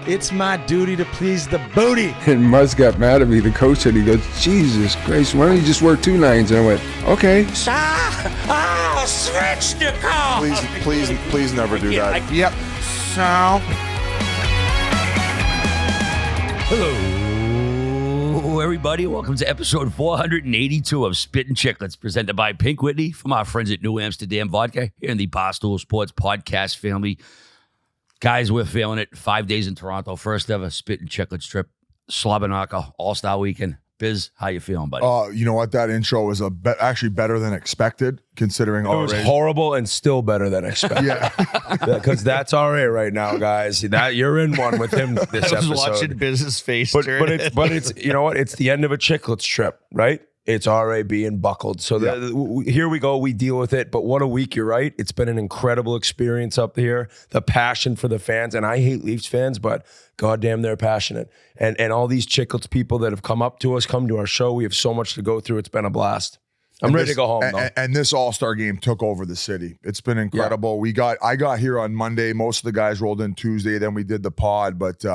It's my duty to please the booty. And Muzz got mad at me, the coach said, he goes, Jesus Christ, why don't you just work 2 nights? And I went, okay. Switch the call. Please never do that. Yep. So. Hello, everybody. Welcome to episode 482 of Spittin Chiclets, presented by Pink Whitney from our friends at New Amsterdam Vodka here in the Barstool Sports podcast family. Guys, we're feeling it. 5 days in Toronto. First ever Spittin Chiclets trip. Slobberknocker, All-Star Weekend. Biz, how you feeling, buddy? You know what? That intro was actually better than expected, considering It was horrible and still better than expected. Yeah. Because that's RA right now, guys. That you're in one with him this I was episode. watching Biz's face. But it's you know what? It's the end of a Chiclets trip, right? It's RA being buckled. So here we go. We deal with it. But what a week, you're right. It's been an incredible experience up here. The passion for the fans. And I hate Leafs fans, but goddamn, they're passionate. And all these Chiclets people that have come up to us, come to our show. We have so much to go through. It's been a blast. I'm ready to go home, though. And this All-Star game took over the city. It's been incredible. Yeah. I got here on Monday. Most of the guys rolled in Tuesday. Then we did the pod. But,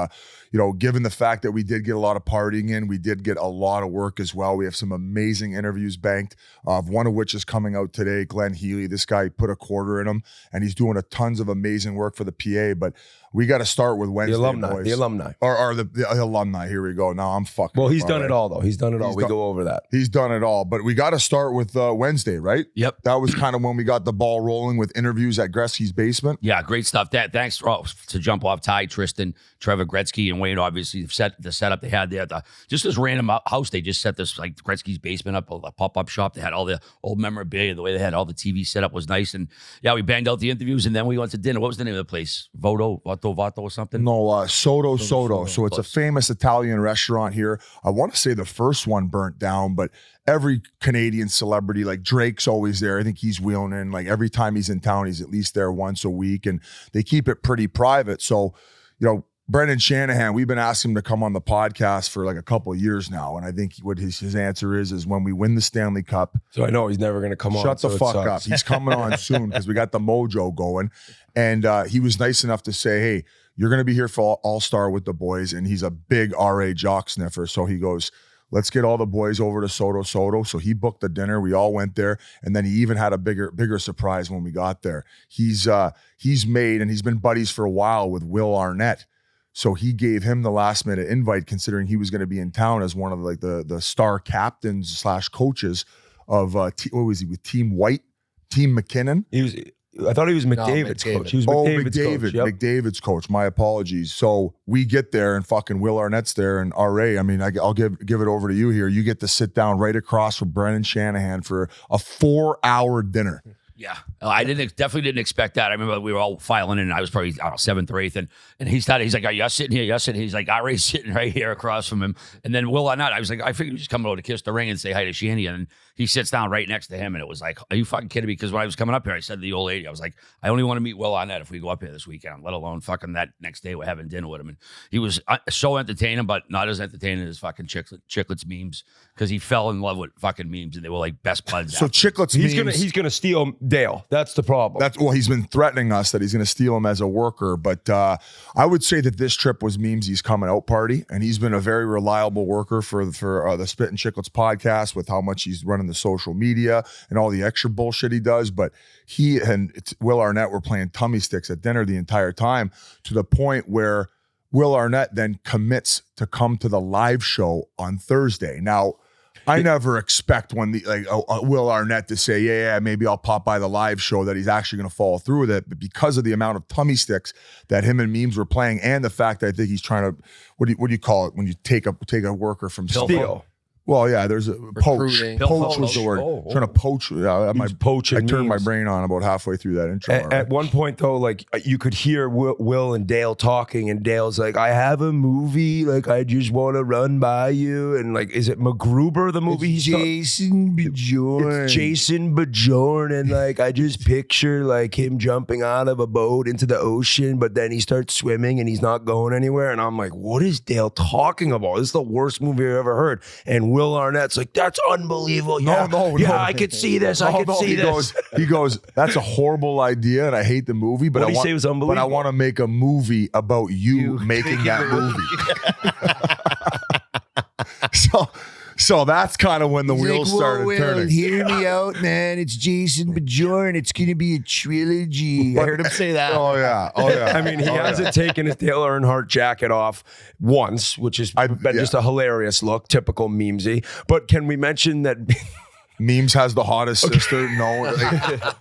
given the fact that we did get a lot of partying in, we did get a lot of work as well. We have some amazing interviews banked, one of which is coming out today, Glenn Healy. This guy put a quarter in him, and he's doing tons of amazing work for the PA. But we got to start with Wednesday, boys. The alumni. Or the alumni. Here we go. Now I'm fucking. Well, he's done it all, though. He's done it all. We go over that. He's done it all. But we got to start with Wednesday, right? Yep. That was kind of when we got the ball rolling with interviews at Gretzky's basement. Yeah, great stuff. Thanks to jump off Ty, Tristan, Trevor Gretzky, and Wayne. Obviously, the setup they had there. Just this random house, they just set this like Gretzky's basement up, a pop-up shop. They had all the old memorabilia. The way they had all the TV set up was nice. And yeah, we banged out the interviews, and then we went to dinner. What was the name of the place? Vato or something? No, Soto. So it's a famous Italian restaurant here. I want to say the first one burnt down, but every Canadian celebrity, like Drake's always there. I think he's wheeling in. Like every time he's in town, he's at least there once a week, and they keep it pretty private. So, Brendan Shanahan, we've been asking him to come on the podcast for like a couple of years now, and I think what his answer is when we win the Stanley Cup. So I know he's never going to come on. Shut the fuck up. He's coming on soon because we got the mojo going, and he was nice enough to say, hey, you're going to be here for All-Star with the boys, and he's a big RA jock sniffer. So he goes, let's get all the boys over to Soto. So he booked the dinner. We all went there, and then he even had a bigger surprise when we got there. He's made, and he's been buddies for a while with Will Arnett. So he gave him the last minute invite, considering he was going to be in town as one of like the star captains / coaches of what was he with Team White, Team McKinnon? I thought he was McDavid's coach. He was McDavid's coach. Yep. McDavid's coach. My apologies. So we get there, and fucking Will Arnett's there, and RA. I mean, I'll give it over to you here. You get to sit down right across from Brendan Shanahan for a 4-hour dinner. Yeah, I definitely didn't expect that. I remember we were all filing in, and I was probably, 7th or 8th, and he's like, are you sitting here? You're sitting here. He's like, RA's sitting right here across from him. And then Will Arnett, I was like, I figured he'd just come over to kiss the ring and say hi to Shanny, and he sits down right next to him, and it was like, are you fucking kidding me? Because when I was coming up here, I said to the old lady, I was like, I only want to meet Will Arnett if we go up here this weekend, let alone fucking that next day we're having dinner with him. And he was so entertaining, but not as entertaining as fucking Chiclets memes, because he fell in love with fucking memes, and they were like best buds. So Chiclets memes. He's gonna steal Dale. That's the problem. He's been threatening us that he's going to steal him as a worker. But I would say that this trip was Memesy's coming out party, and he's been a very reliable worker for the Spittin Chiclets podcast with how much he's running the social media and all the extra bullshit he does. But he and Will Arnett were playing tummy sticks at dinner the entire time, to the point where Will Arnett then commits to come to the live show on Thursday. Now, I never expect Will Arnett to say, yeah, maybe I'll pop by the live show, that he's actually going to follow through with it. But because of the amount of tummy sticks that him and Memes were playing, and the fact that I think he's trying to, what do you call it when you take a worker from steal? Well, yeah, there's a poach. Poach was the word. Trying to poach. Yeah, I turned my brain on about halfway through that intro. At one point, though, like you could hear Will and Dale talking, and Dale's like, I have a movie, like I just want to run by you. And like, is it MacGruber, the movie? It's Jason Bjorn. It's Jason Bjorn. And like, I just picture like him jumping out of a boat into the ocean, but then he starts swimming and he's not going anywhere. And I'm like, what is Dale talking about? This is the worst movie I've ever heard. And Will Arnett's like, that's unbelievable. Yeah, No. I could see this. I could see this. He goes, that's a horrible idea, and I hate the movie. But What'd he say was unbelievable? But I want to make a movie about you making that movie. So that's kind of when the wheels started turning. Hear me out, man. It's Jason Bajorn. It's going to be a trilogy. I heard him say that. Oh yeah. I mean, he hasn't taken his Dale Earnhardt jacket off once, which is just a hilarious look, typical memesy. But can we mention that Memes has the hottest sister? No.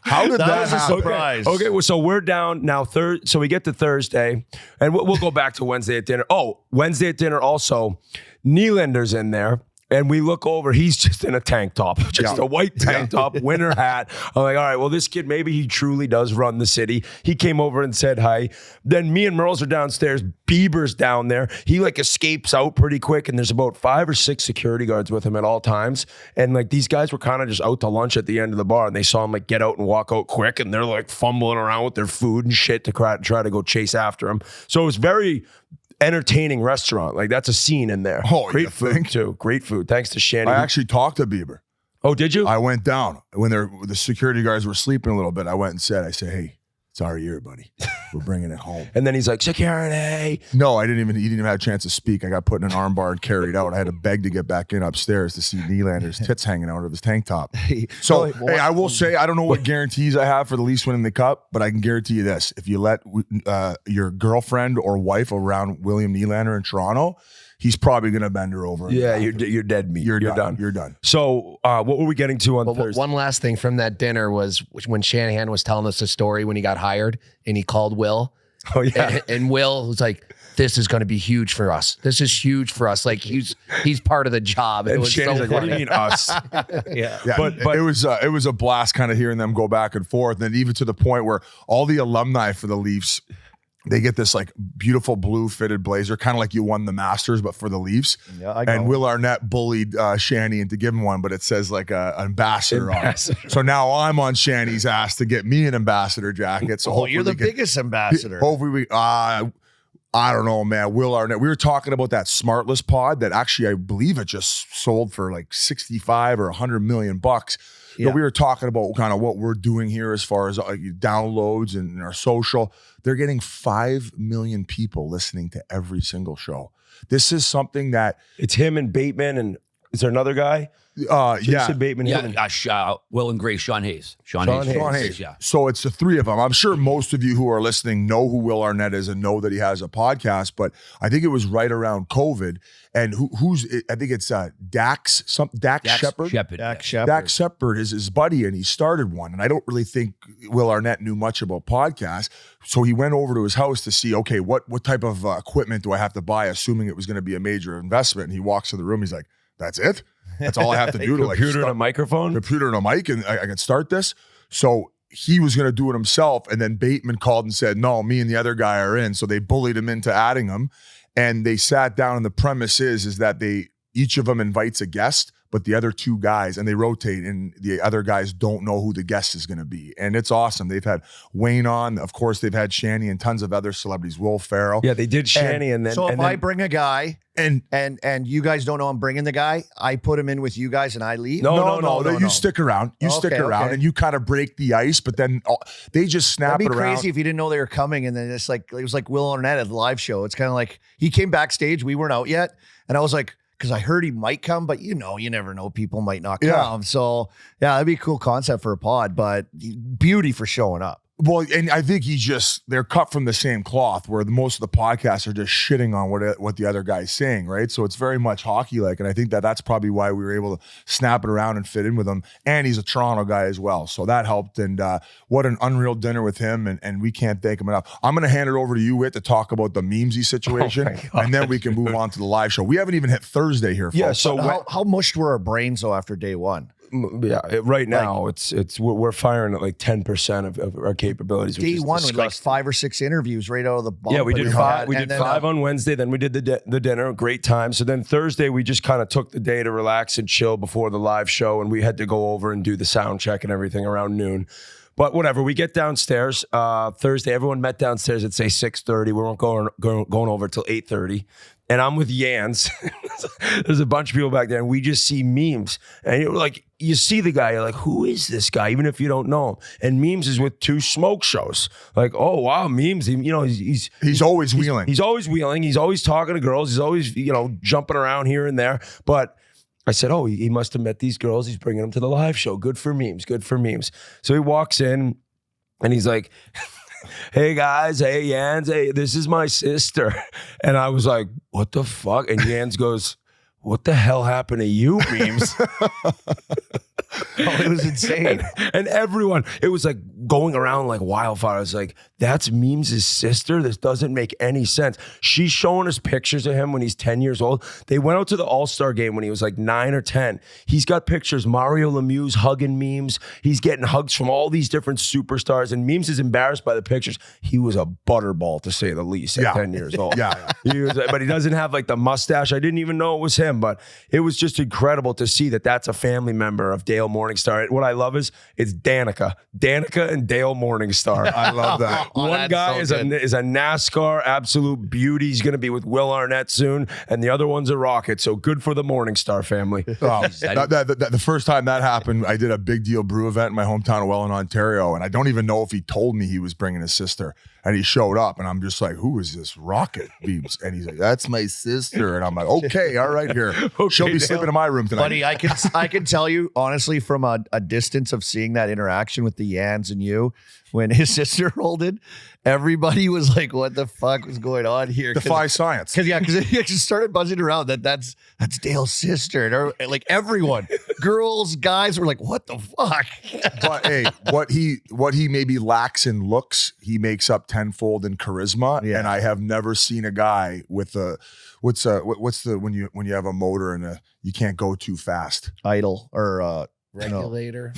How did that was a happen? surprise. Okay, well, so we're down now. So we get to Thursday, and we'll go back to Wednesday at dinner. Oh, Wednesday at dinner also. Nylander's in there. And we look over, he's just in a tank top, just a white tank top, winter hat. I'm like, all right, well, this kid, maybe he truly does run the city. He came over and said hi. Then me and Merles are downstairs. Bieber's down there. He like escapes out pretty quick. And there's about 5 or 6 security guards with him at all times. And like these guys were kind of just out to lunch at the end of the bar. And they saw him like get out and walk out quick. And they're like fumbling around with their food and shit to try to go chase after him. So it was very entertaining restaurant. Like that's a scene in there. Oh, great food too. Great food. Thanks to Shannon. I actually talked to Bieber. Oh, did you? I went down when the security guards were sleeping a little bit. I went and said, hey, it's our year, buddy. We're bringing it home. And then he's like, security. No, he didn't even have a chance to speak. I got put in an armbar and carried out. I had to beg to get back in upstairs to see Nylander's tits hanging out of his tank top. So, hey, I will say, I don't know what guarantees I have for the Leafs winning the cup, but I can guarantee you this. If you let your girlfriend or wife around William Nylander in Toronto, he's probably going to bend her over. Yeah, you're dead meat. You're done. You're done. So what were we getting to on Thursday? One last thing from that dinner was when Shanahan was telling us the story when he got hired and he called Will. Oh, yeah. And Will was like, this is going to be huge for us. This is huge for us. Like he's part of the job. And it was Shannon's so like, what do you funny. mean us? Yeah, But it was a blast kind of hearing them go back and forth. And even to the point where all the alumni for the Leafs, they get this like beautiful blue fitted blazer, kind of like you won the Masters, but for the Leafs. Yeah, and Will Arnett bullied Shanny into giving one, but it says like an ambassador on it. So now I'm on Shanny's ass to get me an ambassador jacket. So Oh, you're the biggest ambassador. Hopefully we, I don't know, man. Will Arnett. We were talking about that Smartless pod that actually I believe it just sold for like 65 or 100 million bucks. You know, we were talking about kind of what we're doing here as far as downloads and our social. They're getting 5 million people listening to every single show. This is something that It's him and Bateman, and is there another guy? Jason Bateman. him and- Yeah, Will and Grace, Sean Hayes. Sean Hayes. Yeah. So it's the three of them. I'm sure most of you who are listening know who Will Arnett is and know that he has a podcast, but I think it was right around COVID. And I think it's Dax Shepard. Dax Shepard. Dax Shepard is his buddy, and he started one. And I don't really think Will Arnett knew much about podcasts. So he went over to his house to see, okay, what type of equipment do I have to buy, assuming it was going to be a major investment. And he walks to the room. He's like, that's it? That's all I have to do to like computer and a microphone? Computer and a mic, and I can start this. So he was going to do it himself. And then Bateman called and said, no, me and the other guy are in. So they bullied him into adding him. And they sat down, and the premise is that each of them invites a guest, but the other two guys, and they rotate, and the other guys don't know who the guest is going to be. And it's awesome. They've had Wayne on. Of course, they've had Shanny and tons of other celebrities, Will Ferrell. Yeah, they did Shanny, and then So if and I then, bring a guy And and you guys don't know I'm bringing the guy, I put him in with you guys and I leave? No. You stick around. You stick Okay, around, okay. and you kind of break the ice, but then they just snap That'd it be around. crazy if you didn't know they were coming, and then it was like Will Arnett at the live show. It's kind of like he came backstage, we weren't out yet, and I was like, because I heard he might come, but you never know, people might not come. So yeah, that'd be a cool concept for a pod, but beauty for showing up. Well, and I think they're cut from the same cloth, where most of the podcasts are just shitting on what the other guy's saying, right? So it's very much hockey-like, and I think that's probably why we were able to snap it around and fit in with him. And he's a Toronto guy as well, so that helped. And what an unreal dinner with him, and we can't thank him enough. I'm going to hand it over to you, Whit, to talk about the memesy situation, and then we can move on to the live show. We haven't even hit Thursday here, folks. yeah. So How mushed were our brains though after day one? right now we're firing at like 10% of our capabilities. Which Day is one with like disgusting. 5 or 6 interviews right out of the bump. Yeah, we did and five. We and did then, 5 on Wednesday. Then we did the dinner. Great time. So then Thursday we just kind of took the day to relax and chill before the live show, and we had to go over and do the sound check and everything around noon. But whatever, we get downstairs Thursday. Everyone met downstairs at say 6:30. We weren't going over till 8:30. And I'm with Jans. There's a bunch of people back there, and we just see memes. And you're like, you see the guy, you're like, who is this guy? Even if you don't know him. And memes is with 2 smoke shows. Like, oh wow, memes. He's always wheeling. He's always wheeling. He's always talking to girls. He's always jumping around here and there. But I said, oh, he must have met these girls. He's bringing them to the live show. Good for memes. Good for memes. So he walks in, and he's like, hey guys, hey Jans, hey, this is my sister. And I was like, what the fuck? And Jans goes, what the hell happened to you, memes? It was insane. And everyone, it was like going around like wildfire. I was like, that's Memes' sister? This doesn't make any sense. She's showing us pictures of him when he's 10 years old. They went out to the All-Star game when he was like 9 or 10. He's got pictures, Mario Lemieux's hugging Memes. He's getting hugs from all these different superstars, and Memes is embarrassed by the pictures. He was a butterball, to say the least, at 10 years old. Yeah. But he doesn't have like the mustache. I didn't even know it was him, but it was just incredible to see that that's a family member of Dale Morningstar. What I love is it's Danica and Dale Morningstar. I love that. One guy is a NASCAR absolute beauty. He's going to be with Will Arnett soon, and the other one's a Rocket. So good for the Morningstar family. The first time that happened, I did a big deal brew event in my hometown of Welland, Ontario, and I don't even know if he told me he was bringing his sister. And he showed up, and I'm just like, who is this Rocket Beams? And he's like, that's my sister. And I'm like, okay, all right, here. She'll be sleeping in my room tonight. Buddy, I can tell you, honestly, from a distance of seeing that interaction with the Jans and you, when his sister rolled in, everybody was like, what the fuck was going on here? Defy science. Because it just started buzzing around that's Dale's sister. And like everyone, girls, guys were like, what the fuck? But hey, what he maybe lacks in looks, he makes up tenfold in charisma. Yeah. And I have never seen a guy with what's the when you have a motor and you can't go too fast. Idle or regulator.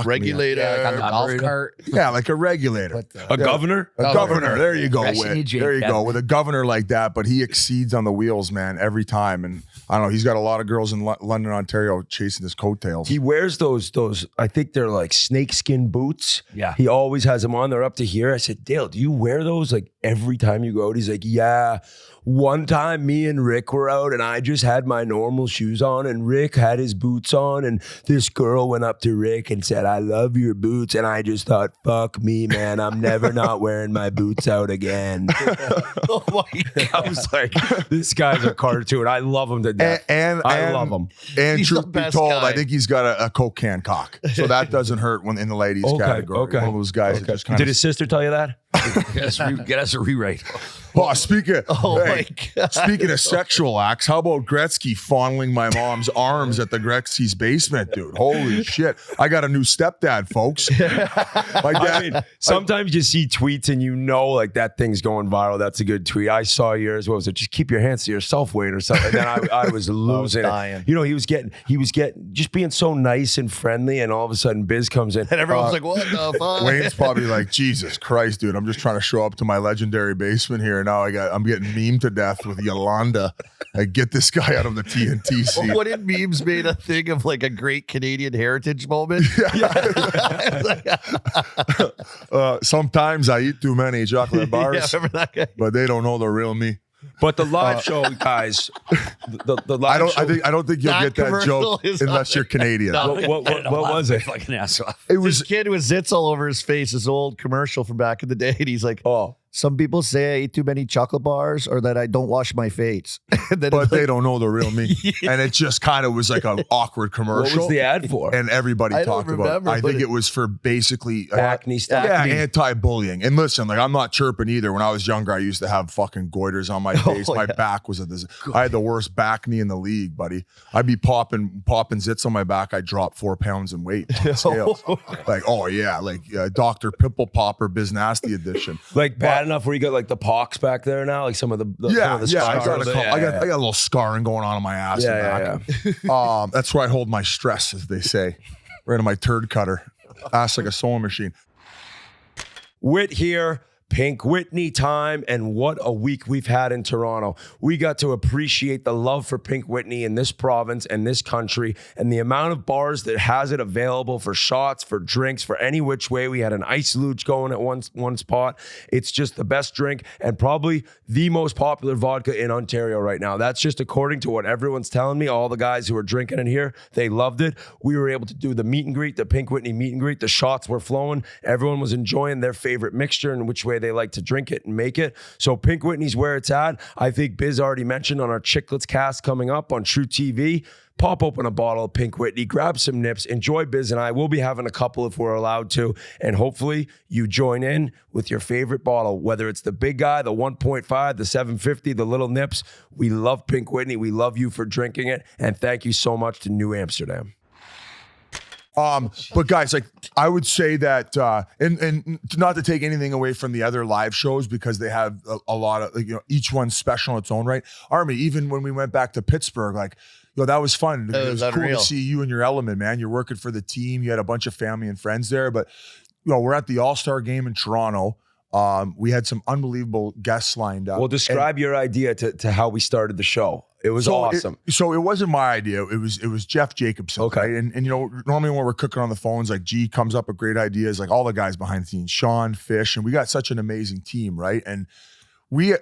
Regulator. Yeah, like on the golf cart. Yeah, like a regulator. A governor? A governor. There you go. Crashing you, There you Jake. go. With a governor like that, but he exceeds on the wheels, man, every time. And I don't know, he's got a lot of girls in London, Ontario chasing his coattails. He wears those, I think they're like snakeskin boots. Yeah. He always has them on. They're up to here. I said, Dale, do you wear those like every time you go out? He's like, yeah. One time me and Rick were out and I just had my normal shoes on and Rick had his boots on and this girl went up to Rick and said, I love your boots. And I just thought, fuck me, man. I'm never not wearing my boots out again. Oh my God. I was like, this guy's a cartoon. I love him to death. I love him. And He's the truth be best told, guy. I think he's got a Coke can cock. So that doesn't hurt when in the ladies category. Okay. One of those guys that just kind Did of... his sister tell you that? Get us a rewrite. Oh, speaking my God. Speaking of sexual acts, how about Gretzky fondling my mom's arms at the Gretzky's basement, dude? Holy shit. I got a new stepdad, folks. My dad, I mean, sometimes you see tweets and you know like that thing's going viral. That's a good tweet. I saw yours. What was it? Just keep your hands to yourself, Wayne, or something. And then I was losing dying. it. You know, he was getting just being so nice and friendly, and all of a sudden Biz comes in. And everyone's like, what the fuck? Wayne's probably like, Jesus Christ, dude. I'm just trying to show up to my legendary basement here. Now I'm getting memed to death with Yolanda. I get this guy out of the TNT seat. What if memes made a thing of like a great Canadian heritage moment? Sometimes I eat too many chocolate bars, Yeah, remember that guy? but they don't know the real me. But the live show, guys, the live show. I don't think you'll That get that commercial joke is unless you're Canadian. No. What was it? Fucking ass off. It This was kid with zits all over his face, this old commercial from back in the day. And he's like, Oh, some people say I eat too many chocolate bars or that I don't wash my face. And then but it's they like, don't know the real me. And it just kind of was like an awkward what commercial. was the ad for? And everybody I don't talked about it. remember, I but think it was for basically Acne stuff. Yeah, anti-bullying. And listen, like I'm not chirping either. When I was younger, I used to have fucking goiters on my face. My back was I had the worst back knee in the league, buddy. I'd be popping zits on my back. I dropped 4 pounds in weight on the scales. Like, oh yeah, like Dr. Pimple Popper Biz Nasty edition. Like bad enough where you got like the pox back there now, like some of the Yeah, some of the yeah. I scars. got a little scarring going on my ass. Yeah, and back. That's where I hold my stress, as they say, right in my turd cutter. Ass like a sewing machine. Whit here, Pink Whitney time, and what a week we've had in Toronto. We got to appreciate the love for Pink Whitney in this province and this country, and the amount of bars that has it available for shots, for drinks, for any which way. We had an ice luge going at one spot. It's just the best drink and probably the most popular vodka in Ontario right now. That's just according to what everyone's telling me. All the guys who are drinking it here, they loved it. We were able to do the meet and greet, the Pink Whitney meet and greet. The shots were flowing. Everyone was enjoying their favorite mixture and which way they like to drink it and make it. So Pink Whitney's where it's at. I think Biz already mentioned on our Chiclets cast coming up on True TV. Pop open a bottle of Pink Whitney, grab some nips, enjoy Biz and I. We'll be having a couple if we're allowed to. And hopefully you join in with your favorite bottle, whether it's the big guy, the 1.5, the 750, the little nips. We love Pink Whitney. We love you for drinking it. And thank you so much to New Amsterdam. But guys, like I would say that, and not to take anything away from the other live shows because they have a lot of, like, each one's special in its own right. Army, even when we went back to Pittsburgh, like, that was fun. It was cool to see you in your element, man. You're working for the team. You had a bunch of family and friends there, but we're at the All-Star game in Toronto. We had some unbelievable guests lined up. Well, describe your idea to how we started the show. It was awesome. So it wasn't my idea. It was Jeff Jacobson. Okay. Right? And normally when we're cooking on the phones, like G comes up with great ideas, like all the guys behind the scenes, Sean, Fish, and we got such an amazing team, right? And we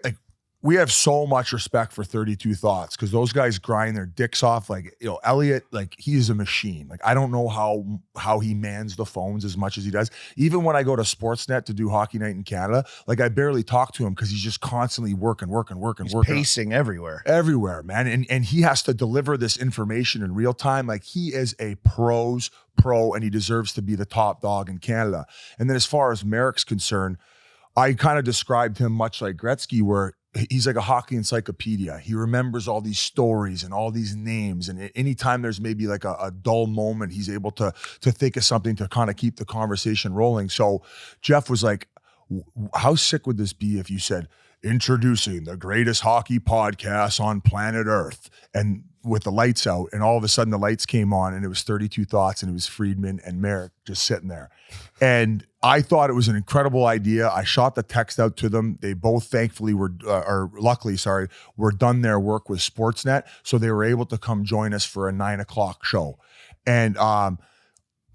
have so much respect for 32 Thoughts because those guys grind their dicks off. Like, Elliot, like he's a machine. Like I don't know how he mans the phones as much as he does. Even when I go to Sportsnet to do Hockey Night in Canada, like I barely talk to him because he's just constantly working. He's pacing everywhere, man. And he has to deliver this information in real time. Like he is a pro, and he deserves to be the top dog in Canada. And then as far as Merrick's concerned, I kind of described him much like Gretzky, where he's like a hockey encyclopedia. He remembers all these stories and all these names. And anytime there's maybe like a dull moment, he's able to think of something to kind of keep the conversation rolling. So Jeff was like, how sick would this be if you said, introducing the greatest hockey podcast on planet Earth, and with the lights out, and all of a sudden the lights came on and it was 32 Thoughts and it was Friedman and Merrick just sitting there. And I thought it was an incredible idea. I shot the text out to them. They both thankfully were done their work with Sportsnet. So they were able to come join us for a 9:00 show. And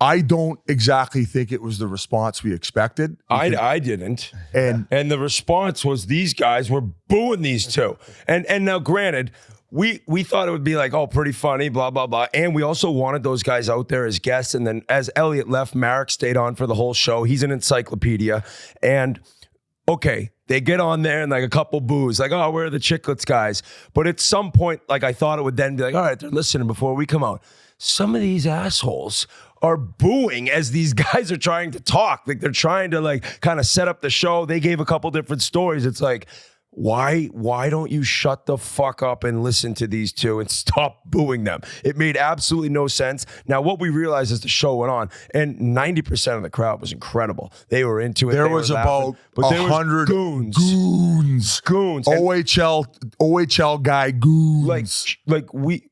I don't exactly think it was the response we expected. I didn't. And the response was these guys were booing these two. And now granted, we thought it would be like, oh, pretty funny, blah, blah, blah. And we also wanted those guys out there as guests. And then as Elliot left, Marek stayed on for the whole show. He's an encyclopedia. And okay, they get on there and like a couple boos, like, oh, we're the Chiclets guys. But at some point, like I thought it would then be like, all right, they're listening before we come out. Some of these assholes are booing as these guys are trying to talk. Like they're trying to like kind of set up the show. They gave a couple different stories. It's like, why don't you shut the fuck up and listen to these two and stop booing them? It made absolutely no sense. Now, what we realized as the show went on, and 90% of the crowd was incredible. They were into it. There was about 100 goons. OHL guy goons. Like we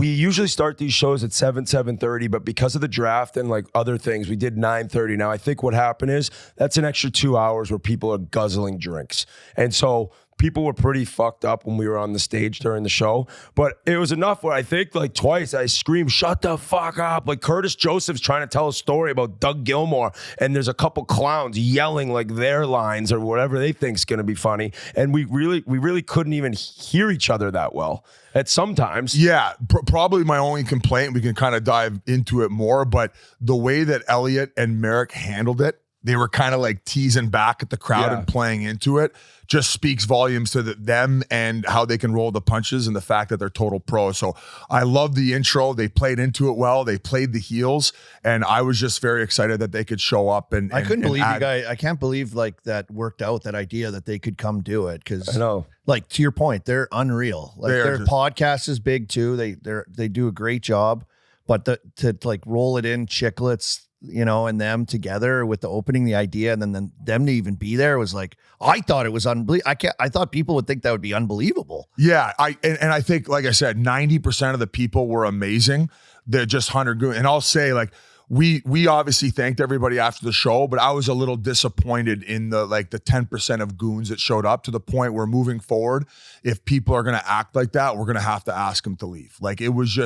usually start these shows at 7:30, but because of the draft and like other things, we did 9:30. Now, I think what happened is that's an extra 2 hours where people are guzzling drinks. And so people were pretty fucked up when we were on the stage during the show, but it was enough where I think like twice I screamed, shut the fuck up. Like Curtis Joseph's trying to tell a story about Doug Gilmour, and there's a couple clowns yelling like their lines or whatever they think's going to be funny. And we really couldn't even hear each other that well at sometimes. Yeah, probably my only complaint, we can kind of dive into it more, but the way that Elliot and Merrick handled it, they were kind of like teasing back at the crowd and playing into it, just speaks volumes to them and how they can roll the punches and the fact that they're total pros. So I love the intro. They played into it well. They played the heels, and I was just very excited that they could show up. And I couldn't believe you guys. I can't believe like that worked out, that idea that they could come do it. Cause I know, like to your point, they're unreal. Like their podcast is big too. They do a great job, but to like roll it in Chiclets, and them together with the opening, the idea, and then them to even be there was like, I thought it was unbelievable. I thought people would think that would be unbelievable. Yeah. I think, like I said, 90% of the people were amazing. They're just 100 good. And I'll say, like, we obviously thanked everybody after the show, but I was a little disappointed in the 10% of goons that showed up, to the point where moving forward, if people are going to act like that, we're going to have to ask them to leave. Like, it was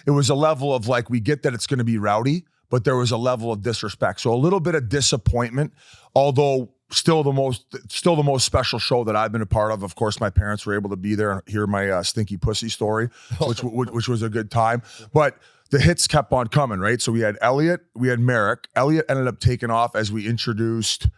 a level of we get that it's going to be rowdy, but there was a level of disrespect. So a little bit of disappointment, although still the most special show that I've been a part of. Of course, my parents were able to be there and hear my stinky pussy story, which was a good time. But the hits kept on coming, right? So we had Elliot, we had Merrick. Elliot ended up taking off as we introduced,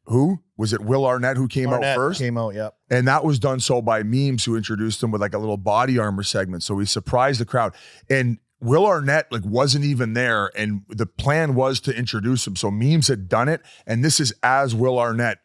who? Was it Will Arnett who came out first? Came out, yep. And that was done so by Memes, who introduced him with a little body armor segment. So we surprised the crowd. And Will Arnett wasn't even there, and the plan was to introduce him. So Memes had done it, and this is as Will Arnett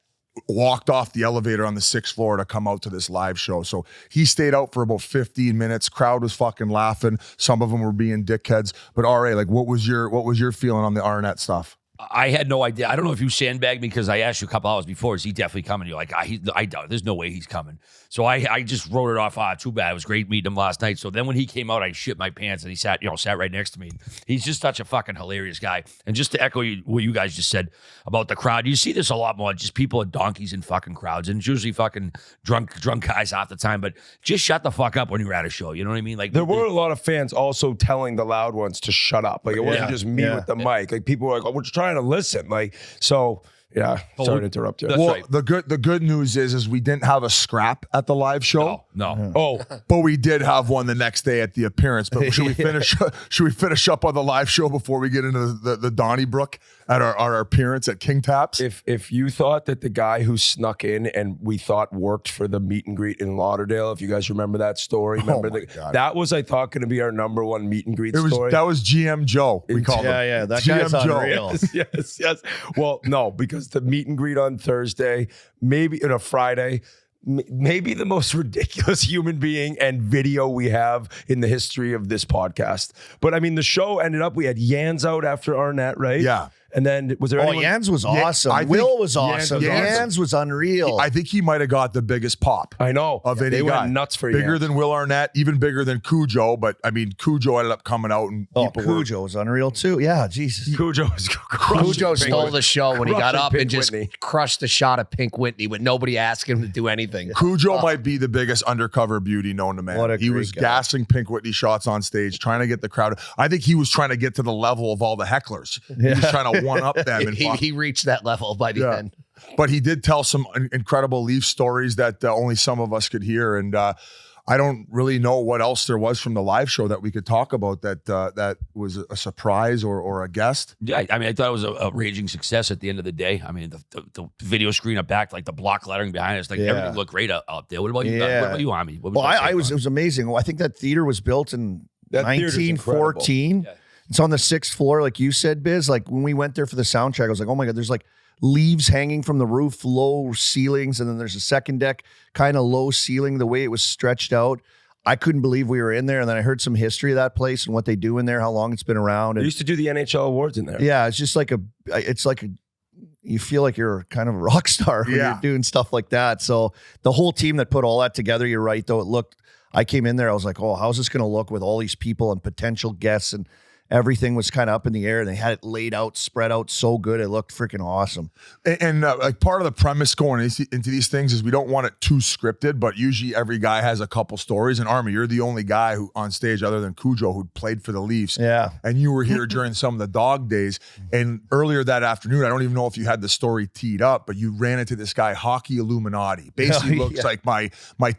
walked off the elevator on the 6th floor to come out to this live show. So he stayed out for about 15 minutes. Crowd was fucking laughing. Some of them were being dickheads. But RA, what was your feeling on the Arnett stuff? I had no idea. I don't know if you sandbagged me, because I asked you a couple hours before, is he definitely coming? You're like, I doubt it. There's no way he's coming. So I just wrote it off. Too bad. It was great meeting him last night. So then when he came out, I shit my pants, and he sat right next to me. He's just such a fucking hilarious guy. And just to echo what you guys just said about the crowd, you see this a lot more. Just people are donkeys in fucking crowds, and it's usually fucking drunk guys half the time. But just shut the fuck up when you're at a show. You know what I mean? Like, there were a lot of fans also telling the loud ones to shut up. Like, it wasn't just me with the mic. Like, people were like, "Oh, we're trying to listen." Like, so. Yeah, sorry to interrupt you. Well, right. the good news is we didn't have a scrap at the live show. No. Oh, but we did have one the next day at the appearance. But should we finish up on the live show before we get into the Donnybrook at our appearance at King Taps? If you thought that the guy who snuck in and we thought worked for the meet and greet in Lauderdale, if you guys remember that story, that was, I thought, going to be our number one meet and greet story. That was GM Joe. We called him. Yeah, that GM guy's unreal. Yes. Well, no, because the meet and greet on Thursday, maybe on a Friday, maybe the most ridiculous human being and video we have in the history of this podcast. But I mean, the show ended up, we had Yans out after Arnett, right? Yeah. And then was there anyone? Yans was awesome. Will was awesome. Yans was unreal. I think he might have got the biggest pop. I know. Of any they guy. went nuts for bigger Yans. than Will Arnett, even bigger than Cujo. But I mean, Cujo ended up coming out, and Cujo was unreal too. Yeah, Jesus. Cujo stole the show when he got up and just Whitney. crushed a shot of Pink Whitney with nobody asking him to do anything. Cujo might be the biggest undercover beauty known to man. What a he great was guy. gassing Pink Whitney shots on stage, trying to get the crowd. I think he was trying to get to the level of all the hecklers. He was trying to one up them. And He reached that level by the end. But he did tell some incredible Leaf stories that only some of us could hear. And I don't really know what else there was from the live show that we could talk about that was a surprise or a guest. Yeah, I mean, I thought it was a raging success at the end of the day. I mean, the video screen up back, like the block lettering behind us, everything looked great out there. What about you? What about you, Ami? It was amazing. Well, I think that theater was built in That theater's 1914. It's on the 6th floor, like you said, Biz. Like when we went there for the sound check, I was like, oh my God, there's like leaves hanging from the roof, low ceilings. And then there's a second deck, kind of low ceiling, the way it was stretched out. I couldn't believe we were in there. And then I heard some history of that place and what they do in there, how long it's been around. They And used to do the NHL awards in there. yeah, it's just like you feel like you're kind of a rock star when you're doing stuff like that. So the whole team that put all that together, you're right, though. I came in there, I was like, oh, how's this going to look with all these people and potential guests, and everything was kind of up in the air, and they had it laid out, spread out so good. It looked freaking awesome. And like part of the premise going into these things is we don't want it too scripted, but usually every guy has a couple stories. And Army, you're the only guy who on stage other than Cujo who played for the Leafs. Yeah. And you were here during some of the dog days. And earlier that afternoon, I don't even know if you had the story teed up, but you ran into this guy, Hockey Illuminati. Basically looks like my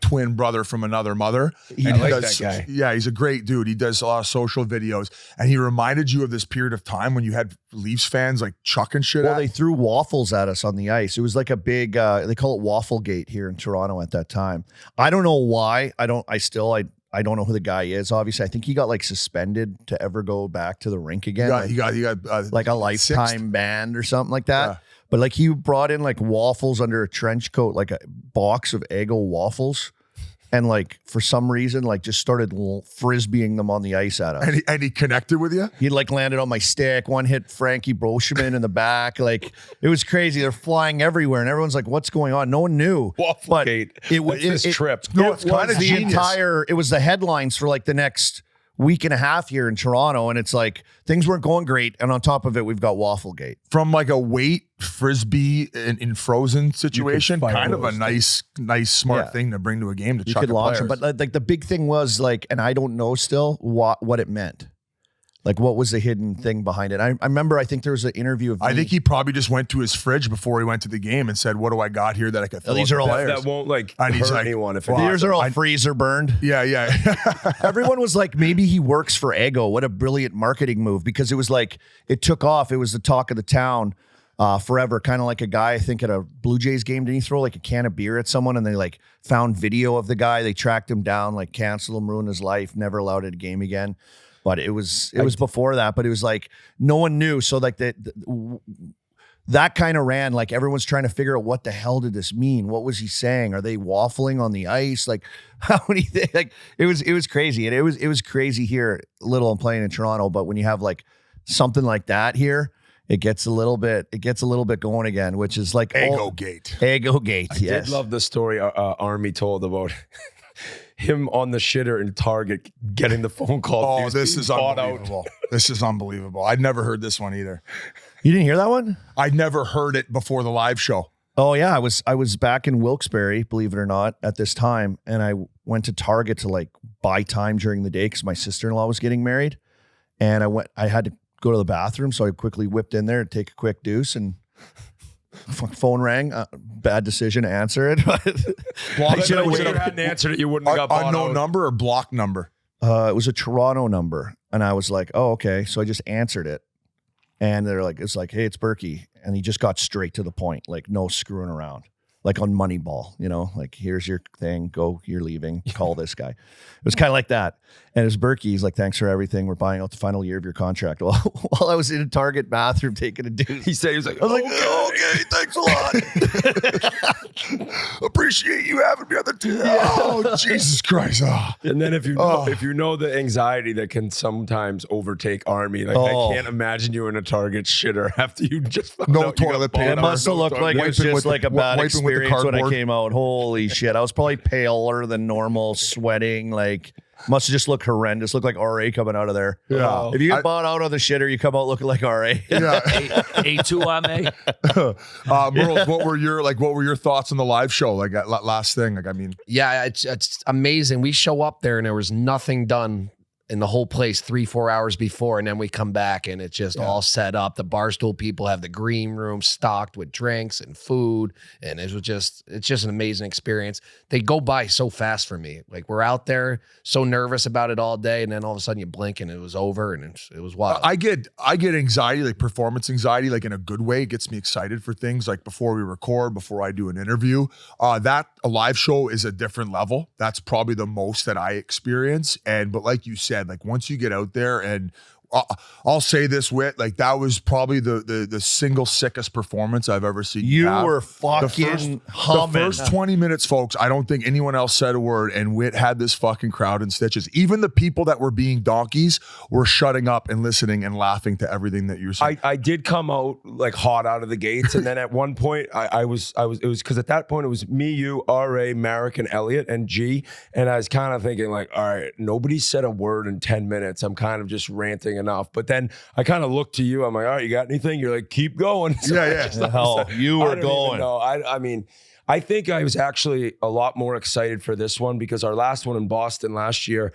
twin brother from another mother. I like that guy. Yeah, he's a great dude. He does a lot of social videos. And he reminded you of this period of time when you had Leafs fans like chucking shit Well, at they threw waffles at us on the ice. It was like a big, they call it Wafflegate here in Toronto at that time. I don't know why. I don't know who the guy is. Obviously, I think he got like suspended to ever go back to the rink again. He got like a lifetime ban or something like that. Yeah. But like he brought in like waffles under a trench coat, like a box of Eggo waffles. And like for some reason, like just started frisbeeing them on the ice at us. And he connected with you? He like landed on my stick. One hit Frankie Broshman in the back. Like it was crazy. They're flying everywhere, and everyone's like, "What's going on?" No one knew. Wafflegate. It was trip. No, it's kind of the genius. It was the headlines for like the next week and a half here in Toronto, and it's like things weren't going great. And on top of it, we've got Wafflegate. From like a weight frisbee in frozen situation, fire kind of a those nice, smart thing to bring to a game to You chuck could at launch players. them, but like the big thing was like, and I don't know still what it meant. Like, what was the hidden thing behind it? I remember, I think there was an interview of I me. think he probably just went to his fridge before he went to the game and said, "What do I got here that I can fill these up are the all- players?" That won't like And he's hurt like, anyone if well, it Yours are all freezer burned. Yeah. Everyone was like, maybe he works for Eggo. What a brilliant marketing move, because it was like, it took off. It was the talk of the town forever. Kind of like a guy, I think at a Blue Jays game, didn't he throw like a can of beer at someone and they like found video of the guy. They tracked him down, like canceled him, ruined his life, never allowed at a game again. But it was before that, but it was like no one knew. So like that kind of ran, like everyone's trying to figure out what the hell did this mean? What was he saying? Are they waffling on the ice? Like how many things? Like it was crazy. And it was crazy here, little and playing in Toronto. But when you have like something like that here, it gets a little bit going again, which is like Eggo Gate. Eggo Gate. I Yes. did love the story Army told about him on the shitter in Target getting the phone call. He Oh, was this being is bought out. unbelievable. This is unbelievable. I'd never heard this one either. You didn't hear that one? I'd never heard it before the live show. Oh yeah, I was back in Wilkes-Barre, believe it or not, at this time, and I went to Target to like buy time during the day because my sister-in-law was getting married, and I had to go to the bathroom, so I quickly whipped in there to take a quick deuce, and phone rang. Bad decision to answer it. If you hadn't answered it, you wouldn't have got bought Unknown out. number or block number? It was a Toronto number, and I was like, "Oh, okay." So I just answered it, and they're like, "It's like, hey, it's Berkey," and he just got straight to the point, like no screwing around, like on Moneyball, like here's your thing, go, you're leaving, call this guy. It was kind of like that, and it was Berkey. He's like, "Thanks for everything. We're buying out the final year of your contract." Well, while I was in a Target bathroom taking a deuce, He was like, I was like, "Okay, thanks a lot." Appreciate you having me on the team. Oh, Jesus Christ. Oh. And then if you know the anxiety that can sometimes overtake Army, like Oh. I can't imagine you in a Target shitter after you just found No out you got toilet bought paper. It out. must have No looked like it toilet was Wiping just with the- like a bad wiping with the experience when I cardboard. came out. Holy shit. I was probably paler than normal, sweating. Like, must have just looked horrendous. Looked like RA coming out of there. Yeah. If you get bought out on the shitter, you come out looking like RA. Yeah. A2 Merles, what were your thoughts on the live show? Like that last thing. Like, I mean, Yeah, it's amazing. We show up there and there was nothing done in the whole place 3-4 hours before, and then we come back and it's just all set up. The Barstool people have the green room stocked with drinks and food, and it's just an amazing experience. They go by so fast for me. Like, we're out there so nervous about it all day, and then all of a sudden you blink and it was over, and it was wild. I get anxiety, like performance anxiety, like in a good way. It gets me excited for things like before we record, before I do an interview. That a live show is a different level. That's probably the most that I experience. But like you said, like once you get out there, and I'll say this, Whit, like that was probably the single sickest performance I've ever seen. You have. were fucking humming. The first 20 minutes, folks, I don't think anyone else said a word, and Whit had this fucking crowd in stitches. Even the people that were being donkeys were shutting up and listening and laughing to everything that you were saying. I did come out like hot out of the gates, and then at one point it was because at that point it was me, you, RA, Marek, and Elliot, and G, and I was kind of thinking like, all right, nobody said a word in 10 minutes. I'm kind of just ranting enough, but then I kind of looked to you. I'm like, all right, you got anything? You're like, keep going. So Yeah, I yeah. just- I was Hell, like, you I were don't even going. know. I mean, I think I was actually a lot more excited for this one because our last one in Boston last year,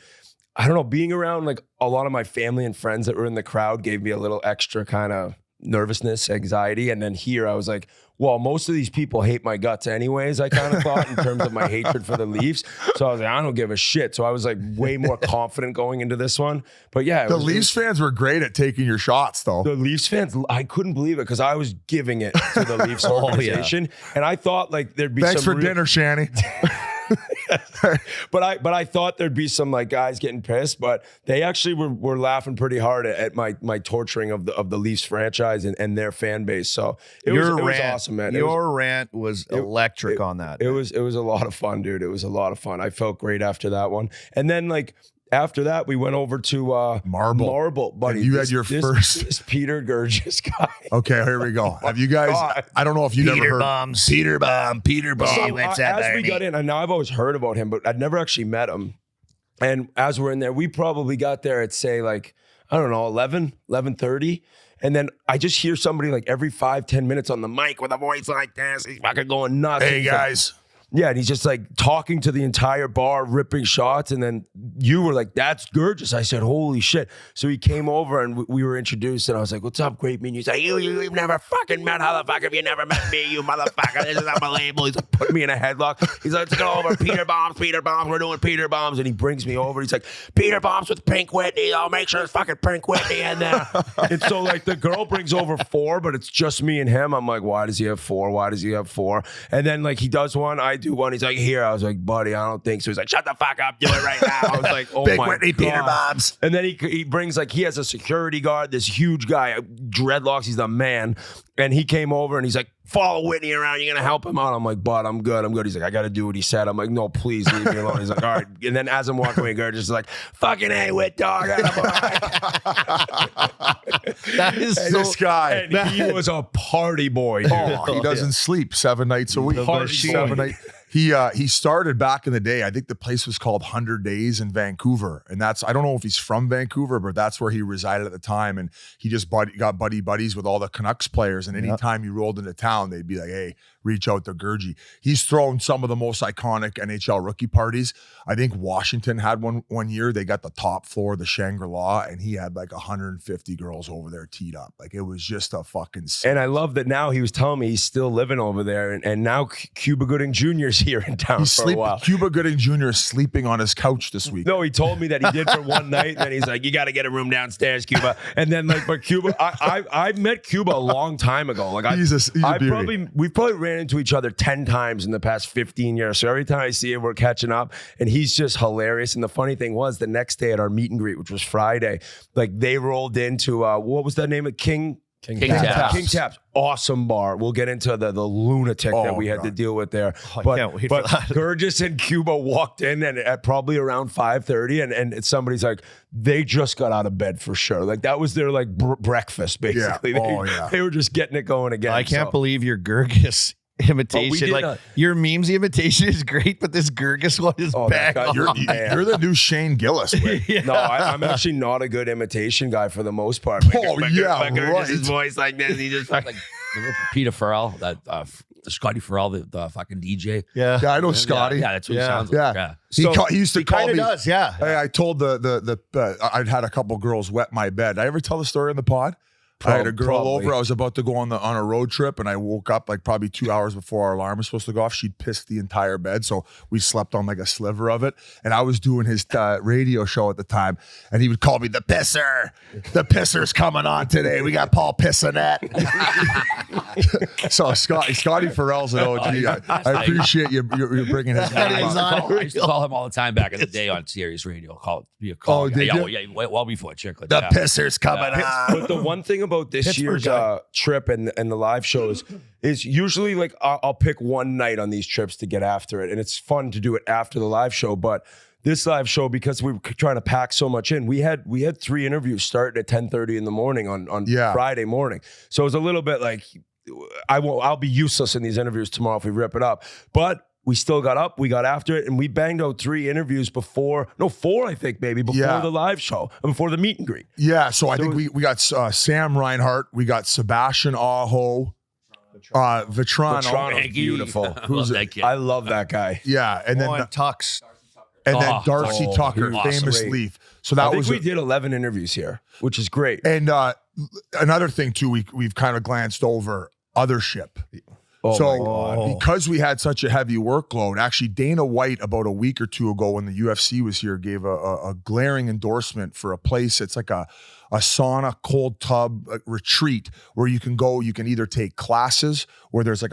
I don't know, being around like a lot of my family and friends that were in the crowd gave me a little extra kind of nervousness, anxiety. And then here I was like, well, most of these people hate my guts anyways, I kind of thought in terms of my hatred for the Leafs. So I was like, I don't give a shit. So I was like way more confident going into this one. But yeah. the Leafs fans were great at taking your shots, though. The Leafs fans, I couldn't believe it because I was giving it to the Leafs organization. And I thought like there'd be Thanks some for dinner, Shanny. But I thought there'd be some like guys getting pissed, but they actually were laughing pretty hard at my torturing of the Leafs franchise and their fan base. So it was awesome, man. Your rant was electric on that. It was a lot of fun, dude. It was a lot of fun. I felt great after that one. And then like after that, we went over to Marble, buddy. And you had your first- this Peter Gurgis guy. Okay, here we go. Have you guys? God. I don't know if you never heard. Peter Bomb. So as we got in, and now I've always heard about him, but I'd never actually met him. And as we're in there, we probably got there at say like, I don't know, 11:30. And then I just hear somebody like every 5-10 minutes on the mic with a voice like this. He's fucking going nuts. Hey guys. Yeah, and he's just like talking to the entire bar, ripping shots. And then you were like, that's gorgeous. I said, holy shit. So he came over and we were introduced and I was like, what's up, great mean? He's like, you've never fucking met, how the fuck have you never met me, you motherfucker? This is unbelievable. He's like, putting me in a headlock. He's like, let's go over Peter Bombs. We're doing Peter Bombs. And he brings me over. He's like, Peter Bombs with Pink Whitney. I'll make sure it's fucking Pink Whitney in there. And so like the girl brings over 4, but it's just me and him. I'm like, why does he have 4? Why does he have 4? And then like he does one, I do one. He's like, here. I was like, buddy, I don't think so. He's like, shut the fuck up, do it right now. I was like, oh Big my Whitney, God. Peter Bombs. And then he brings like, he has a security guard, this huge guy, dreadlocks, he's the man. And he came over and he's like, follow Whitney around, you're gonna help him out. I'm like, bud, I'm good. He's like, I gotta do what he said. I'm like, no, please leave me alone. He's like, all right. And then as I'm walking away, Gurgis is like, fucking hey, Whit dog. That is Hey, so. this guy. And he was a party boy, dude. Oh, he doesn't sleep 7 nights a week. Party boy. 7 nights. He started back in the day. I think the place was called 100 Days in Vancouver. And that's, I don't know if he's from Vancouver, but that's where he resided at the time. And he just got buddies with all the Canucks players. And anytime he rolled into town, they'd be like, hey, reach out to Gurgie. He's thrown some of the most iconic NHL rookie parties. I think Washington had one year. They got the top floor of the Shangri-La, and he had like 150 girls over there teed up. Like it was just a fucking sick. And I love that now he was telling me he's still living over there. And now Cuba Gooding Jr.'s here in town for a while. Cuba Gooding Jr. is sleeping on his couch this week. No, he told me that he did for one night. And then he's like, you got to get a room downstairs, Cuba. And then like, but Cuba, I met Cuba a long time ago. Like He's a beauty. we've probably ran into each other 10 times in the past 15 years. So every time I see him, we're catching up, and he's just hilarious. And the funny thing was, the next day at our meet and greet, which was Friday, like they rolled into what was that name of King Taps. King Taps, awesome bar. We'll get into the lunatic that we had to deal with there. I can't wait for that. Gurgis and Cuba walked in and at probably around 5:30, and somebody's like, they just got out of bed for sure. Like that was their like breakfast basically. Yeah. They were just getting it going again. I can't believe your Gurgis imitation. did Like your memes imitation is great, but this Gurgis one is bang that guy- on. You're the new Shane Gillis. Whit. Yeah. No, I'm actually not a good imitation guy for the most part. Yeah, right. His voice like this, he just fucking. Peter Farrell, that Scotty Farrell, the fucking DJ. Yeah. Yeah, I know Scotty. Yeah, that's what he sounds Yeah. like. Yeah. He used to call Kind me. of does, yeah. Hey, I told I'd had a couple girls wet my bed. Did I ever tell the story on the pod? I had a girl Probably. over. I was about to go on a road trip, and I woke up like probably 2 hours before our alarm was supposed to go off. She'd pissed the entire bed, so we slept on like a sliver of it. And I was doing his radio show at the time, and he would call me the pisser. The pisser's coming on today. We got Paul Pissinette. So Scotty Farrell's an OG. I appreciate you're bringing his name He's up. on. I used to call him all the time back in the day on Sirius Radio. did you? Yeah, well before Chiclets. The yeah. pisser's coming on. But the one thing about this Pittsburgh year's trip and the live shows is usually like I'll pick one night on these trips to get after it, and it's fun to do it after the live show. But this live show, because we were trying to pack so much in, we had 3 interviews starting at 10:30 in the morning on Friday morning. So it was a little bit like I'll be useless in these interviews tomorrow if we rip it up, but. We still got up, we got after it, and we banged out 3 interviews 4 I think maybe, before the live show, and before the meet and greet. Yeah, so I think we got Sam Reinhart, we got Sebastian Aho, Vitrano. Vitrano's beautiful. Love that kid. I love that guy. Yeah, and then Tux. Darcy Oh, Tucker, he was famous great. Leaf. So I that think was we did 11 interviews here, which is great. and another thing too, we've kind of glanced over Othership. Oh my So God. because we had such a heavy workload, actually Dana White about a week or 2 ago when the UFC was here gave a glaring endorsement for a place. It's like a sauna, cold tub retreat where you can go. You can either take classes where there's like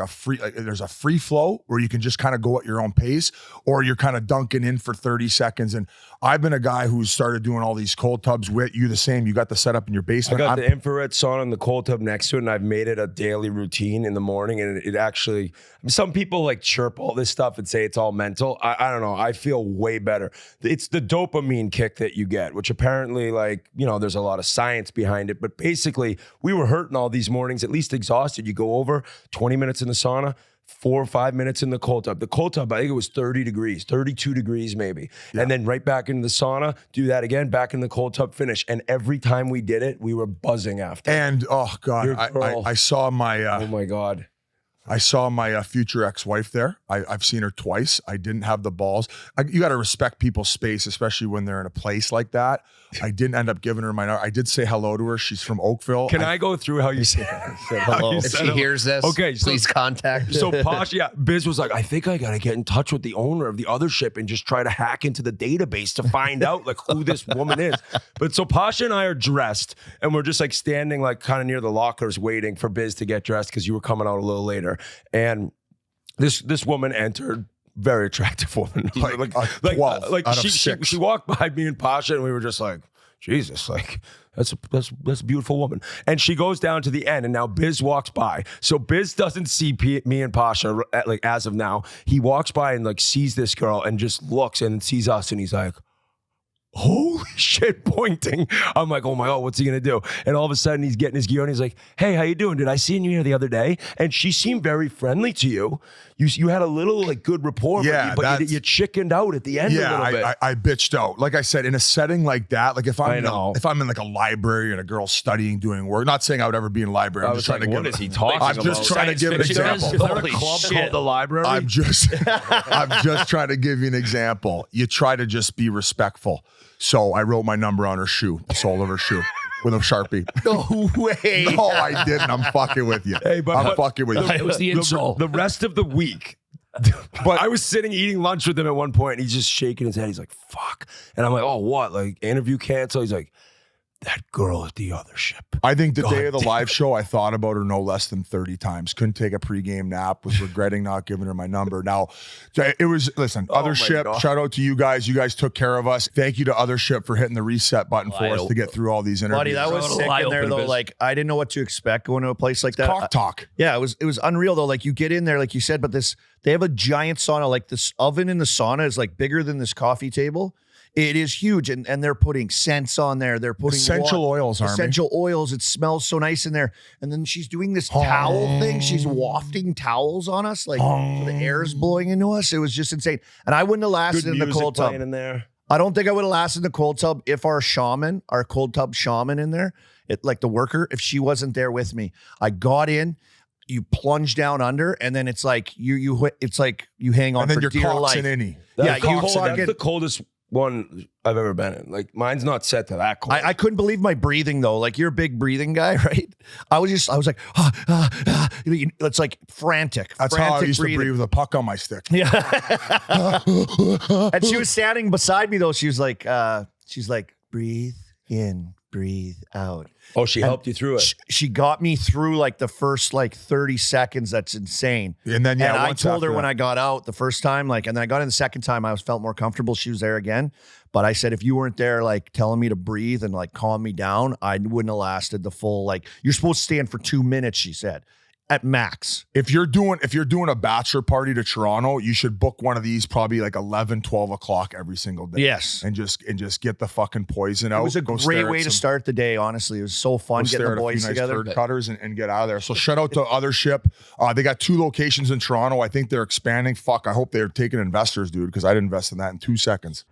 there's a free flow where you can just kind of go at your own pace, or you're kind of dunking in for 30 seconds. And I've been a guy who's started doing all these cold tubs. With you the same. You got the setup in your I basement. got the infrared sauna and the cold tub next to it, and I've made it a daily routine in the morning. And it actually, some people like chirp all this stuff and say it's all mental. I don't know. I feel way better. It's the dopamine kick that you get, which apparently, like, there's a lot of science behind it. But basically, we were hurting all these mornings, at least exhausted. You go over 20 minutes in the sauna, 4 or 5 minutes in the cold tub. The cold tub, I think it was 30 degrees, 32 degrees maybe. Yeah. And then right back into the sauna, do that again, back in the cold tub, finish. And every time we did it, we were buzzing after. And, oh, God, I saw my... oh, my God. I saw my future ex-wife there. I've seen her twice. I didn't have the balls. You got to respect people's space, especially when they're in a place like that. I didn't end up giving her my number. I did say hello to her. She's from Oakville. Can I go through how you said hello? If she hears this, please contact. So Posh, Biz was like, I think I got to get in touch with the owner of the other ship and just try to hack into the database to find out like who this woman is. But so Posh and I are dressed and we're just like standing like kind of near the lockers waiting for Biz to get dressed because you were coming out a little later. And this woman entered, very attractive woman. She walked by me and Pasha, and we were just like, Jesus, like that's a beautiful woman. And she goes down to the end, and now Biz walks by. So Biz doesn't see me and Pasha like as of now. He walks by and like sees this girl and just looks and sees us, and he's like, holy shit, pointing. I'm like, oh my God, what's he gonna do? And all of a sudden he's getting his gear and he's like, hey, how you doing? Did I see you here the other day? And she seemed very friendly to you. You had a little like good rapport, but you chickened out at the end a little bit. I bitched out. Like I said, in a setting like that, like if I'm in like a library and a girl's studying, doing work, not saying I would ever be in a library. I'm just trying to what is he talking about? I'm just trying to give an example. Is there a club called the library? I'm just trying to give you an example. You try to just be respectful. So I wrote my number on her shoe, the sole of her shoe, with a Sharpie. No way. No, I didn't. I'm fucking with you. Hey, but I'm fucking with you. It was the insult. The rest of the week, but I was sitting eating lunch with him at one point, and he's just shaking his head. He's like, fuck. And I'm like, oh, what? Like, interview cancel? He's like, that girl at the other ship. I think the day of the live show, I thought about her no less than 30 times. Couldn't take a pregame nap. Was regretting not giving her my number. Now, it was, listen, Other Ship, shout out to you guys. You guys took care of us. Thank you to Other Ship for hitting the reset button for us to get through all these interviews. Buddy, that was sick in there, though. Like, I didn't know what to expect going to a place like that. Cock talk. Yeah, it was unreal, though. Like, you get in there, like you said, but they have a giant sauna. Like, this oven in the sauna is like bigger than this coffee table. It is huge, and they're putting scents on there. They're putting essential oils. It smells so nice in there. And then she's doing this towel thing. She's wafting towles on us, like so the air is blowing into us. It was just insane. And I wouldn't have lasted in the cold tub. In there. I don't think I would have lasted in the cold tub if our cold tub shaman in there, like the worker, if she wasn't there with me. I got in. You plunge down under, and then it's like you hang on and then for your dear life. That's the coldest one I've ever been in. Like, mine's not set to that cold. I couldn't believe my breathing, though. Like, you're a big breathing guy, right? I was like, it's like frantic. That's how I used to breathe with a puck on my stick. Yeah. And she was standing beside me, though. She was like, breathe in, breathe out. Oh, she helped you through it. She got me through like the first like 30 seconds. That's insane. And then I told her when I got out the first time, like, and then I got in the second time, I felt more comfortable. She was there again. But I said, if you weren't there, like telling me to breathe and like calm me down, I wouldn't have lasted the full, like, you're supposed to stand for 2 minutes, she said. At max. If you're doing a bachelor party to Toronto, you should book one of these probably like 11, 12 o'clock every single day. Yes. And just get the fucking poison out. It was a great way to start the day, honestly. It was so fun getting the boys together. Nice cutters and get out of there. So shout out to Other Ship. They got 2 locations in Toronto. I think they're expanding. Fuck, I hope they're taking investors, dude, because I'd invest in that in 2 seconds.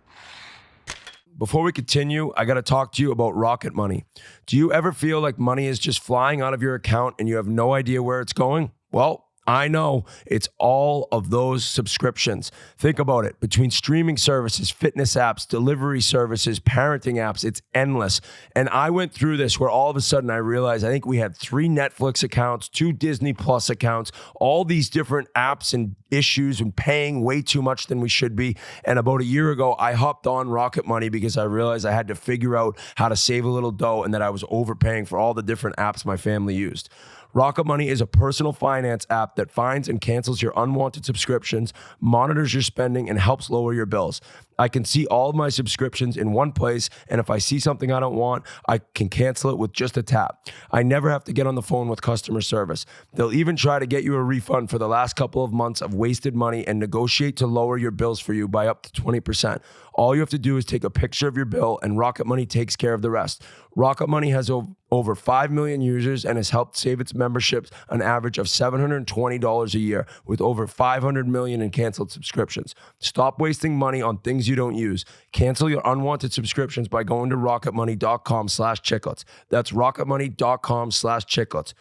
Before we continue, I got to talk to you about Rocket Money. Do you ever feel like money is just flying out of your account and you have no idea where it's going? Well, I know. It's all of those subscriptions. Think about it. Between streaming services, fitness apps, delivery services, parenting apps, it's endless. And I went through this where all of a sudden I realized I think we had 3 Netflix accounts, 2 Disney Plus accounts, all these different apps and issues and paying way too much than we should be. And about a year ago, I hopped on Rocket Money because I realized I had to figure out how to save a little dough and that I was overpaying for all the different apps my family used. Rocket Money is a personal finance app that finds and cancels your unwanted subscriptions, monitors your spending, and helps lower your bills. I can see all of my subscriptions in one place, and if I see something I don't want, I can cancel it with just a tap. I never have to get on the phone with customer service. They'll even try to get you a refund for the last couple of months of wasted money and negotiate to lower your bills for you by up to 20%. All you have to do is take a picture of your bill, and Rocket Money takes care of the rest. Rocket Money has over 5 million users and has helped save its memberships an average of $720 a year, with over 500 million in canceled subscriptions. Stop wasting money on things you don't use. Cancel your unwanted subscriptions by going to rocketmoney.com/chiclets. That's rocketmoney.com/chiclets.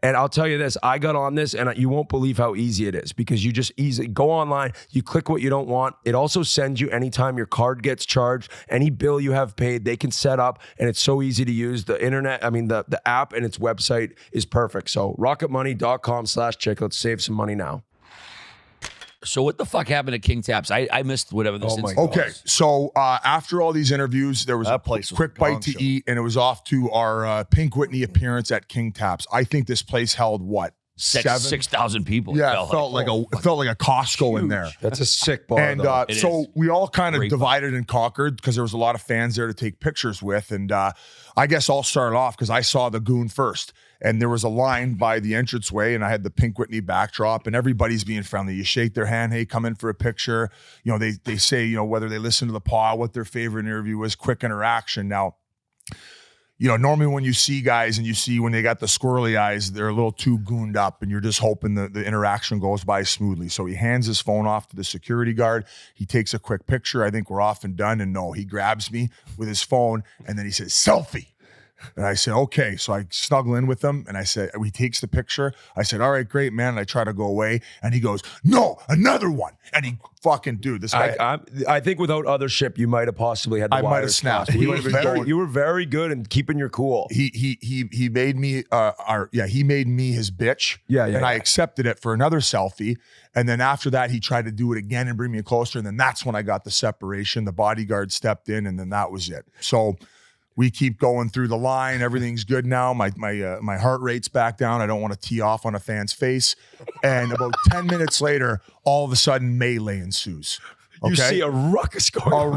And I'll tell you this, I got on this and you won't believe how easy it is, because you just easily go online, you click what you don't want. It also sends you anytime your card gets charged, any bill you have paid, they can set up, and it's so easy to use. The app and its website is perfect. So rocketmoney.com/chiclets, save some money now. So what the fuck happened at King Taps? I missed whatever this is. Okay, so after all these interviews, there was That a place was quick a gong bite to show. eat, and it was off to our Pink Whitney appearance at King Taps. I think this place held what? 6,000 people. Yeah, it felt like a Costco in there. That's a sick bar. And It so is. we all kind of Great divided and conquered, because there was a lot of fans there to take pictures with. And I guess I'll start off because I saw the goon first. And there was a line by the entranceway, and I had the Pink Whitney backdrop, and everybody's being friendly. You shake their hand, hey, come in for a picture. You know, they say, you know, whether they listen to the pod, what their favorite interview was, quick interaction. Now, you know, normally when you see guys and you see when they got the squirrely eyes, they're a little too gooned up, and you're just hoping the interaction goes by smoothly. So he hands his phone off to the security guard. He takes a quick picture. I think we're off and done. And no, he grabs me with his phone, and then he says, selfie. And I said, okay. So I snuggle in with him, and I said, he takes the picture. I said, all right, great, man. And I try to go away, and he goes, no, another one. And he fucking, dude, this guy. I think without other ship, you might have possibly had the I might have wires snapped. crossed. He would have been going. You were very good in keeping your cool. He made me he made me his bitch. And I accepted it for another selfie. And then after that, he tried to do it again and bring me closer. And then that's when I got the separation. The bodyguard stepped in, and then that was it. So we keep going through the line. Everything's good now. My heart rate's back down. I don't want to tee off on a fan's face. And about 10 minutes later, all of a sudden, melee ensues. Okay? You see a ruckus going on.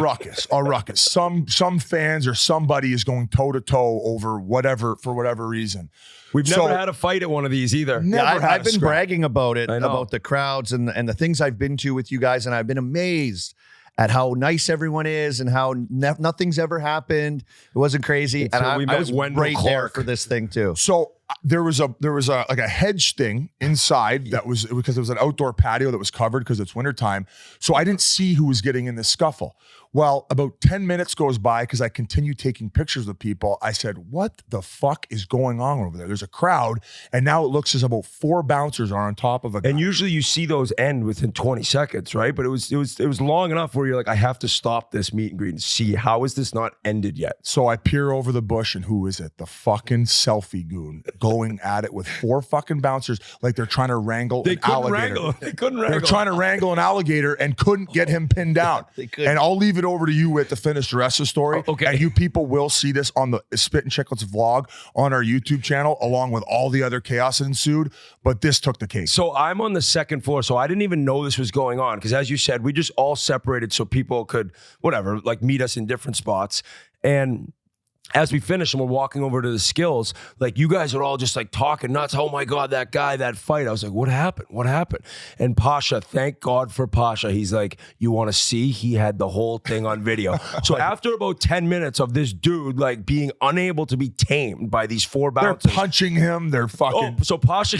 A ruckus. Some fans or somebody is going toe to toe over whatever, for whatever reason. We've never had a fight at one of these either. I've been scrap. bragging about it, I know. about the crowds and the things I've been to with you guys, and I've been amazed at how nice everyone is and how nothing's ever happened. It wasn't crazy, Until and we I met was Wendell right there Clark. for this thing too. So there was a like a hedge thing inside that was, because it was an outdoor patio that was covered because it's wintertime. So I didn't see who was getting in the scuffle. Well, about 10 minutes goes by because I continue taking pictures of people. I said, what the fuck is going on over there? There's a crowd, and now it looks as about 4 bouncers are on top of a guy. And usually you see those end within 20 seconds, right? But it was long enough where you're like, I have to stop this meet and greet and see, how is this not ended yet? So I peer over the bush, and who is it? The fucking selfie goon going at it with 4 fucking bouncers like they're trying to wrangle an alligator. They couldn't wrangle. They're trying to wrangle an alligator and couldn't get him pinned down. They couldn't. And I'll leave it over to you to finish the rest of the story. Okay. And you people will see this on the Spittin Chiclets vlog on our YouTube channel, along with all the other chaos that ensued. But this took the cake. So I'm on the second floor, so I didn't even know this was going on, because as you said, we just all separated so people could, whatever, like meet us in different spots. And as we finish and we're walking over to the skills, like, you guys are all just like talking nuts. Oh my God, that guy, that fight. I was like, what happened? What happened? And Pasha, thank God for Pasha. He's like, you want to see? He had the whole thing on video. So after about 10 minutes of this dude like being unable to be tamed by these 4 They're bouncers. punching him. They're fucking. Oh, so Pasha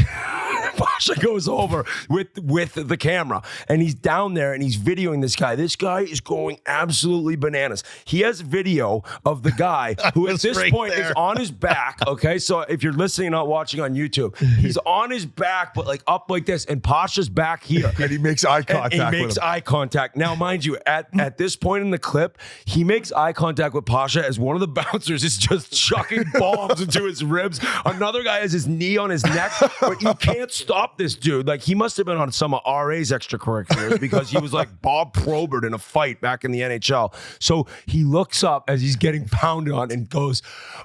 goes over with the camera, and he's down there and he's videoing this guy. This guy is going absolutely bananas. He has video of the guy who at this right point there. is on his back. Okay, so if you're listening, not watching on YouTube, he's on his back, but like up like this, and Pasha's back here. And he makes eye contact And he with makes him. eye contact. Now, mind you, at this point in the clip, he makes eye contact with Pasha as one of the bouncers is just chucking bombs into his ribs. Another guy has his knee on his neck, but you can't stop this dude. Like, he must have been on some of RA's extracurriculars, because he was like Bob Probert in a fight back in the NHL. So he looks up as he's getting pounded on and goes,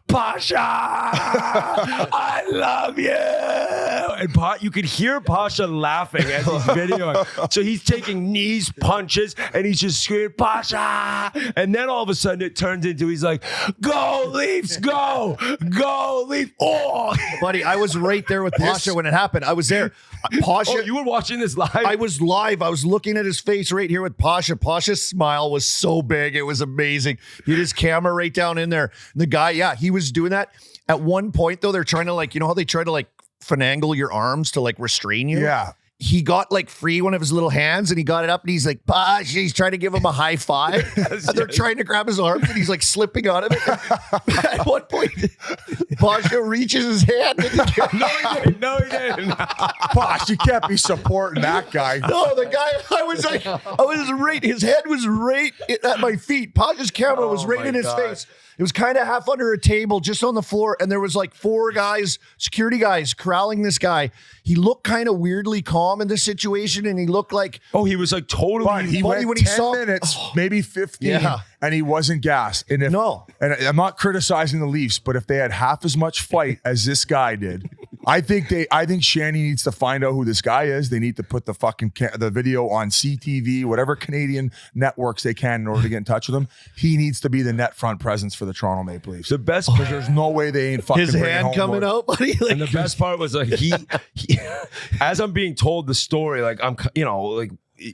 Pasha, I love you. And you could hear Pasha laughing as he's videoing. So he's taking knees, punches, and he's just screaming, Pasha. And then all of a sudden it turns into, he's like, go Leafs, go Leafs. Oh, Buddy, I was right there with Pasha when it happened. I was there. there. Pasha, Oh, you were watching this live? I was live. I was looking at his face right here with Pasha. Pasha's smile was so big. It was amazing. He had his camera right down in there. And the guy, yeah, he was doing that. At one point, though, they're trying to like, you know how they try to like finagle your arms to like restrain you? Yeah. He got like free one of his little hands and he got it up and he's like, Pasha, he's trying to give him a high five. And they're trying to grab his arms and he's like slipping out of it. At one point, Pasha reaches his hand. And No, he didn't. Posh, you can't be supporting that guy. no, the guy, I was right, his head was right at my feet. Pasha's camera was right my in his God. face. It was kind of half under a table, just on the floor. And there was like 4 guys, security guys, corralling this guy. He looked kind of weirdly calm in this situation. And he looked like, Oh, he was like totally. But he Buddy, went when he 10 saw- minutes, maybe 15, Yeah. and he wasn't gassed. And No. and I'm not criticizing the Leafs, but if they had half as much fight as this guy did, I think Shanny needs to find out who this guy is. They need to put the fucking the video on CTV, whatever Canadian networks they can in order to get in touch with him. He needs to be the net front presence for the Toronto Maple Leafs. The best Because there's no way they ain't fucking his bringing hand home coming more. out, buddy. Like, And the best part was like he as I'm being told the story, like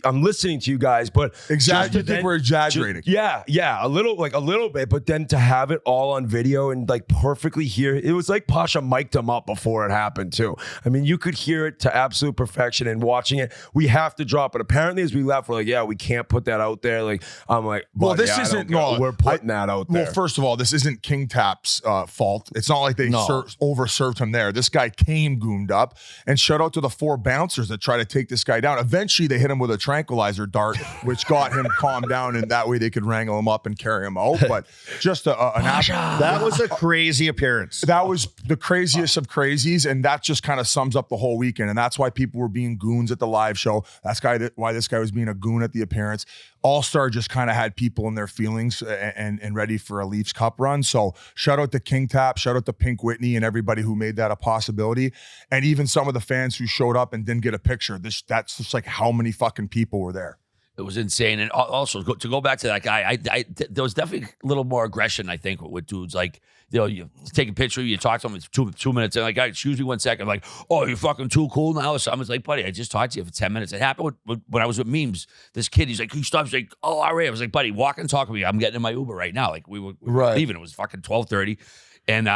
I'm listening to you guys, but You think we're exaggerating? Yeah, a little bit, but then to have it all on video and like perfectly hear it was like Pasha mic'd him up before it happened too. I mean, you could hear it to absolute perfection. And watching it, we have to drop it. Apparently, as we left, we're like, yeah, we can't put that out there. Like, I'm like, Well, buddy, this I isn't- don't no, we're putting that out there. Well, first of all, this isn't King Tap's fault. It's not like they overserved him there. This guy came goomed up, and shout out to the 4 bouncers that try to take this guy down. Eventually, they hit him with a tranquilizer dart, which got him calmed down, and that way they could wrangle him up and carry him out. But just that was a crazy appearance. that was the craziest of crazies, and that just kind of sums up the whole weekend. And that's why people were being goons at the live show. That's why this guy was being a goon at the appearance. All-Star just kind of had people in their feelings and ready for a Leafs Cup run. So shout out to King Tap, shout out to Pink Whitney and everybody who made that a possibility. And even some of the fans who showed up and didn't get a picture. That's just like how many fucking people were there. It was insane. And also, to go back to that guy, there was definitely a little more aggression, I think, with dudes. Like, you know, you take a picture, you talk to them, it's two minutes, and like, excuse me 1 second. I'm like, oh, you're fucking too cool now. So I was like, buddy, I just talked to you for 10 minutes. It happened when I was with Memes. This kid, he's like, he stops, like, oh, all right. I was like, buddy, walk and talk with me. I'm getting in my Uber right now. Like, we were leaving. It was fucking 12:30. And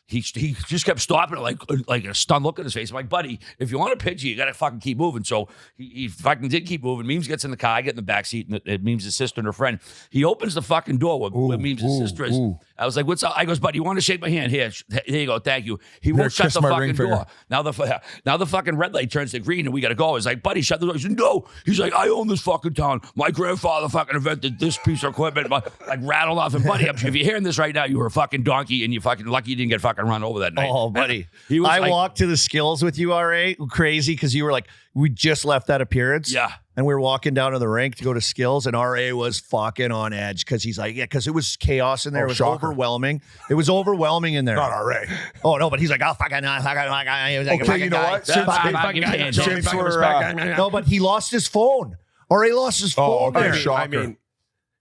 he just kept stopping, like a stunned look on his face. I'm like, buddy, if you want a picture, you got to fucking keep moving. So he fucking did keep moving. Memes gets in the car, I get in the back seat, and Memes' sister and her friend. He opens the fucking door where Memes' sister is. I was like, what's up? I goes, buddy, you want to shake my hand? Here you go. Thank you. He won't shut the fucking door. Now the fucking red light turns to green and we got to go. I was like, buddy, shut the door. He said, no. He's like, I own this fucking town. My grandfather fucking invented this piece of equipment. Like rattled off. And buddy, if you're hearing this right now, you were a fucking donkey and you fucking lucky you didn't get fucking run over that night. Oh, buddy. He was I like- walked to the skills with you, RA. Crazy, because you were like, we just left that appearance. Yeah. And we were walking down to the rink to go to skills, and RA was fucking on edge because he's like, yeah, because it was chaos in there. It was shocker. overwhelming. It was overwhelming in there. Not RA. Oh, no, but he's like, oh, fucking, he was like, Okay, you know what? No, but he lost his phone. RA lost his phone. Oh, okay, there. shocker. I mean,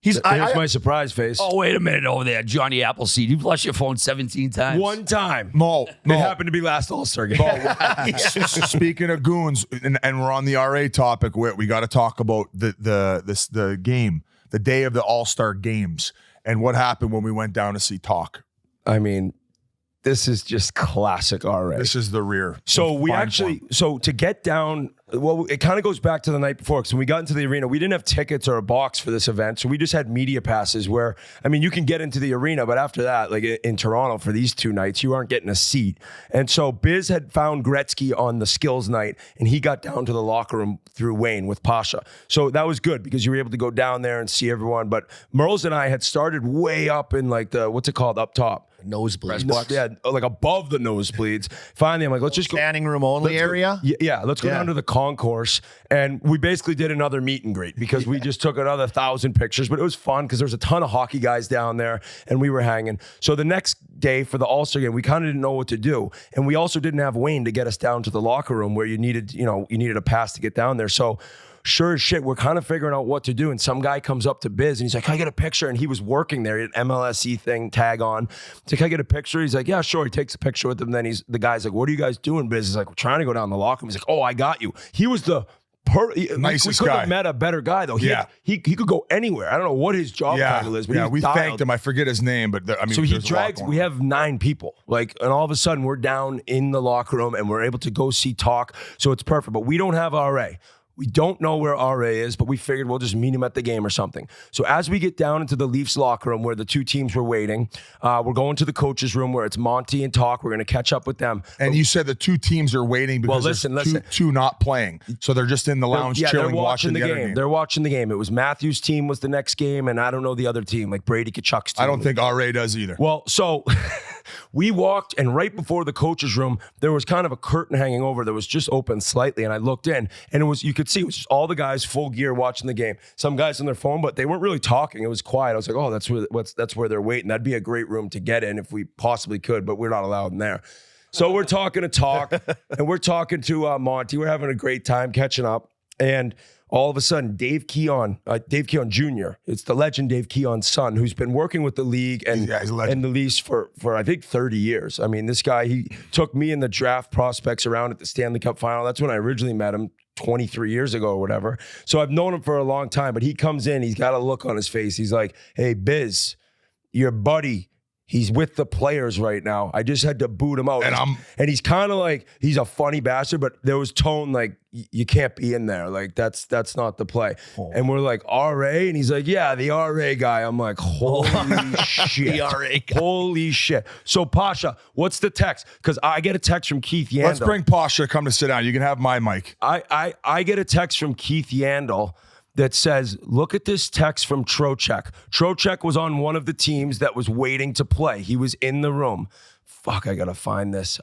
He's, here's my surprise face. Oh, wait a minute over there, Johnny Appleseed. You flushed your phone 17 times. One time. Mo, It happened to be last All-Star game. Speaking of goons, and we're on the RA topic, we got to talk about the game, the day of the All-Star games, and what happened when we went down to see Talk. I mean, this is just classic RA. This is the rear. So we Fine actually, form. so to get down, well, it kind of goes back to the night before because when we got into the arena, we didn't have tickets or a box for this event. So we just had media passes where, I mean, you can get into the arena, but after that, like in Toronto for these 2 nights, you aren't getting a seat. And so Biz had found Gretzky on the skills night and he got down to the locker room through Wayne with Pasha. So that was good because you were able to go down there and see everyone. But Merles and I had started way up in like the, what's it called, up top? Nosebleeds. Yeah, like above the nosebleeds. Finally, I'm like, let's just go. standing room only area. Let's go down to the concourse. And we basically did another meet and greet because we just took another 1,000 pictures, but it was fun because there was a ton of hockey guys down there and we were hanging. So the next day for the All-Star game, we kind of didn't know what to do. And we also didn't have Wayne to get us down to the locker room where you needed a pass to get down there. So sure as shit, we're kind of figuring out what to do. And some guy comes up to Biz and he's like, can I get a picture? And he was working there, an MLSE thing, tag on. He's like, can I get a picture? He's like, yeah, sure. He takes a picture with him. Then the guy's like, what are you guys doing, Biz? He's like, we're trying to go down the locker room. He's like, oh, I got you. He was the nicest we could guy. have met a better guy though. He could go anywhere. I don't know what his job title is, but yeah, we dialed. thanked him. I forget his name, but So he drags. We have 9 people, and all of a sudden we're down in the locker room and we're able to go see talk. So it's perfect. But we don't have RA. We don't know where RA is, but we figured we'll just meet him at the game or something. So as we get down into the Leafs locker room where the 2 teams were waiting, we're going to the coaches' room where it's Monty and Talk. We're going to catch up with them. And you said the 2 teams are waiting because listen. Two not playing. So they're just in the lounge chilling, they're watching the other game. They're watching the game. It was Matthews' team was the next game, and I don't know the other team, like Brady Kachuk's team. I don't think RA does either. Well, so we walked, and right before the coach's room, there was kind of a curtain hanging over that was just open slightly, and I looked in, and you could see it was just all the guys full gear watching the game. Some guys on their phone, but they weren't really talking. It was quiet. I was like, oh, that's where they're waiting. That'd be a great room to get in if we possibly could, but we're not allowed in there. So we're talking to Talk, and we're talking to Monty. We're having a great time catching up, and all of a sudden, Dave Keon Jr., it's the legend Dave Keon's son, who's been working with the league and the Leafs for I think 30 years. I mean, this guy, he took me and the draft prospects around at the Stanley Cup final. That's when I originally met him 23 years ago or whatever. So I've known him for a long time, but he comes in, he's got a look on his face. He's like, hey, Biz, your buddy, he's with the players right now. I just had to boot him out. And he's kind of like, he's a funny bastard, but there was tone like, you can't be in there. Like, that's not the play. Oh. And we're like, RA? And he's like, yeah, the RA guy. I'm like, holy shit. The RA guy. Holy shit. So, Pasha, what's the text? Because I get a text from Keith Yandel. Let's bring Pasha to come to sit down. You can have my mic. I get a text from Keith Yandel that says, look at this text from Trocheck. Trocheck was on one of the teams that was waiting to play. He was in the room. Fuck, I gotta find this.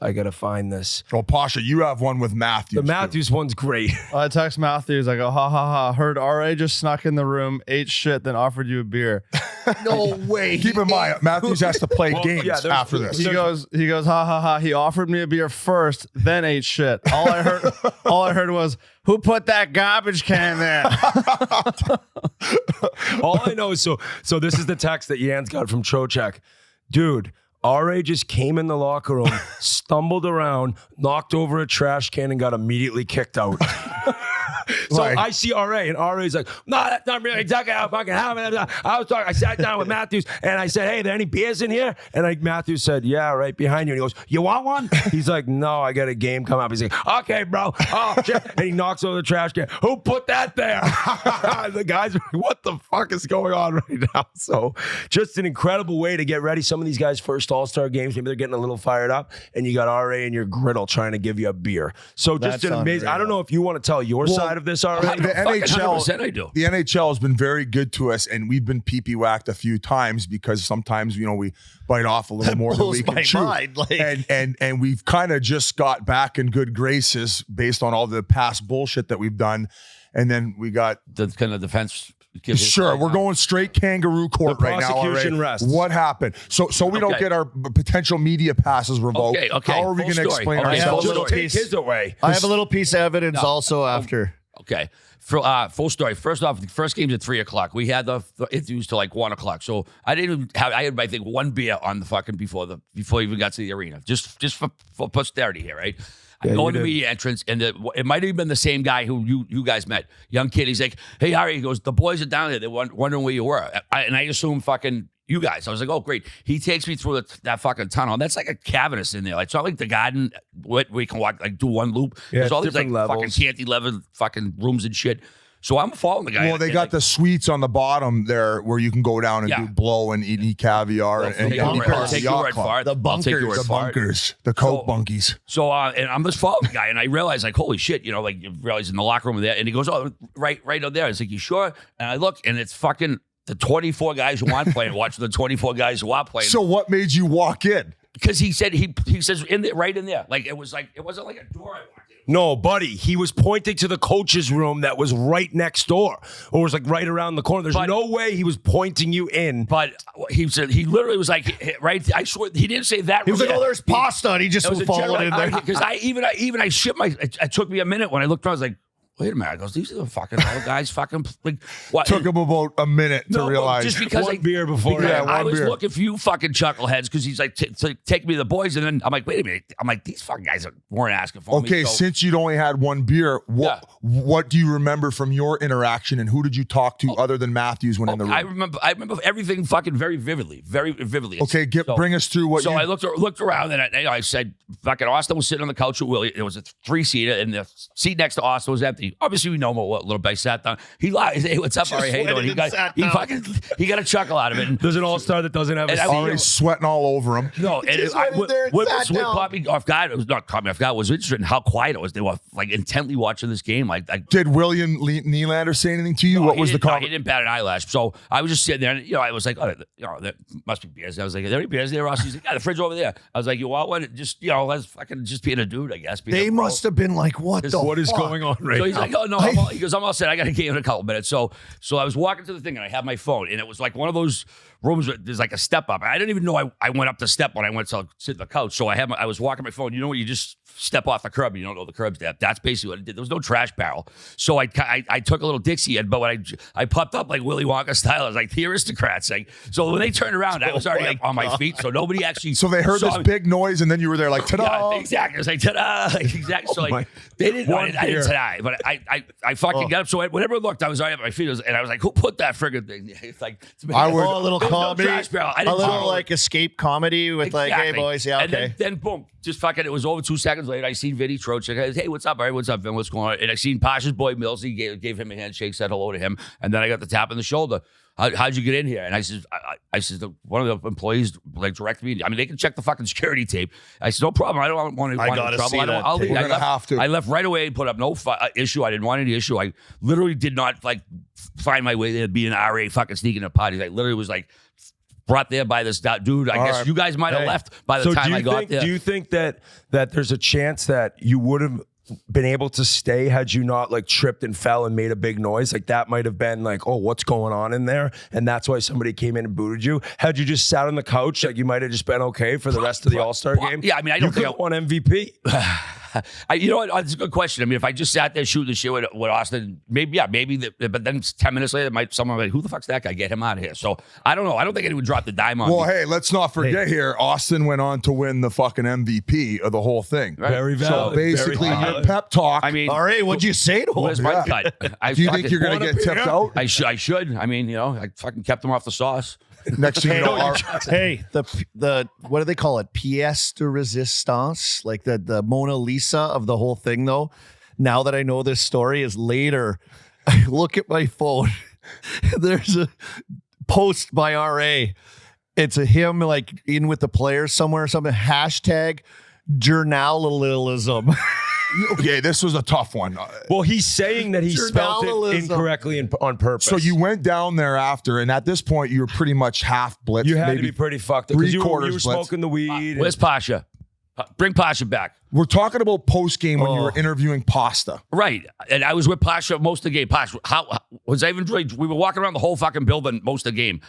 Well, Pasha, you have one with Matthews. The Matthews one's great. I text Matthews. I go, ha, ha, ha. Heard RA just snuck in the room, ate shit, then offered you a beer. No way. Keep in mind, Matthews has to play games after this. He goes, ha, ha, ha. He offered me a beer first, then ate shit. All I heard was, who put that garbage can there? All I know is, so this is the text that Jan's got from Trocheck. Dude, RA just came in the locker room, stumbled around, knocked over a trash can, and got immediately kicked out. So I see RA, and RA's like, no, that's not really exactly how it fucking happened. I sat down with Matthews, and I said, hey, are there any beers in here? And Matthews said, yeah, right behind you. And he goes, you want one? He's like, no, I got a game coming up. He's like, okay, bro. Oh, shit. And he knocks over the trash can. Who put that there? The guys are like, what the fuck is going on right now? So just an incredible way to get ready. Some of these guys' first All-Star games, maybe they're getting a little fired up, and you got RA in your griddle trying to give you a beer. So just an amazing. I don't know if you want to tell your side of this already. The NHL, I do. The NHL has been very good to us, and we've been pee-pee whacked a few times because sometimes we bite off a little more than we can chew. And we've kind of just got back in good graces based on all the past bullshit that we've done, and then we got the kind of defense. Sure, we're going straight kangaroo court right now. Prosecution rests. What happened? So we don't get our potential media passes revoked. Okay. How are we going to explain ourselves? Just take his away. I have a little piece of evidence also after. Okay. Full story. First off, the first game's at 3:00. We had the interviews till like 1:00. So I didn't even have. I had, I think, one beer on the fucking before we even got to the arena. Just for posterity here, right? I go into the entrance, and it might have been the same guy who you guys met. Young kid. He's like, hey, Harry. He goes, the boys are down there. They're wondering where you were. And I assume fucking you guys. I was like, oh, great. He takes me through that fucking tunnel. That's like a cavernous in there. Like, it's not like the garden where you can walk, like do one loop. Yeah, there's all these like levels. fucking cantilever fucking rooms and shit. So I'm following the guy. Well, they got the suites on the bottom there where you can go down and do blow and eat caviar. I'll take your word for it. The bunkers, the Coke bunkies. So, and I'm just following the guy, and I realize, like, holy shit, like, you realize in the locker room there, and he goes, oh, right up there. It's like, you sure? And I look, and it's fucking the 24 guys who aren't playing, watching the 24 guys who are playing. So what made you walk in? Because he said, he says, right in there. Like, it wasn't like a door I walked in. No, buddy, he was pointing to the coach's room that was right next door, or was like right around the corner. There's no way he was pointing you in. But he said, he literally was like, right. I swear he didn't say that. He was like, oh, there's pasta. And he just followed in there. Because I shit it took me a minute when I looked around. I was like, wait a minute. I goes, these are the fucking old guys fucking like what? Took him about a minute to realize. Just because One beer before. I was looking for you fucking chuckleheads because he's like, take me to the boys. And then I'm like, wait a minute. I'm like, these fucking guys weren't asking for me. Okay, So, since you'd only had one beer, what do you remember from your interaction, and who did you talk to other than Matthews when in the room? I remember everything fucking very vividly. Okay, bring us through what. So I looked around and I said, fucking Austin was sitting on the couch with Willie. It was a 3-seater, and the seat next to Austin was empty. Obviously, we know him a little bit. I sat down. He lied. Hey, what's up, Ari? How you doing? He got a chuckle out of it. And There's an all-star that doesn't have a seat. Already sweating all over him. No, and what caught me off guard, it was not caught me off guard, was interesting in how quiet it was. They were like intently watching this game. Did William Nylander say anything to you? No, what was the comment? comment? He didn't bat an eyelash. So I was just sitting there, and I was like, oh, there must be beers. I was like, are there any beers there, Ross? He's like, yeah, the fridge over there. I was like, you want one? Just let's fucking just being a dude, I guess. They must have been like, what is going on right So he's now? like, oh no, he goes, I'm all set. I got a game in a couple minutes. So I was walking to the thing and I had my phone, and it was like one of those rooms where there's like a step up. I didn't even know I went up the step when I went to sit on the couch. So I was walking my phone. You know when you just step off the curb and you don't know the curb's there? That's basically what I did. There was no trash barrel. So I took a little Dixie in, but when I popped up like Willy Wonka style, I was like the aristocrats. Like, so when they turned around, I was already like on my feet. So nobody actually. So they heard this big noise, and then you were there like, ta-da. Yeah, exactly. It was like, ta-da. Exactly. So like, they didn't know I didn't ta-da, but I fucking got up. So whenever I looked, I was already at my feet, and I was like, who put that friggin' thing? It's like, a little comedy, no trash barrel. a little like escape comedy with like, hey boys, yeah, okay. And then boom, just fucking, it was over 2 seconds later. I seen Vinny Trocheck. I said, hey, what's up, Barry? What's up, Vin? What's going on? And I seen Pasha's boy Mills. He gave him a handshake, said hello to him. And then I got the tap on the shoulder. How'd you get in here? And I said, one of the employees like directed me. I mean, they can check the fucking security tape. I said, no problem. I don't want any trouble. I'll leave. We're gonna have to. I left right away and put up no issue. I didn't want any issue. I literally did not like find my way there, be an RA fucking sneaking at parties. I literally was like brought there by this dude. I guess you guys might have left by the time I got there. Do you think that there's a chance that you would have been able to stay had you not like tripped and fell and made a big noise? Like that might have been like, oh, what's going on in there? And that's why somebody came in and booted you. Had you just sat on the couch, like you might have just been okay for the rest of the All-Star game? Yeah, I mean, I don't think I won MVP. You know what? That's a good question. I mean, if I just sat there shooting the shit with Austin, maybe, but then 10 minutes later, someone might be like, who the fuck's that guy? Get him out of here. So I don't know. I don't think anyone dropped the dime on me. Well, hey, let's not forget here, Austin went on to win the fucking MVP of the whole thing. Right. Very valid. So basically, your pep talk. I mean, all right, what'd you say to him? where's my cut? Do you think you're going to get tipped out? I should. I mean, I fucking kept him off the sauce. Next thing you know, Hey, the what do they call it? Pièce de résistance, like the Mona Lisa of the whole thing. Though, now that I know this story, is later. I look at my phone. There's a post by RA. It's a him like in with the players somewhere or something. Hashtag journalism. Okay, this was a tough one. Well, he's saying that he spelled it incorrectly on purpose. So you went down there after, and at this point, you were pretty much half blitzed. You had to be pretty fucked up because you were smoking the weed. Where's Pasha? Bring Pasha back. We're talking about post game when you were interviewing Pasta. Right. And I was with Pasha most of the game. Pasha, how was I even really? We were walking around the whole fucking building most of the game.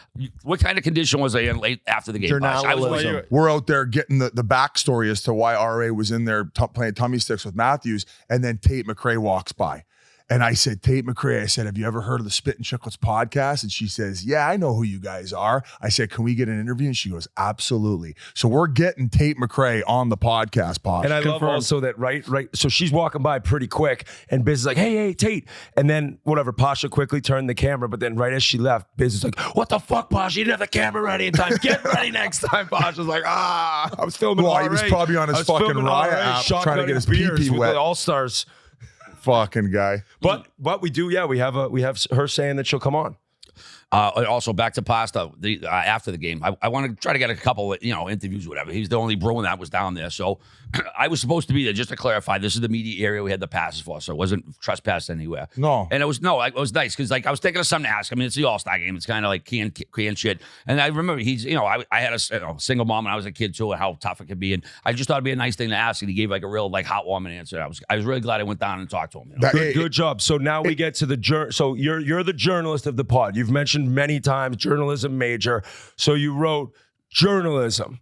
What kind of condition was I in late after the game? Pasha? We're out there getting the backstory as to why RA was in there playing tummy sticks with Matthews, and then Tate McRae walks by. And I said, Tate McRae, I said, have you ever heard of the Spittin Chiclets podcast? And she says, yeah, I know who you guys are. I said, can we get an interview? And she goes, absolutely. So we're getting Tate McRae on the podcast, Posh. And I love also that, right? So she's walking by pretty quick, and Biz is like, hey, Tate. And then whatever, Pasha quickly turned the camera, but then right as she left, Biz is like, what the fuck, Pasha? You didn't have the camera ready in time. Get ready next time. Pasha's like, I was filming he was probably on his fucking Riot app trying to get his pee-pee wet. The All-Stars. Fucking guy. But what we do, we have her saying that she'll come on. Also, back to Pasta after the game. I want to try to get a couple of, interviews or whatever. He's the only Bruin that was down there. So I was supposed to be there. Just to clarify, this is the media area we had the passes for, so it wasn't trespassed anywhere. No. And it was nice because I was thinking of something to ask. I mean, it's the All-Star game. It's kind of like can shit. And I remember he's, I had a single mom when I was a kid too, and how tough it could be. And I just thought it'd be a nice thing to ask. And he gave like a real heartwarming answer. I was really glad I went down and talked to him. Good job. So now we get to the so you're the journalist of the pod. You've mentioned many times journalism major. So you wrote journalism,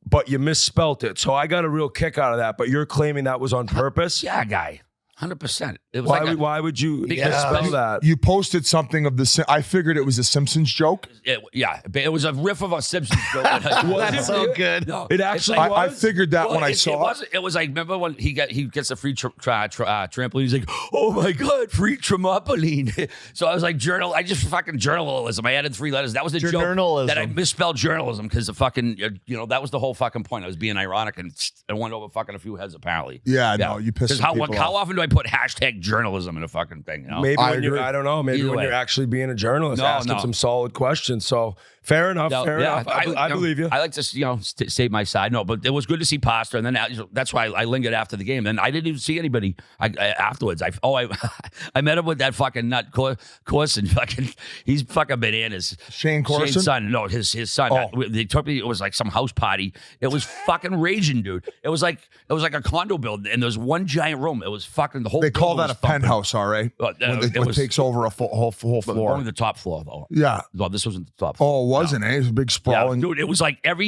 but you misspelt it. So I got a real kick out of that, but you're claiming that was on purpose? Yeah, guy. 100%. It was Why would you Because- spell that? You posted something of the. I figured it was a Simpsons joke. it was a riff of a Simpsons joke. That's so good. No, It actually it's I figured that when I saw it. It was like, remember when he gets a free trampoline? He's like, oh my God, free trampoline. So I was like, I just fucking journalism. I added 3 letters. That was the joke Journalism. that I misspelled journalism because the fucking, that was the whole fucking point. I was being ironic and I went over fucking a few heads apparently. Yeah, no, you pissed Because people how off. often do I put hashtag journalism in a fucking thing? You know? Maybe I when agree. I don't know. Maybe Either when way. you're actually being a journalist, No, asking no. some solid questions. So fair enough. Fair enough. I believe you. I like to, state my side. No, but it was good to see Pasta, and then that's why I lingered after the game. Then I didn't even see anybody afterwards. I met him with that fucking nut Corson. Fucking, he's fucking bananas. Shane Corson? Shane's son. No, his son. Oh. They took me. It was like some house party. It was fucking raging, dude. It was like a condo building, and there was one giant room. It was fucking the whole. They call building that a was thumping. penthouse, all right? Well, When it it was- takes over a whole floor. Only the top floor though. Yeah. No, this wasn't the top floor. Oh, it wasn't, eh? It was a big Yeah, sprawling. dude, it was like if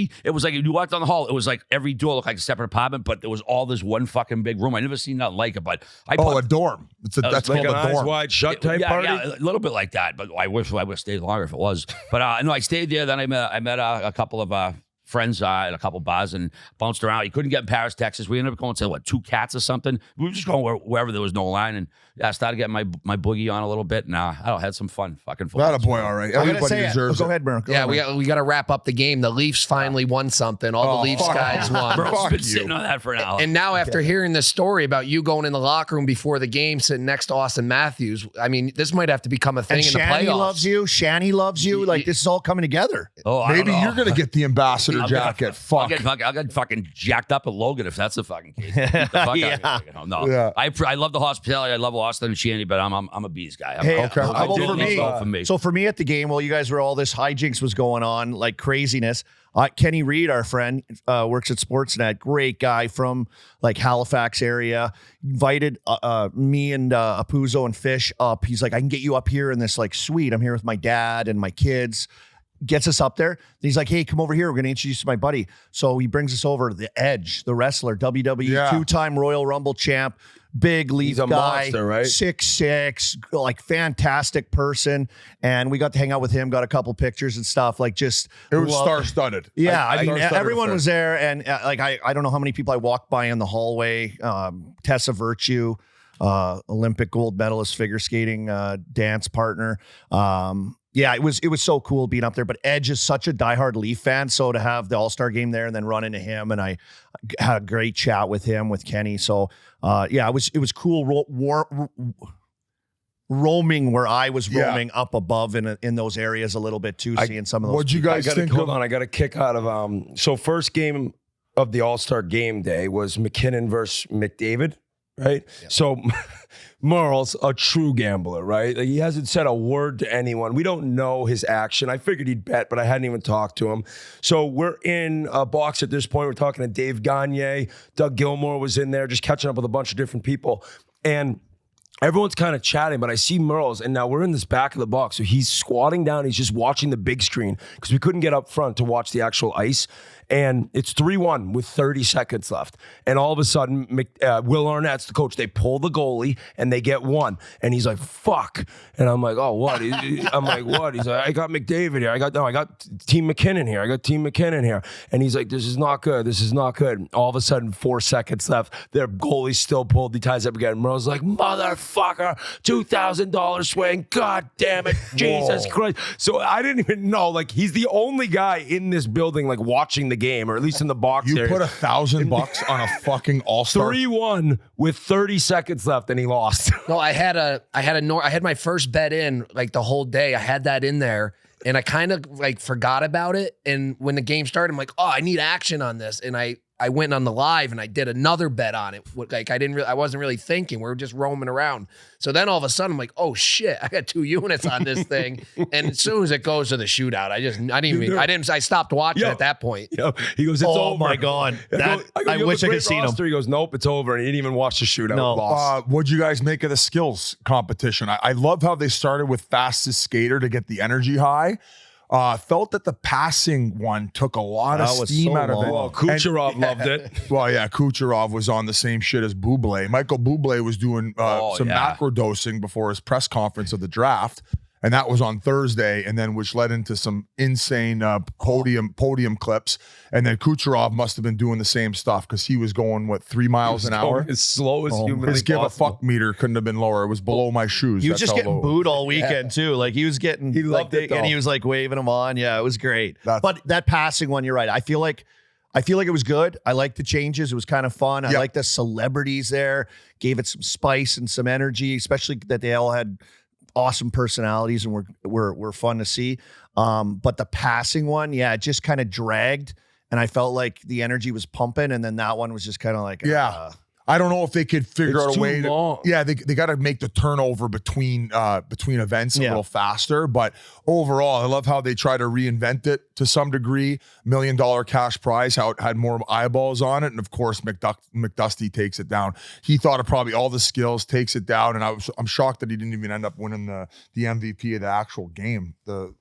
you walked down the hall, it was like every door looked like a separate apartment, but there was all this one fucking big room. I never seen nothing like it, but a dorm. That's Like called an a eyes dorm. wide shut type yeah, party. yeah, a little bit like that, but I wish I would have stayed longer if it was. But no, I stayed there. Then I met a couple of friends at a couple bars and bounced around. You couldn't get in Paris, Texas. We ended up going to 2 Cats or something. We were just going wherever there was no line, and I started getting my boogie on a little bit. And I had some fun, fucking fun. That a boy, all right. I gotta Everybody say it. deserves Go it. ahead, Bro. Go Yeah, ahead. we got to wrap up the game. The Leafs finally won something. All the Leafs fuck guys off. won. Bro's Fuck been you. sitting on that for an hour. And now, after hearing this story about you going in the locker room before the game, sitting next to Austin Matthews, I mean, this might have to become a thing And in the Shanny playoffs. loves you. Shanny loves you. Like, this is all coming together. I Maybe don't know. you're going to get the ambassador jacket. Fuck. I'll get fucking jacked up at Logan if that's the fucking case. Get the fuck out of here. No, Yeah. I love the hospitality. I love Austin and Shanny, but I'm a bees guy. Hey, Okay. how about for me? For me. So for me at the game, while you guys were all this hijinks was going on, like craziness. Kenny Reed, our friend, works at Sportsnet. Great guy from like Halifax area. Invited me and Apuzzo and Fish up. He's like, I can get you up here in this like suite. I'm here with my dad and my kids. Gets us up there. Then he's like, hey, come over here. We're going to introduce you to my buddy. So he brings us over. The Edge, the wrestler, WWE, Yeah. 2-time Royal Rumble champ, big Leaf He's a guy, monster, right? 6'6", like fantastic person. And we got to hang out with him, got a couple pictures and stuff. Like just It was love- star-studded. Yeah, I mean, star-studded everyone affair. was there, and like I don't know how many people I walked by in the hallway. Tessa Virtue, Olympic gold medalist, figure skating dance partner. Yeah, it was so cool being up there. But Edge is such a diehard Leaf fan, so to have the All-Star game there and then run into him, and I had a great chat with him, with Kenny. So yeah, it was cool roaming where I was Yeah. roaming up above in those areas a little bit too, seeing some of those. What'd you guys think Hold of? on, I got a kick out of so first game of the All-Star game day was McKinnon versus McDavid, right? So Merle's a true gambler, right? Like, he hasn't said a word to anyone. We don't know his action. I figured he'd bet, but I hadn't even talked to him. So we're in a box at this point. We're talking to Dave Gagne. Doug Gilmore was in there, just catching up with a bunch of different people. And everyone's kind of chatting, but I see Merle's, and now we're in this back of the box. So he's squatting down. He's just watching the big screen because we couldn't get up front to watch the actual ice. And it's 3-1 with 30 seconds left. And all of a sudden, Will Arnett's the coach. They pull the goalie and they get one. And he's like, fuck. And I'm like, oh, what? I'm like, what? He's like, I got McDavid here. I got Team McKinnon here. I got Team McKinnon here. And he's like, this is not good. This is not good. All of a sudden, 4 seconds left. Their goalie's still pulled. He ties up again. Merle's like, motherfucker, $2,000 swing. God damn it. Jesus Christ. So I didn't even know. Like, he's the only guy in this building, like, watching the game, or at least in the box. You area. put $1,000 on a fucking All-Star. 3-1 with 30 seconds left, and he lost. No, I had my first bet in like the whole day. I had that in there, and I kind of like forgot about it. And when the game started, I'm like, oh, I need action on this. And I went on the live and I did another bet on it. Like I wasn't really thinking. We were just roaming around. So then all of a sudden I'm like, oh shit, I got 2 units on this thing. And as soon as it goes to the shootout, I stopped watching at that point. He goes, it's Oh over. my God. I "You have wish a I could great see him. roster." He goes, nope, it's over. And he didn't even watch the shootout. No. Lost. What'd you guys make of the skills competition? I love how they started with fastest skater to get the energy high. Felt that the passing one took a lot of That was steam so out of it. long. Well, Kucherov loved it. Well, yeah, Kucherov was on the same shit as Bublé. Michael Bublé was doing some macro dosing before his press conference of the draft. And that was on Thursday, and then which led into some insane podium clips. And then Kucherov must have been doing the same stuff because he was going 3 miles an hour. As slow as humanly His give possible. a fuck meter couldn't have been lower. It was below my shoes. He was That's just how getting low it was. booed all weekend too. Like he was getting, He loved it, and he though. was like waving them on. Yeah, it was great. That's- But that passing one, you're right. I feel like it was good. I like the changes. It was kind of fun. I Yep. like the celebrities there. Gave it some spice and some energy, especially that they all had awesome personalities and were fun to see. But the passing one, yeah, it just kind of dragged, and I felt like the energy was pumping, and then that one was just kind of like, Yeah. I don't know if they could figure It's out a too way long. to. Yeah, they got to make the turnover between events a Yeah. little faster. But overall, I love how they try to reinvent it to some degree. $1 million cash prize, how it had more eyeballs on it, and of course McDusty takes it down. He thought of probably all the skills, takes it down, and I'm shocked that he didn't even end up winning the MVP of the actual game. The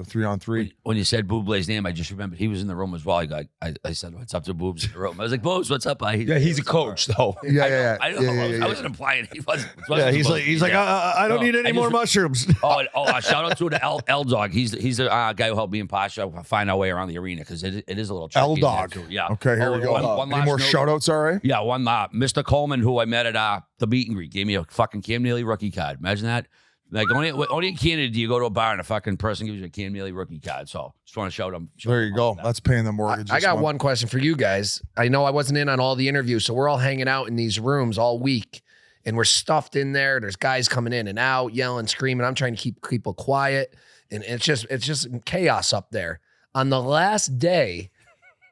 3-on-3. When you said Bublé's name, I just remembered he was in the room as well. I said, "What's up to Boobs in the room?" I was like, "Boobs, what's up?" Yeah, he's a coach, though. Yeah. I wasn't implying he wasn't. yeah. He's like, I don't need any more mushrooms. Shout out to the L Dog. He's the guy who helped me and Pasha find our way around the arena because it is a little tricky. L Dog. Too. Yeah. Okay, here we go. One Any last more note. shout outs, all right? Yeah, one Mr. Coleman, who I met at the meet and greet, gave me a fucking Cam Neely rookie card. Imagine that. Like only in Canada do you go to a bar and a fucking person gives you a Cam Neely rookie card. So just want to show them. There you go. That's paying the mortgage. I this got month. one question for you guys. I know I wasn't in on all the interviews, so we're all hanging out in these rooms all week, and we're stuffed in there. There's guys coming in and out, yelling, screaming. I'm trying to keep people quiet, and it's just chaos up there. On the last day,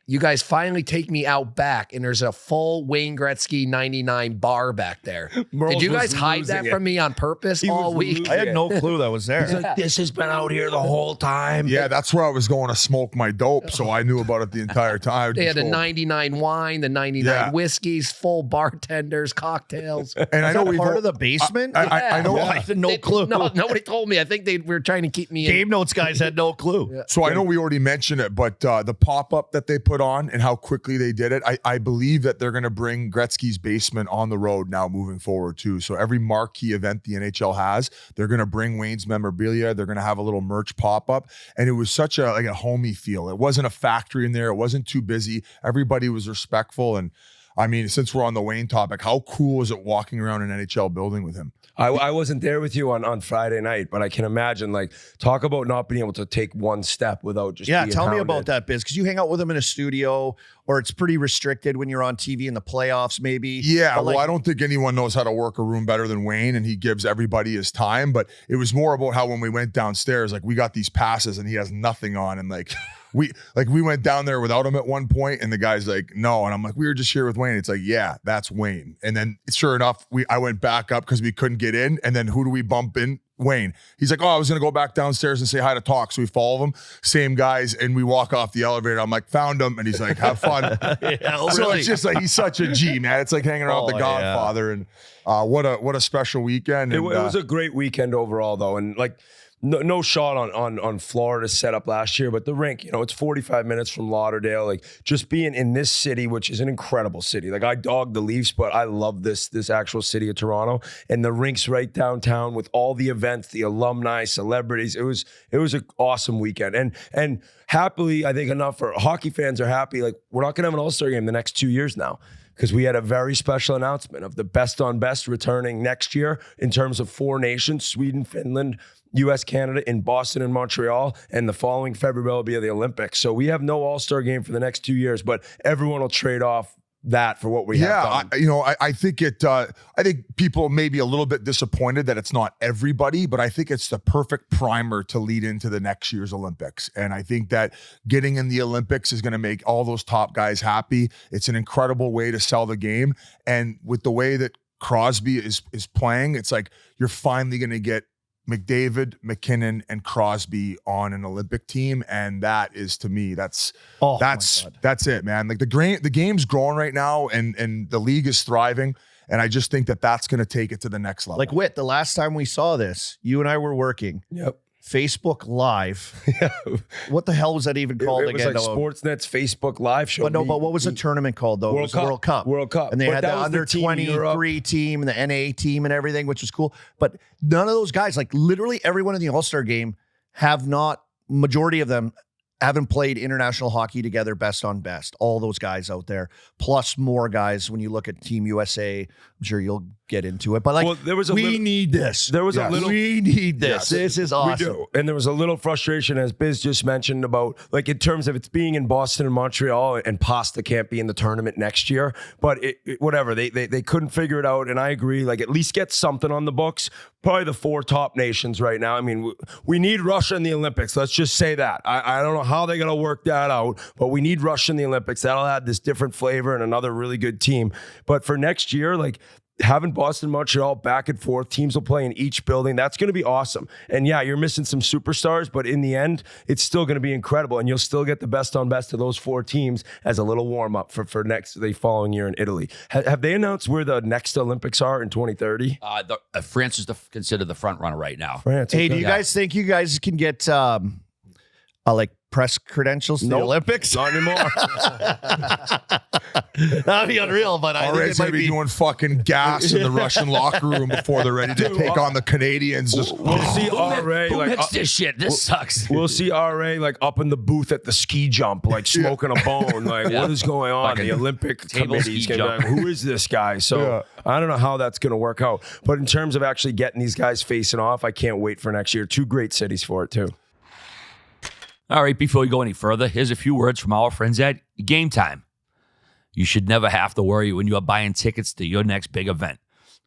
you guys finally take me out back, and there's a full Wayne Gretzky 99 bar back there. Merles Did you guys was hide losing that it. from me on purpose He all was week? losing I had no clue that was there. This has been out here the whole time. Yeah, that's where I was going to smoke my dope, so I knew about it the entire time. They had the 99 wine, the 99 Yeah. whiskeys, full bartenders, cocktails. and I know we part of the basement. I know. I had no clue. No, nobody told me. I think they were trying to keep me in. Game notes guys had no clue. So I know we already mentioned it, but the pop-up that they put on and how quickly they did it, I believe that they're going to bring Gretzky's basement on the road now moving forward too. So every marquee event the NHL has, they're going to bring Wayne's memorabilia. They're going to have a little merch pop-up. And it was such a homey feel. It wasn't a factory in there. It wasn't too busy. Everybody was respectful. And I mean, since we're on the Wayne topic, how cool is it walking around an NHL building with him? I wasn't there with you on Friday night, but I can imagine, like, talk about not being able to take one step without just being Tell me hounded. about that, Biz, because you hang out with him in a studio, or it's pretty restricted when you're on TV in the playoffs, maybe. Yeah, But, well, I don't think anyone knows how to work a room better than Wayne, and he gives everybody his time. But it was more about how when we went downstairs, like we got these passes and he has nothing on, and like we went down there without him at one point, and the guy's like, no, and I'm like, we were just here with Wayne. It's like, yeah, that's Wayne. And then sure enough, I went back up because we couldn't get in, and then who do we bump in? Wayne. He's like, oh, I was going to go back downstairs and say hi to Talk. So we follow him, same guys, and we walk off the elevator. I'm like, found him. And he's like, have fun. So it's just like, he's such a G, man. It's like hanging around with the Godfather. And what a special weekend. It And, was a great weekend overall, though, and like no shot on Florida's setup last year, but the rink, it's 45 minutes from Lauderdale. Like just being in this city, which is an incredible city. Like I dog the Leafs, but I love this actual city of Toronto, and the rink's right downtown with all the events, the alumni, celebrities. It was an awesome weekend, and happily, I think enough for hockey fans are happy. Like we're not gonna have an All-Star game the next 2 years now, because we had a very special announcement of the best on best returning next year in terms of 4 nations: Sweden, Finland, U.S., Canada, in Boston and Montreal, and the following February will be the Olympics. So we have no All-Star game for the next 2 years, but everyone will trade off that for what we have done. I think I think people may be a little bit disappointed that it's not everybody, but I think it's the perfect primer to lead into the next year's Olympics. And I think that getting in the Olympics is going to make all those top guys happy. It's an incredible way to sell the game. And with the way that Crosby is playing, it's like you're finally going to get McDavid, McKinnon, and Crosby on an Olympic team, and that is, to me, that's it, man. Like the game's growing right now, and the league is thriving, and I just think that that's going to take it to the next level. Like Whit, the last time we saw this, you and I were working. Yep. Facebook Live. What the hell was that even called It was again? like Sportsnet's Facebook Live show. But what was the tournament called though? World It was Cup. World Cup. World Cup. And they But had that the was the under team in Europe. 23 team and the NA team and everything, which was cool. But none of those guys, like literally everyone in the All-Star game, majority of them haven't played international hockey together best on best. All those guys out there, plus more guys when you look at Team USA. I'm sure you'll get into it. But like, we need this. There was a little. We need this. Yes. This is awesome. We do. And there was a little frustration, as Biz just mentioned, about like in terms of it's being in Boston and Montreal, and Pasta can't be in the tournament next year. But whatever, they couldn't figure it out. And I agree, like at least get something on the books. Probably the 4 top nations right now. I mean, we need Russia in the Olympics. Let's just say that. I don't know how they're going to work that out, but we need Russia in the Olympics. That'll add this different flavor and another really good team. But for next year, like, having Boston, Montreal back and forth, teams will play in each building. That's going to be awesome. And yeah, you're missing some superstars, but in the end, it's still going to be incredible. And you'll still get the best on best of those 4 teams as a little warm up for the following year in Italy. Have they announced where the next Olympics are in 2030? France is considered the front runner right now. France. Hey, okay. do you guys think you guys can get like press credentials to the Olympics? Not anymore. That'd be unreal, but I think Already's it going might to be be. doing fucking gas in the Russian locker room before they're ready to take on the Canadians. We'll see RA Who like makes this shit? This sucks. we'll see RA like up in the booth at the ski jump, like smoking a bone. Like, what is going on? Like the a Olympic table committee's ski gonna be jump. like, who is this guy? So I don't know how that's gonna work out. But in terms of actually getting these guys facing off, I can't wait for next year. 2 great cities for it too. All right, before we go any further, here's a few words from our friends at Game Time. You should never have to worry when you are buying tickets to your next big event.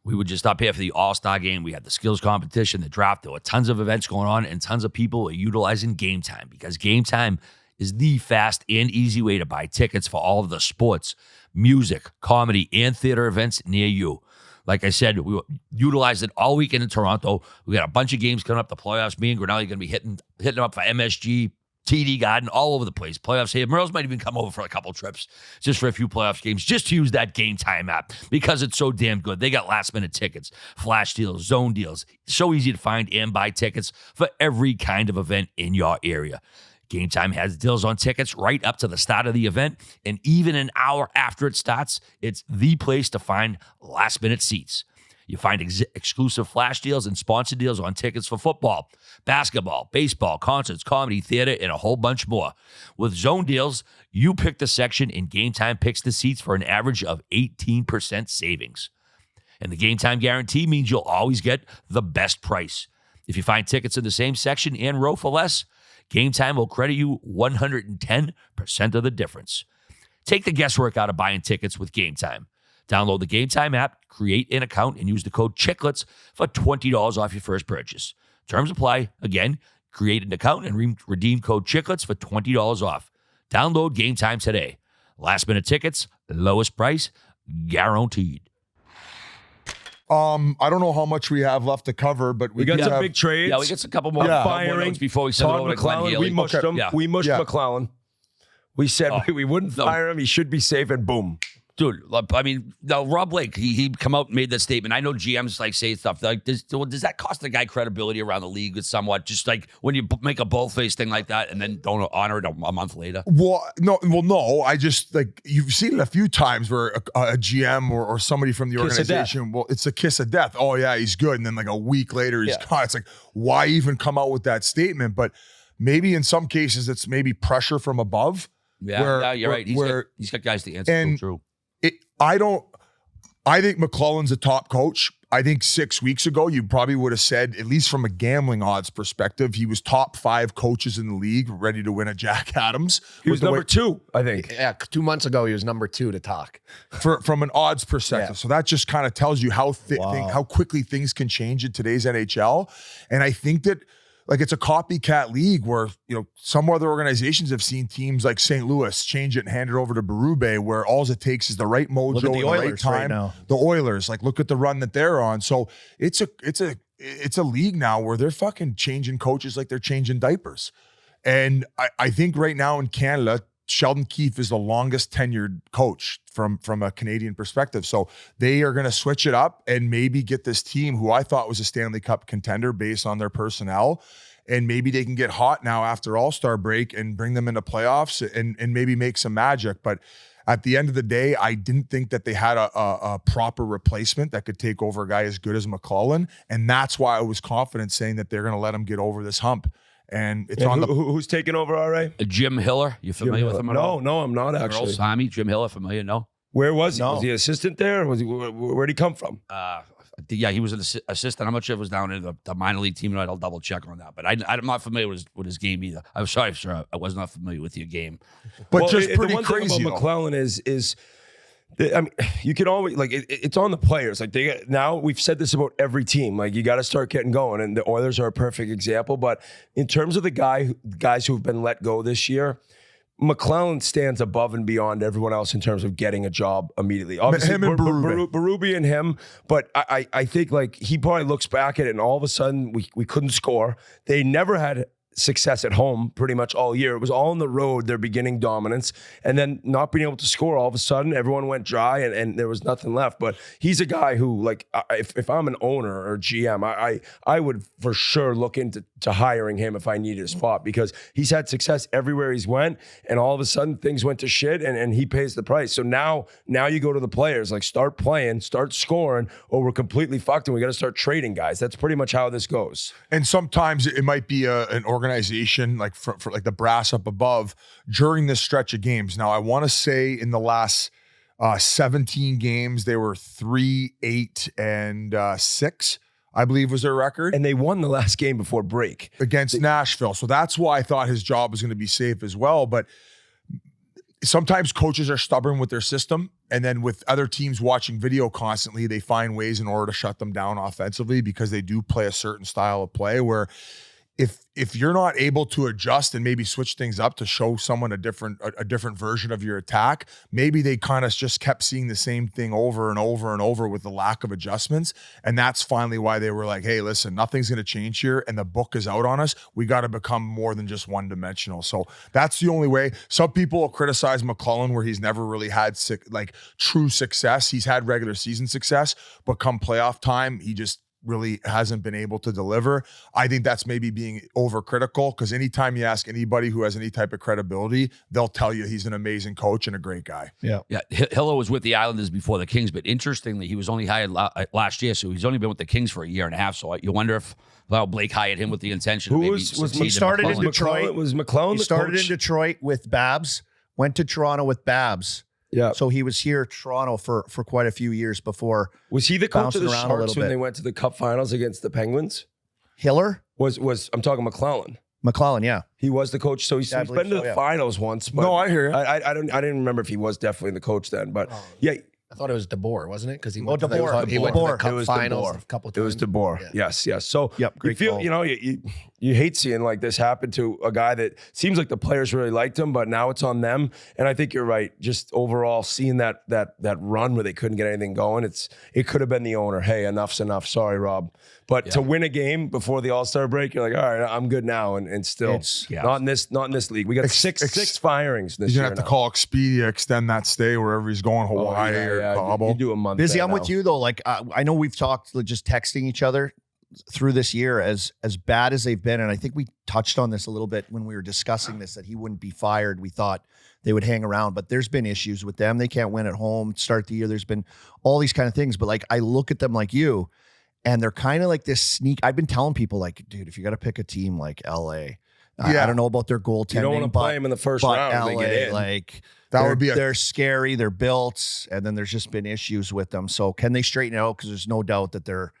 We were just up here for the All-Star game. We had the skills competition, the draft. There were tons of events going on, and tons of people are utilizing Game Time because Game Time is the fast and easy way to buy tickets for all of the sports, music, comedy, and theater events near you. Like I said, we utilized it all weekend in Toronto. We got a bunch of games coming up, the playoffs. Me and Grinelli are going to be hitting them up for MSG, TD Garden, all over the place. Playoffs here. Merle's might even come over for a couple trips just for a few playoffs games, just to use that Game Time app because it's so damn good. They got last-minute tickets, flash deals, zone deals. So easy to find and buy tickets for every kind of event in your area. Game Time has deals on tickets right up to the start of the event, and even an hour after it starts, it's the place to find last-minute seats. You find exclusive flash deals and sponsored deals on tickets for football, basketball, baseball, concerts, comedy, theater, and a whole bunch more. With zone deals, you pick the section and Game Time picks the seats for an average of 18% savings. And the Game Time guarantee means you'll always get the best price. If you find tickets in the same section and row for less, Game Time will credit you 110% of the difference. Take the guesswork out of buying tickets with Game Time. Download the Game Time app, create an account, and use the code Chiclets for $20 off your first purchase. Terms apply. Again, create an account and redeem code Chiclets for $20 off. Download Game Time today. Last minute tickets, lowest price, guaranteed. I don't know how much we have left to cover, but We got do some have- big trades. Yeah, we get a couple more, Firing. notes before we send it Todd over to Glenn McClellan, Healy. we mushed him. Yeah. We mushed Yeah. McClellan. We said we wouldn't fire him. He should be safe, and boom. Dude, I mean, no, Rob Blake, he come out and made that statement. I know GMs like say stuff like, does that cost the guy credibility around the league with somewhat? Just like when you make a bold-faced thing like that and then don't honor it a month later? No. I just like you've seen it a few times where a GM or somebody from the Kiss of organization, well, it's a kiss of death. Oh yeah, he's good, and then like a week later he's gone. It's like why even come out with that statement? But maybe in some cases it's maybe pressure from above. Yeah, you're right. He's got guys to answer. True. I think McClellan's a top coach. I think 6 weeks ago, you probably would have said, at least from a gambling odds perspective, he was top 5 coaches in the league, ready to win a Jack Adams. He was number 2, I think. Yeah, 2 months ago, he was number 2 to talk. From an odds perspective. Yeah. So that just kind of tells you how quickly things can change in today's NHL. And I think that like it's a copycat league where, some other organizations have seen teams like St. Louis change it and hand it over to Berube, where all it takes is the right mojo Look at the and the right Oilers right time. now. The Oilers, like look at the run that they're on. So it's a league now where they're fucking changing coaches like they're changing diapers. And I think right now in Canada, Sheldon Keefe is the longest tenured coach from a Canadian perspective. So they are going to switch it up and maybe get this team who I thought was a Stanley Cup contender based on their personnel and maybe they can get hot now after All-Star break and bring them into playoffs and maybe make some magic. But at the end of the day, I didn't think that they had a proper replacement that could take over a guy as good as McLellan. And that's why I was confident saying that they're going to let him get over this hump. And it's on who's taking over, RA? Jim Hiller. You familiar with him at all? No, I'm not actually. Earl Simey, Jim Hiller, familiar? No? Where was he? No. Was he assistant there? Or where'd he come from? Yeah, he was an assistant. I'm not sure if it was down in the minor league team. I'll double check on that. But I'm not familiar with his game either. I'm sorry, sir. I was not familiar with your game. But Well, just the pretty one thing crazy. about McLellan is I mean, you can always like it's on the players. Like now we've said this about every team. Like you got to start getting going, and the Oilers are a perfect example. But in terms of the guys who've been let go this year, McLellan stands above and beyond everyone else in terms of getting a job immediately. Obviously, Him and Berube. Berube and him, but I think like he probably looks back at it and all of a sudden we couldn't score. They never had success at home pretty much all year. It was all on the road, their beginning dominance, and then not being able to score. All of a sudden, everyone went dry and there was nothing left. But he's a guy who, like, if I'm an owner or GM, I would for sure look into hiring him if I needed a spot, because he's had success everywhere he's went, and all of a sudden things went to shit and he pays the price. So now you go to the players, like, start playing, start scoring, or we're completely fucked and we got to start trading guys. That's pretty much how this goes. And sometimes it might be an organization like for like the brass up above during this stretch of games. Now, I want to say in the last 17 games, they were 3-8-6, I believe was their record. And they won the last game before break Against Nashville. So that's why I thought his job was going to be safe as well. But sometimes coaches are stubborn with their system. And then with other teams watching video constantly, they find ways in order to shut them down offensively because they do play a certain style of play where if you're not able to adjust and maybe switch things up to show someone a different version of your attack, maybe they kind of just kept seeing the same thing over and over and over with the lack of adjustments. And that's finally why they were like, hey, listen, nothing's going to change here. And the book is out on us. We got to become more than just one-dimensional. So that's the only way. Some people will criticize McLellan where he's never really had true success. He's had regular season success, but come playoff time, he just really hasn't been able to deliver. I think that's maybe being overcritical, because anytime you ask anybody who has any type of credibility, they'll tell you he's an amazing coach and a great guy. Yeah. Yeah, Hiller was with the Islanders before the Kings, but interestingly, he was only hired last year, so he's only been with the Kings for a year and a half. So you wonder if Blake hired him with the intention of maybe succeeding. he started in Detroit. Was McLellan He the started coach? in Detroit with Babs, went to Toronto with Babs. Yeah. So he was here, Toronto, for quite a few years before. Was he the coach of bouncing the around a Sharks little when bit. they went to the Cup Finals against the Penguins? Hiller? Was I'm talking McLellan. McLellan, yeah. He was the coach, so he's Yeah, I been believe to so, the yeah. finals once. But No, I hear you. I didn't remember if he was definitely the coach then, but yeah, I thought it was DeBoer, wasn't it? Because he Oh, went to the, DeBoer. he went to the DeBoer. Cup It was Finals DeBoer. a couple times. it was DeBoer. Yeah. Yes. So Yep, you great feel, call. you hate seeing like this happen to a guy that seems like the players really liked him, but now it's on them. And I think you're right. Just overall seeing that run where they couldn't get anything going, it could have been the owner. Hey, enough's enough. Sorry, Rob. But to win a game before the All-Star break, you're like, all right, I'm good now. And still not in this league. We got six firings this He's year. going to have to now. call Expedia, extend that stay wherever he's going, Hawaii or Cabo. You do a month. Busy, there I'm with now. you, though. Like, I know we've talked just texting each other through this year as bad as they've been. And I think we touched on this a little bit when we were discussing this, that he wouldn't be fired. We thought they would hang around, but there's been issues with them. They can't win at home, start the year. There's been all these kind of things. But like, I look at them like you, and they're kind of like this sneak. I've been telling people, like, dude, if you got to pick a team like LA, I don't know about their goaltending. You don't want to play him in the first round LA, when they get in. like, That would be they're scary. They're built, and then there's just been issues with them. So can they straighten it out? Because there's no doubt that they're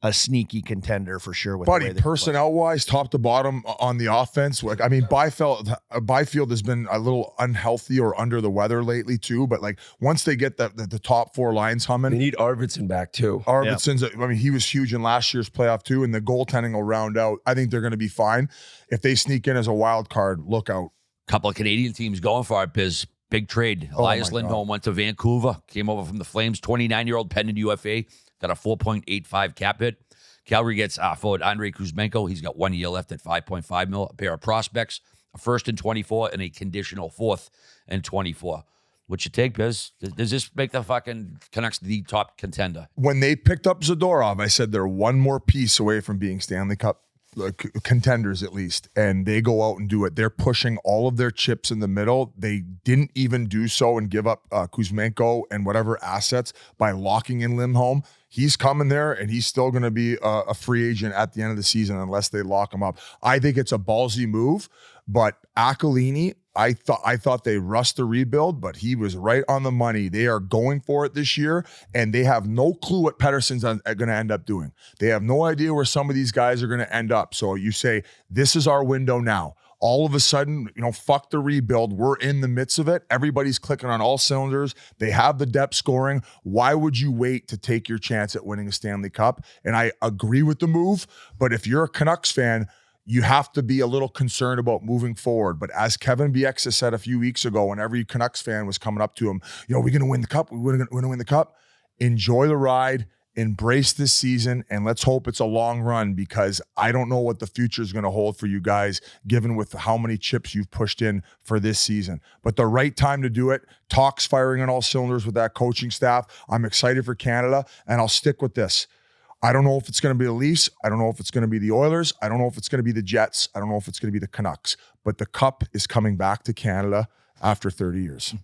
a sneaky contender for sure. With the way Buddy, they play. personnel-wise, top to bottom on the offense, like, I mean, Byfield has been a little unhealthy or under the weather lately too. But like, once they get the top four lines They humming, need Arvidsson back too. Arvidsson's, I mean, he was huge in last year's playoff too, and the goaltending will round out. I think they're going to be fine. If they sneak in as a wild card, look out. Couple of Canadian teams going for it, Biz. Big trade. Elias Lindholm went to Vancouver, came over from the Flames, 29-year-old pending UFA, got a 4.85 cap hit. Calgary gets forward Andrei Kuzmenko. He's got 1 year left at $5.5 million. A pair of prospects, a first in 24 and a conditional fourth in 24. What you take, Biz? Does this make the fucking Canucks the top contender? When they picked up Zadorov, I said they're one more piece away from being Stanley Cup contenders at least, and they go out and do it. They're pushing all of their chips in the middle. They didn't even do so and give up Kuzmenko and whatever assets by locking in Lindholm. He's coming there, and he's still going to be a free agent at the end of the season unless they lock him up. I think it's a ballsy move, but Aquilini, I thought they rushed the rebuild, but he was right on the money. They are going for it this year, and they have no clue what Pettersson's going to end up doing. They have no idea where some of these guys are going to end up. So you say, this is our window now. All of a sudden, fuck the rebuild. We're in the midst of it. Everybody's clicking on all cylinders. They have the depth scoring. Why would you wait to take your chance at winning a Stanley Cup? And I agree with the move, but if you're a Canucks fan, you have to be a little concerned about moving forward. But as Kevin Bieksa said a few weeks ago, when every Canucks fan was coming up to him, we're going to win the cup. We're going to win the cup. Enjoy the ride. Embrace this season, and let's hope it's a long run, because I don't know what the future is going to hold for you guys, given with how many chips you've pushed in for this season. But the right time to do it. Talks firing on all cylinders with that coaching staff. I'm excited for Canada, and I'll stick with this. I don't know if it's going to be the Leafs. I don't know if it's going to be the Oilers. I don't know if it's going to be the Jets. I don't know if it's going to be the Canucks. But the cup is coming back to Canada after 30 years.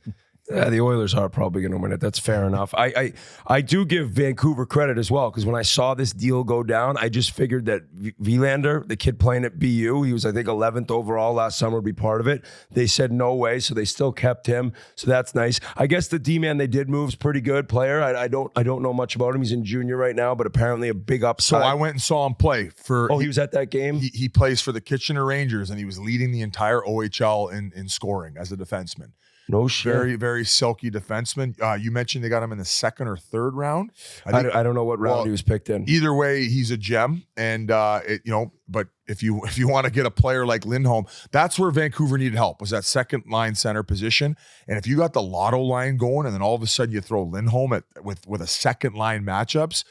Yeah, the Oilers are probably going to win it. That's fair enough. I do give Vancouver credit as well, because when I saw this deal go down, I just figured that Vilander, the kid playing at BU, he was, I think, 11th overall last summer, would be part of it. They said no way, so they still kept him. So that's nice. I guess the D-man they did move is pretty good player. I don't know much about him. He's in junior right now, but apparently a big upside. So I went and saw him play for. Oh, he was at that game? He plays for the Kitchener Rangers, and he was leading the entire OHL in scoring as a defenseman. No shit. Very, very silky defenseman. You mentioned they got him in the second or third round. I don't know what round he was picked in. Either way, he's a gem, and But if you want to get a player like Lindholm, that's where Vancouver needed help, was that second line center position. And if you got the Lotto line going, and then all of a sudden you throw Lindholm with a second line matchups.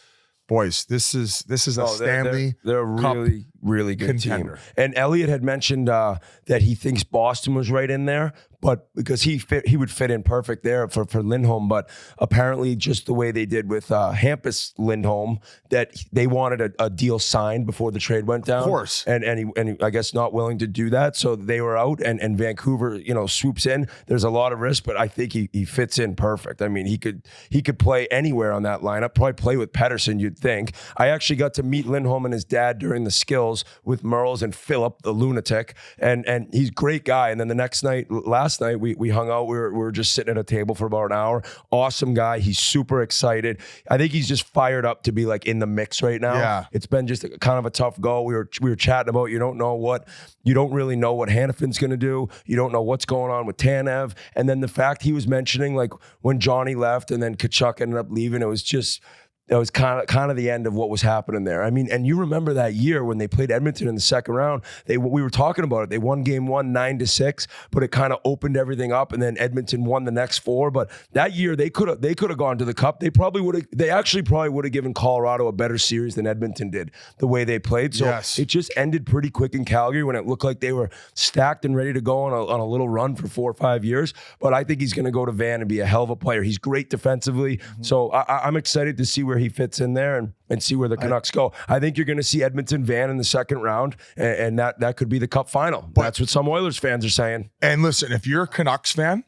Boys, this is a Stanley. They're a really, really good contender. team. And Elliott had mentioned that he thinks Boston was right in there, but because he would fit in perfect there for Lindholm. But apparently, just the way they did with Hampus Lindholm, that they wanted a deal signed before the trade went down. Of course, and he I guess not willing to do that, so they were out. And Vancouver, swoops in. There's a lot of risk, but I think he fits in perfect. I mean, he could play anywhere on that lineup. Probably play with Pettersson, you'd think. I actually got to meet Lindholm and his dad during the skills with Merles and Philip, the lunatic, and he's a great guy. And then the next night, last night, we hung out. We were just sitting at a table for about an hour. Awesome guy. He's super excited. I think he's just fired up to be like in the mix right now. Yeah. It's been just kind of a tough go. We were chatting about you don't really know what Hannafin's going to do. You don't know what's going on with Tanev. And then the fact he was mentioning, like, when Johnny left and then Tkachuk ended up leaving, it was kind of the end of what was happening there. I mean, and you remember that year when they played Edmonton in the second round, we were talking about it. They won game 1 9-6, but it kind of opened everything up, and then Edmonton won the next 4. But that year they could have gone to the Cup. They actually probably would have given Colorado a better series than Edmonton did, the way they played. So It just ended pretty quick in Calgary when it looked like they were stacked and ready to go on a little run for 4 or 5 years. But I think he's going to go to Van and be a hell of a player. He's great defensively. Mm-hmm. So I'm excited to see where he fits in there and see where the Canucks go. I think you're going to see Edmonton Van in the second round, and that could be the Cup final. That's what some Oilers fans are saying. And listen, if you're a Canucks fan,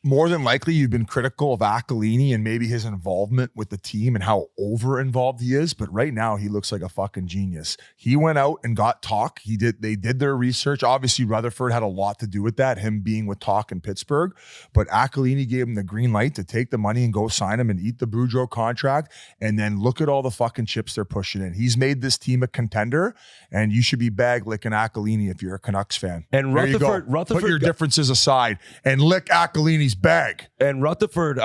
more than likely you've been critical of Aquilini and maybe his involvement with the team and how over-involved he is, but right now he looks like a fucking genius. He went out and got Talk. They did their research. Obviously, Rutherford had a lot to do with that, him being with Talk in Pittsburgh, but Aquilini gave him the green light to take the money and go sign him and eat the Boudreau contract, and then look at all the fucking chips they're pushing in. He's made this team a contender, and you should be bag-licking Aquilini if you're a Canucks fan. And Rutherford put your differences aside and lick Aquilini's bag. And Rutherford,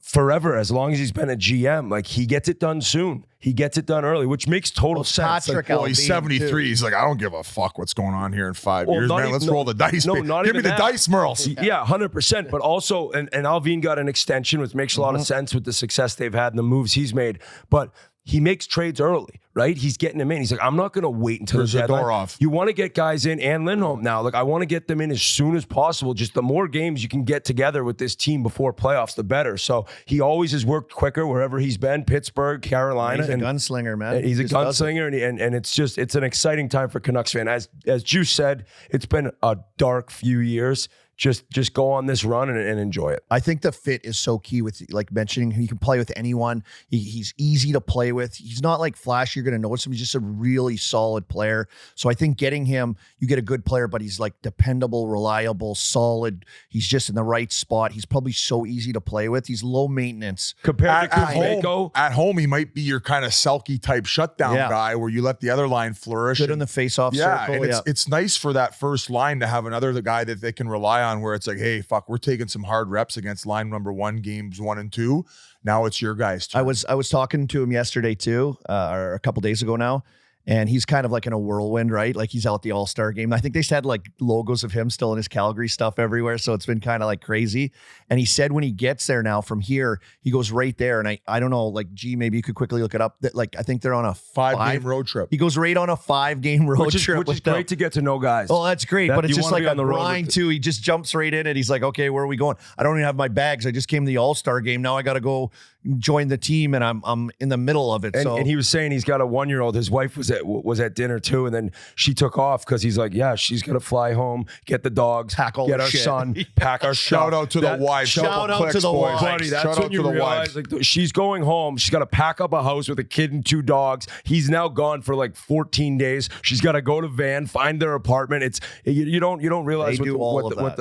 forever, as long as he's been a GM, like, he gets it done soon. He gets it done early, which makes total sense. Patrick He's 73. Too. He's like, I don't give a fuck what's going on here in 5 years, man. Let's roll the dice. No, Give me the dice, Merles. Yeah, 100%. But also, and Alvin got an extension, which makes a lot of sense with the success they've had and the moves he's made. But he makes trades early, right? He's getting them in. He's like, I'm not going to wait until There's the the deadline. door off. You want to get guys in and Lindholm now. Like, I want to get them in as soon as possible. Just the more games you can get together with this team before playoffs, the better. So he always has worked quicker wherever he's been, Pittsburgh, Carolina. He's a gunslinger, man. He's a Just does it. gunslinger, and it's an exciting time for Canucks fan. As Juice said, it's been a dark few years. Just go on this run and enjoy it. I think the fit is so key with, like mentioning, he can play with anyone. He's easy to play with. He's not like flash. You're going to notice him. He's just a really solid player. So I think getting him, you get a good player, but he's like dependable, reliable, solid. He's just in the right spot. He's probably so easy to play with. He's low maintenance. Compared to home, at home, he might be your kind of Selke type shutdown Yeah. guy where you let the other line flourish. Good in the face-off Yeah, circle. and it's nice for that first line to have another guy that they can rely on where it's like, hey, fuck, we're taking some hard reps against line number 1, games 1 and 2. Now it's your guys' turn. I was talking to him yesterday too, or a couple days ago now, and he's kind of like in a whirlwind, right? Like he's out at the All-Star game. I think they had like logos of him still in his Calgary stuff everywhere, so it's been kind of like crazy. And he said when he gets there now from here, he goes right there. And I don't know, like, gee, maybe you could quickly look it up. That like I think they're on a 5-game road trip. He goes right on a 5-game road trip, which is great to get to know guys. Oh, that's great. But it's you just wanna like be a on the road grind with too. He just jumps right in and he's like, okay, where are we going? I don't even have my bags. I just came to the All-Star game. Now I got to go join the team and I'm in the middle of it. And he was saying he's got a 1-year-old. His wife was at dinner too, and then she took off because he's like, yeah, she's gonna fly home, get the dogs, Pack all get the our shit. son, pack our Shout stuff. out to the wives. Shout out to the wives. Buddy, that's Shout when out you to the realize wives. like she's going home. She's got to pack up a house with a kid and 2 dogs. He's now gone for like 14 days. She's got to go to van, find their apartment. It's you don't realize They do all of what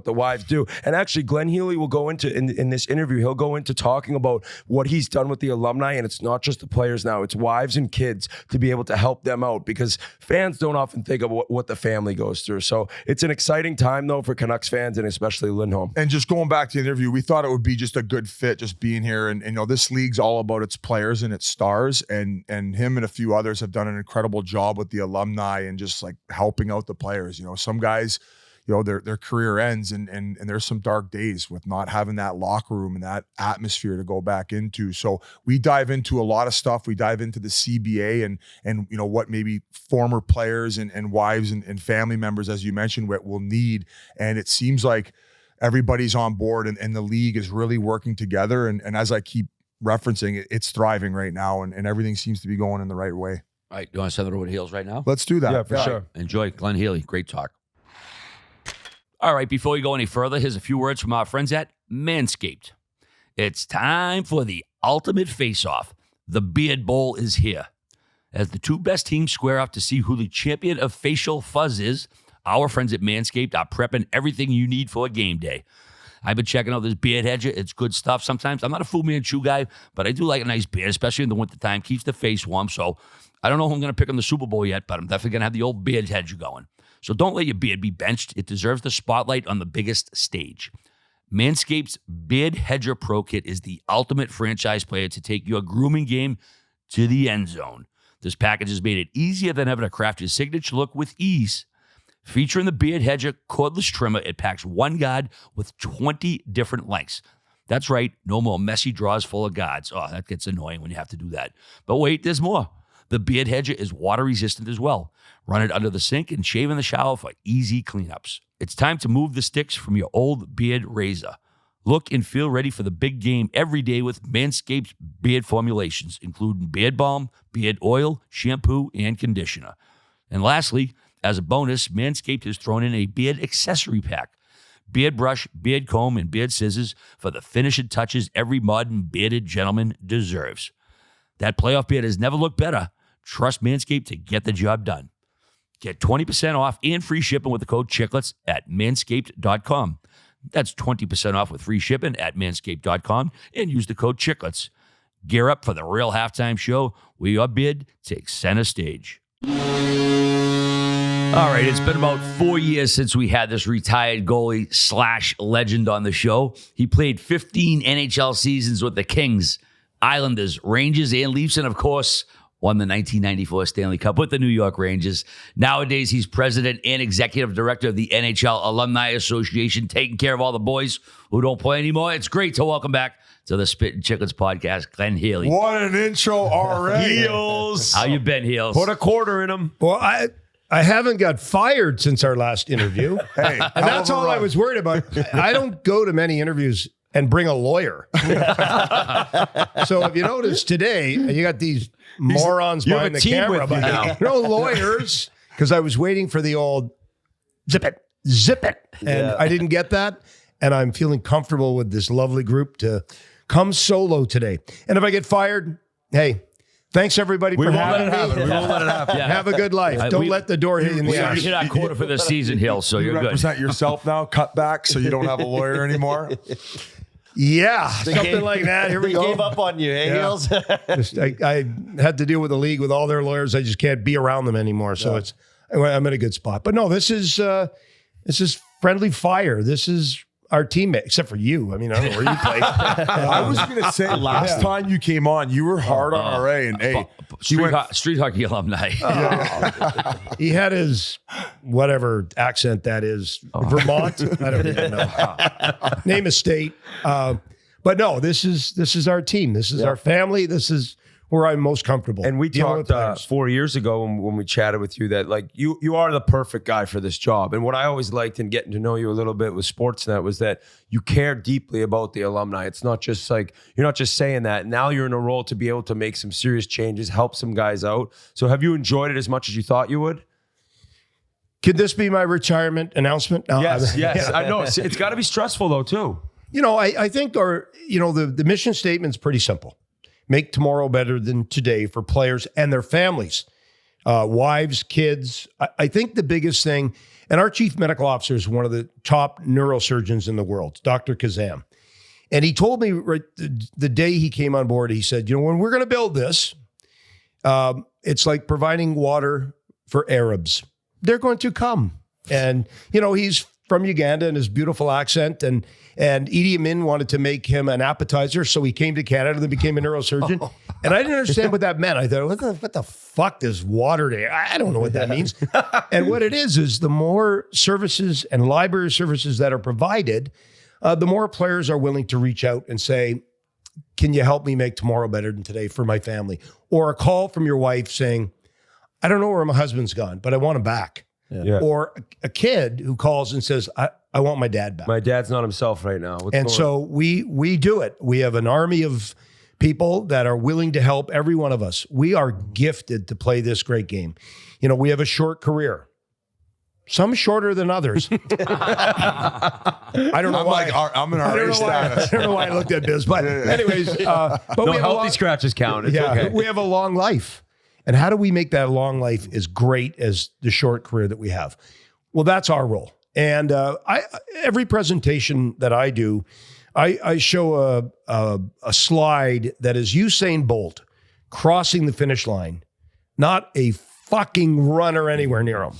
the wives do. And actually, Glenn Healy will go into in this interview. He'll go into talking about what he's done with the alumni, and it's not just the players now; it's wives and kids to be able to help them out because fans don't often think of what the family goes through. So it's an exciting time though for Canucks fans and especially Lindholm. And just going back to the interview, we thought it would be just a good fit just being here. And you know, this league's all about its players and its stars. And him and a few others have done an incredible job with the alumni and just like helping out the players. You know, some guys, you know, their career ends and there's some dark days with not having that locker room and that atmosphere to go back into. So we dive into a lot of stuff. We dive into the CBA and you know, what maybe former players and wives and family members, as you mentioned, what will need. And it seems like everybody's on board and the league is really working together. And as I keep referencing, it's thriving right now and everything seems to be going in the right way. All right, you want to send it over to Heels right now? Let's do that. Yeah, for sure. Enjoy. Glenn Healy, great talk. All right, before we go any further, here's a few words from our friends at Manscaped. It's time for the ultimate face-off. The Beard Bowl is here. As the 2 best teams square off to see who the champion of facial fuzz is, our friends at Manscaped are prepping everything you need for a game day. I've been checking out this beard hedger. It's good stuff sometimes. I'm not a Fu Manchu guy, but I do like a nice beard, especially in the wintertime. Keeps the face warm. So I don't know who I'm going to pick on the Super Bowl yet, but I'm definitely going to have the old beard hedger going. So don't let your beard be benched. It deserves the spotlight on the biggest stage. Manscaped's Beard Hedger Pro Kit is the ultimate franchise player to take your grooming game to the end zone. This package has made it easier than ever to craft your signature look with ease. Featuring the Beard Hedger cordless trimmer, it packs 1 guard with 20 different lengths. That's right, no more messy drawers full of guards. Oh, that gets annoying when you have to do that. But wait, there's more. The Beard Hedger is water resistant as well. Run it under the sink and shave in the shower for easy cleanups. It's time to move the sticks from your old beard razor. Look and feel ready for the big game every day with Manscaped's beard formulations, including beard balm, beard oil, shampoo, and conditioner. And lastly, as a bonus, Manscaped has thrown in a beard accessory pack. Beard brush, beard comb, and beard scissors for the finishing touches every modern bearded gentleman deserves. That playoff beard has never looked better. Trust Manscaped to get the job done. Get 20% off and free shipping with the code Chiclets at manscaped.com. That's 20% off with free shipping at manscaped.com and use the code Chiclets. Gear up for the real halftime show where your beard takes center stage. All right, it's been about 4 years since we had this retired goalie / legend on the show. He played 15 NHL seasons with the Kings, Islanders, Rangers, and Leafs, and of course, won the 1994 Stanley Cup with the New York Rangers. Nowadays, he's president and executive director of the NHL Alumni Association, taking care of all the boys who don't play anymore. It's great to welcome back to the Spittin Chiclets podcast, Glenn Healy. What an intro already. Heels. How you been, Heels? Put a quarter in him. Well, I haven't got fired since our last interview. Hey, and that's all I was worried about. I don't go to many interviews and bring a lawyer. So if you notice today, you got these morons you have behind a the team camera, with you but no lawyers, because I was waiting for the old zip it, and I didn't get that. And I'm feeling comfortable with this lovely group to come solo today. And if I get fired, hey, thanks everybody for having me. We won't let it happen. Yeah. Have a good life. Don't let the door hit you in the We already ass. hit our quarter for the season, Heels, so You you're good. represent yourself now, cut back, so you don't have a lawyer anymore. Yeah, something like that. Here we go. Gave up on you, hey, Heels? I had to deal with the league with all their lawyers. I just can't be around them anymore. So I'm in a good spot. But no, this is friendly fire. This is our teammate, except for you. I mean, I don't know where you play. I was going to say, last time you came on, you were hard on RA, and hey, Street hockey alumni. He had his whatever accent that is, Vermont. I don't even know. Name a state. But no, this is our team. This is our family. This is where I'm most comfortable. And we dealing with talked players. 4 years ago when we chatted with you that like you are the perfect guy for this job. And what I always liked in getting to know you a little bit with Sportsnet was that you care deeply about the alumni. It's not just like, you're not just saying that. Now you're in a role to be able to make some serious changes, help some guys out. So have you enjoyed it as much as you thought you would? Could this be my retirement announcement? No, Yes. Yeah. I know. It's got to be stressful though too. You know, I think the mission statement's pretty simple. Make tomorrow better than today for players and their families, wives, kids. I think the biggest thing, and our chief medical officer is one of the top neurosurgeons in the world, Dr. Kazam. And he told me right the day he came on board, he said, when we're going to build this, it's like providing water for Arabs. They're going to come. And, he's from Uganda and his beautiful accent. And Idi Amin wanted to make him an appetizer. So he came to Canada and became a neurosurgeon. And I didn't understand what that meant. I thought, what the fuck does water day? I don't know what that means. And what it is the more services and library services that are provided, the more players are willing to reach out and say, can you help me make tomorrow better than today for my family? Or a call from your wife saying, I don't know where my husband's gone, but I want him back. Yeah. Or a kid who calls and says, I want my dad back. My dad's not himself right now. So we do it. We have an army of people that are willing to help every one of us. We are gifted to play this great game. We have a short career. Some shorter than others. I don't know why. I'm in RA status. I don't know why I looked at this, but anyways. But no we have healthy scratches count. It's okay. We have a long life. And how do we make that long life as great as the short career that we have? Well, that's our role. And every presentation that I do, I show a slide that is Usain Bolt crossing the finish line, not a fucking runner anywhere near him.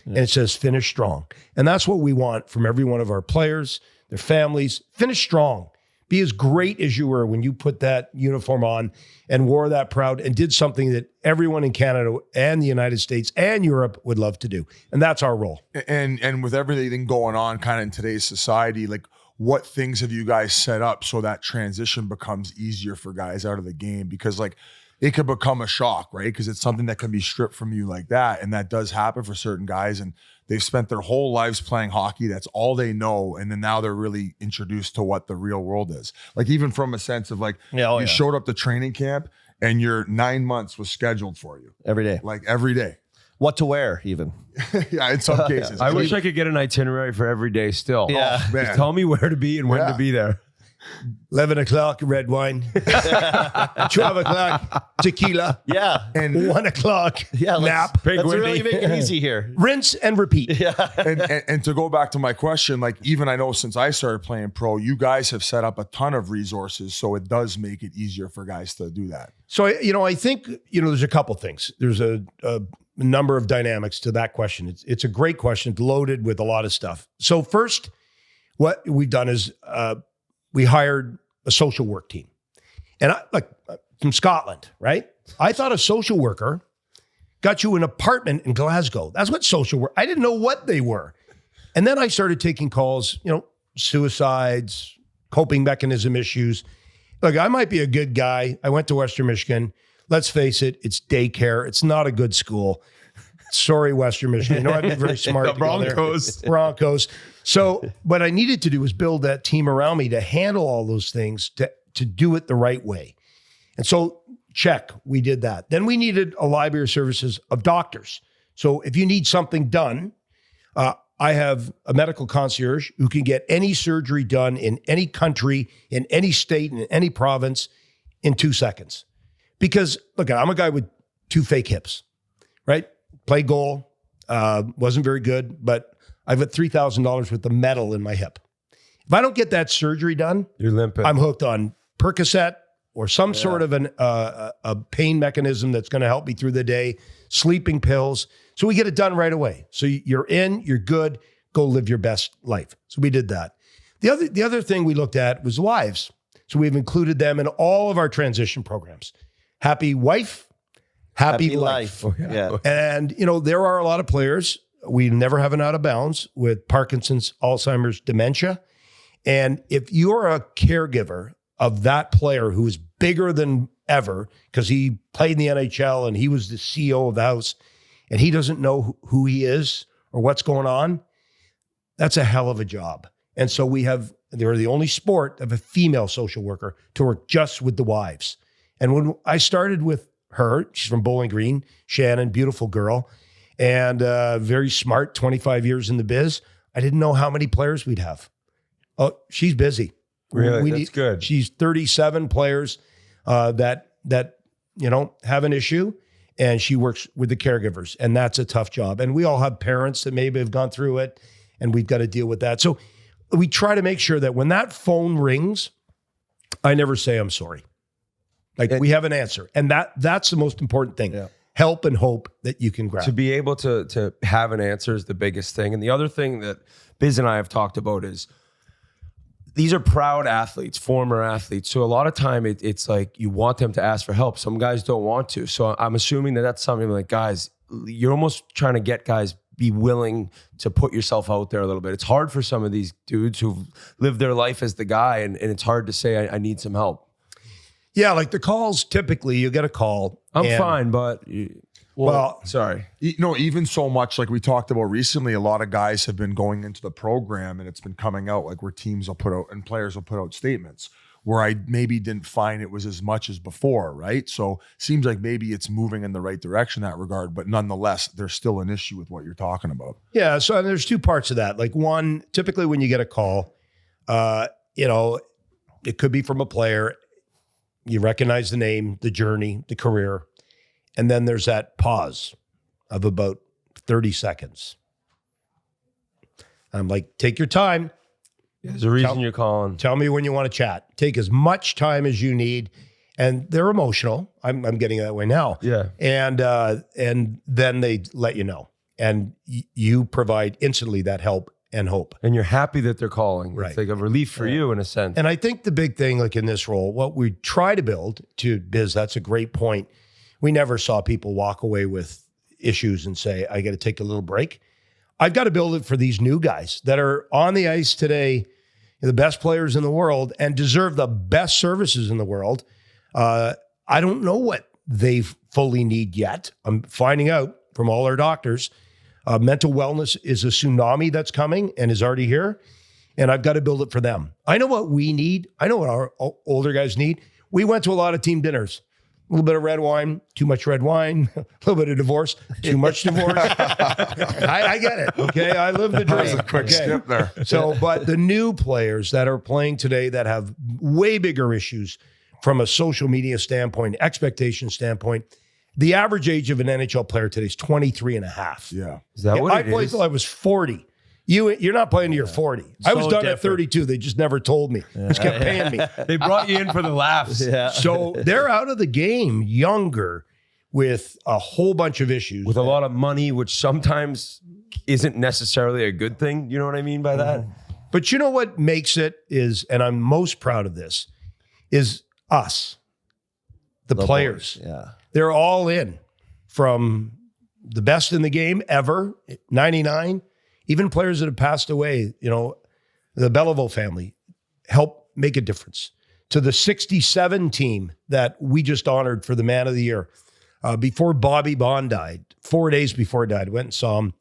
And it says finish strong. And that's what we want from every one of our players, their families. Finish strong. Be as great as you were when you put that uniform on and wore that proud and did something that everyone in Canada and the United States and Europe would love to do. And that's our role. And with everything going on kind of in today's society, like what things have you guys set up so that transition becomes easier for guys out of the game? Because like it could become a shock, right? Because it's something that can be stripped from you like that. And that does happen for certain guys. And they've spent their whole lives playing hockey. That's all they know. And then now they're really introduced to what the real world is. Like even from a sense of like, you showed up to training camp and your 9 months was scheduled for you. Every day. Like every day. What to wear, even. Yeah, in some cases. I wish I could get an itinerary for every day still. Yeah. Oh, man. Just tell me where to be and when to be there. 11 o'clock, red wine. 12 o'clock, tequila. Yeah. And 1 o'clock, nap. Let's really make it easy here. Rinse and repeat. and to go back to my question, like even I know since I started playing pro, you guys have set up a ton of resources, so it does make it easier for guys to do that. So, I think, there's a couple things. There's a number of dynamics to that question. It's a great question. It's loaded with a lot of stuff. So first, what we've done is we hired a social work team. And from Scotland, right? I thought a social worker got you an apartment in Glasgow. That's what social work. I didn't know what they were. And then I started taking calls, suicides, coping mechanism issues. Look, I might be a good guy. I went to Western Michigan. Let's face it, it's daycare. It's not a good school. Sorry, Western Michigan. I've been very smart. The Broncos. So what I needed to do was build that team around me to handle all those things, to do it the right way. And so check, we did that. Then we needed a library of services of doctors. So if you need something done, I have a medical concierge who can get any surgery done in any country, in any state, in any province in 2 seconds. Because look, I'm a guy with 2 fake hips, right? Played goal, wasn't very good, but I've got $3,000 worth of metal in my hip. If I don't get that surgery done, You're limping. I'm hooked on Percocet or some sort of a pain mechanism that's going to help me through the day, sleeping pills. So we get it done right away. So you're in, you're good, go live your best life. So we did that. The other thing we looked at was wives. So we've included them in all of our transition programs. Happy wife, happy life. Oh, yeah. And, there are a lot of players. We never have an out of bounds with Parkinson's, Alzheimer's, dementia. And if you're a caregiver of that player who is bigger than ever because he played in the NHL and he was the CEO of the house and he doesn't know who he is or what's going on, that's a hell of a job. And so they're the only sport of a female social worker to work just with the wives. And when I started with her, she's from Bowling Green, Shannon, beautiful girl, and very smart, 25 years in the biz. I didn't know how many players we'd have. Oh, she's busy. Really? That's good. She's 37 players that have an issue, and she works with the caregivers, and that's a tough job. And we all have parents that maybe have gone through it, and we've got to deal with that. So we try to make sure that when that phone rings, I never say I'm sorry. We have an answer, and that's the most important thing. Yeah. Help and hope that you can grab. To be able to have an answer is the biggest thing. And the other thing that Biz and I have talked about is these are proud athletes, former athletes. So a lot of time it's like you want them to ask for help. Some guys don't want to. So I'm assuming that that's something like, guys, you're almost trying to get guys be willing to put yourself out there a little bit. It's hard for some of these dudes who've lived their life as the guy, and it's hard to say, I need some help. Yeah, like the calls, typically you get a call. I'm fine, but... Well, sorry. Even so much like we talked about recently, a lot of guys have been going into the program and it's been coming out like where teams will put out and players will put out statements where I maybe didn't find it was as much as before, right? So seems like maybe it's moving in the right direction in that regard, but nonetheless, there's still an issue with what you're talking about. Yeah, so there's 2 parts of that. Like one, typically when you get a call, it could be from a player. You recognize the name, the journey, the career. And then there's that pause of about 30 seconds. I'm like, take your time. There's a reason you're calling. Tell me when you want to chat. Take as much time as you need. And they're emotional. I'm getting that way now. Yeah. And then they let you know. And you provide instantly that help and hope. And you're happy that they're calling. Right. It's like a relief for you in a sense. And I think the big thing, like in this role, what we try to build to Biz, that's a great point. We never saw people walk away with issues and say, I got to take a little break. I've got to build it for these new guys that are on the ice today, the best players in the world and deserve the best services in the world. I don't know what they fully need yet. I'm finding out from all our doctors, mental wellness is a tsunami that's coming and is already here. And I've got to build it for them. I know what we need. I know what our older guys need. We went to a lot of team dinners. A little bit of red wine, too much red wine, a little bit of divorce, too much divorce. I get it. Okay. I live the dream. That was a quick skip there. So, but the new players that are playing today that have way bigger issues from a social media standpoint, expectation standpoint, the average age of an NHL player today is 23 and a half. Yeah. Is that what I it played is? till I was 40. You're not playing till you're 40. I was So done at different. 32. They just never told me. Just kept paying me. They brought you in for the laughs. Yeah. So they're out of the game younger with a whole bunch of issues. With a lot of money, which sometimes isn't necessarily a good thing. You know what I mean by that? But you know what makes it is, and I'm most proud of this, is us. the players. boys, yeah. They're all in, from the best in the game ever, 99, even players that have passed away, the Belleville family, help make a difference. To the 67 team that we just honored for the Man of the Year. Before Bobby Bond died, 4 days before he died, I went and saw him.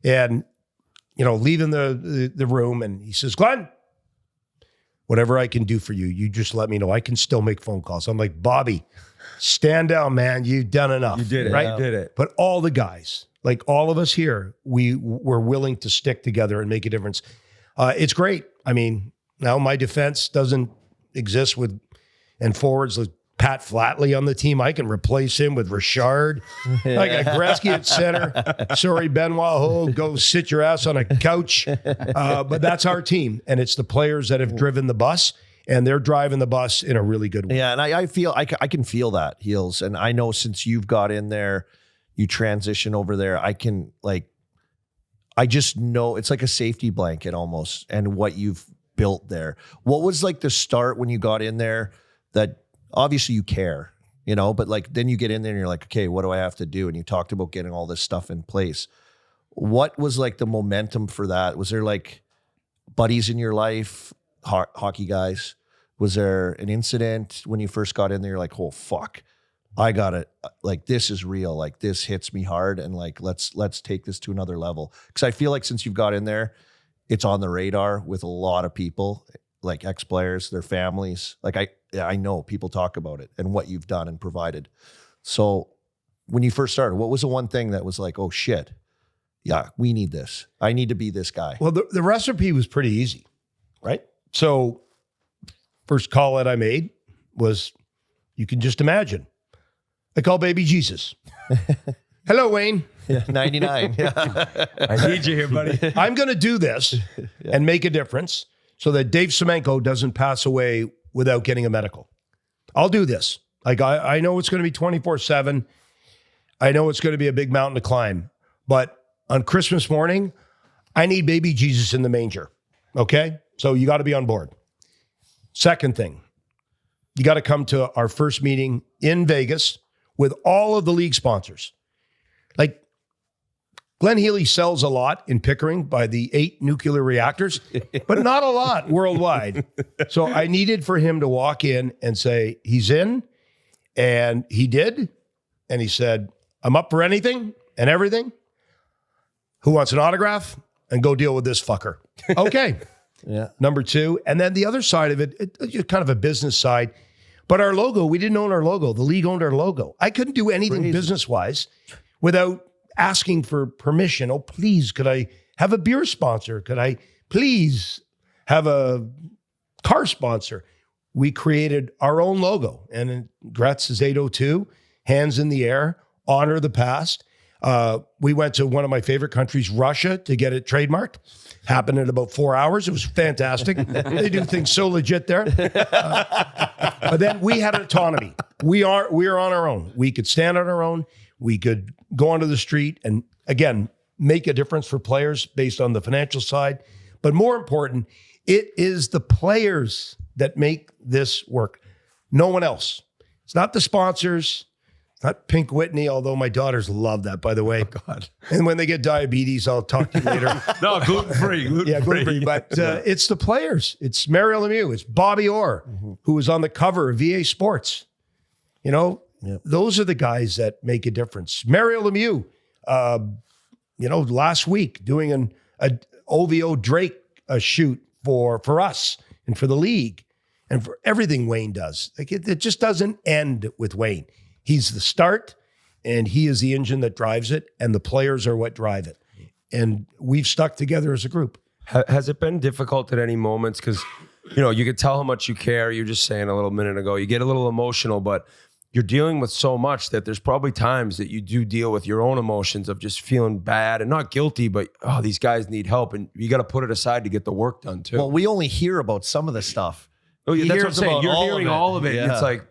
And, leaving the room, and he says, Glenn, whatever I can do for you, you just let me know. I can still make phone calls. I'm like, Bobby, stand down, man. You've done enough. You did it. Right? You did it. But all the guys, like all of us here, we were willing to stick together and make a difference. It's great. I mean, now my defense doesn't exist and forwards like Pat Flatley on the team. I can replace him with Richard. I got Gretzky at center. Sorry, Benoit Ho, go sit your ass on a couch. But that's our team, and it's the players that have driven the bus, and they're driving the bus in a really good way. Yeah, and I feel I can feel that, Heels, and I know since you've got in there, you transition over there. I just know it's like a safety blanket almost, and what you've built there. What was like the start when you got in there? That obviously you care, but like then you get in there and you're like, okay, what do I have to do? And you talked about getting all this stuff in place. What was like the momentum for that? Was there like buddies in your life, hockey guys? Was there an incident when you first got in there? You're like, oh fuck, I got it. Like this is real. Like this hits me hard, and like let's take this to another level. Because I feel like since you've got in there, it's on the radar with a lot of people, like ex-players, their families. Like I know people talk about it and what you've done and provided. So when you first started, what was the one thing that was like, oh shit, yeah, we need this. I need to be this guy. Well, the recipe was pretty easy, right? So first call that I made was, you can just imagine, I call baby Jesus. Hello, Wayne. Yeah, 99. Yeah. I need you here, buddy. I'm going to do this and make a difference so that Dave Semenko doesn't pass away without getting a medical. I'll do this. Like I know it's going to be 24/7. I know it's going to be a big mountain to climb. But on Christmas morning, I need baby Jesus in the manger. Okay? So you got to be on board. Second thing, you got to come to our first meeting in Vegas with all of the league sponsors. Like, Glenn Healy sells a lot in Pickering by the 8 nuclear reactors, but not a lot worldwide. So I needed for him to walk in and say, he's in, and he did. And he said, I'm up for anything and everything. Who wants an autograph? And go deal with this fucker. Okay. Yeah. Number 2. And then the other side of it, it's kind of a business side. But our logo, we didn't own our logo. The league owned our logo. I couldn't do anything business-wise without asking for permission. Oh, please, could I have a beer sponsor? Could I please have a car sponsor? We created our own logo. And Gretz is 802, hands in the air, honor the past. We went to one of my favorite countries, Russia, to get it trademarked. Happened in about 4 hours. It was fantastic. They do things so legit there. But then we had autonomy. We are on our own. We could stand on our own. We could go onto the street and, again, make a difference for players based on the financial side. But more important, it is the players that make this work. No one else. It's not the sponsors. It's not Pink Whitney, although my daughters love that, by the way. Oh, God. And when they get diabetes, I'll talk to you later. No, gluten-free. Yeah, gluten-free. But it's the players. It's Mario Lemieux. It's Bobby Orr, who was on the cover of VA Sports. Those are the guys that make a difference. Mario Lemieux, last week doing an OVO Drake shoot for us and for the league and for everything Wayne does. Like it just doesn't end with Wayne. He's the start, and he is the engine that drives it, and the players are what drive it. And we've stuck together as a group. Has it been difficult at any moments? Because, you could tell how much you care. You're just saying a little minute ago, you get a little emotional, but you're dealing with so much that there's probably times that you do deal with your own emotions of just feeling bad and not guilty, but, oh, these guys need help. And you got to put it aside to get the work done too. Well, we only hear about some of the stuff. Oh, yeah, that's what I'm hears saying. about You're all hearing of it. all of it. Yeah. And it's like,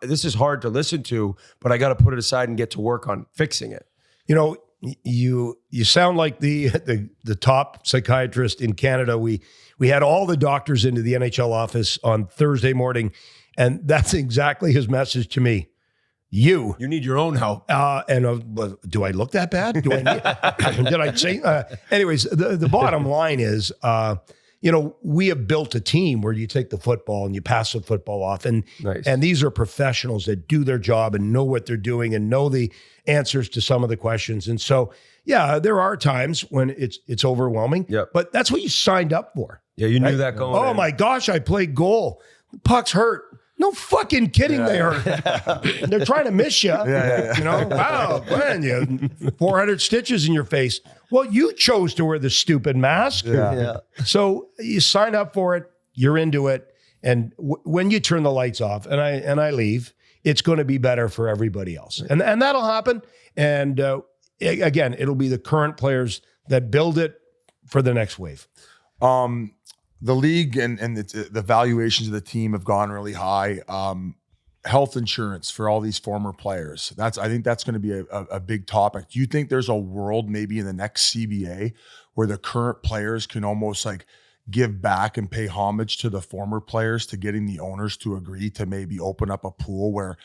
this is hard to listen to, but I got to put it aside and get to work on fixing it. You sound like the top psychiatrist in Canada. We had all the doctors into the NHL office on Thursday morning, and that's exactly his message to me. You. You need your own help. Do I look that bad? Do I need, did I say? Anyways, the bottom line is, we have built a team where you take the football and you pass the football off. And these are professionals that do their job and know what they're doing and know the answers to some of the questions. And so, yeah, there are times when it's overwhelming, but that's what you signed up for. Yeah, you knew that going in. Oh my gosh, I played goal. The puck's hurt. No fucking kidding, they hurt. They're trying to miss you. Wow, Glenn, you have 400 stitches in your face. Well, you chose to wear the stupid mask. So you sign up for it. You're into it. And when you turn the lights off and I leave, it's going to be better for everybody else. And that'll happen. And again, it'll be the current players that build it for the next wave. The league and the valuations of the team have gone really high. Health insurance for all these former players. I think that's going to be a big topic. Do you think there's a world maybe in the next CBA where the current players can almost like give back and pay homage to the former players, to getting the owners to agree to maybe open up a pool where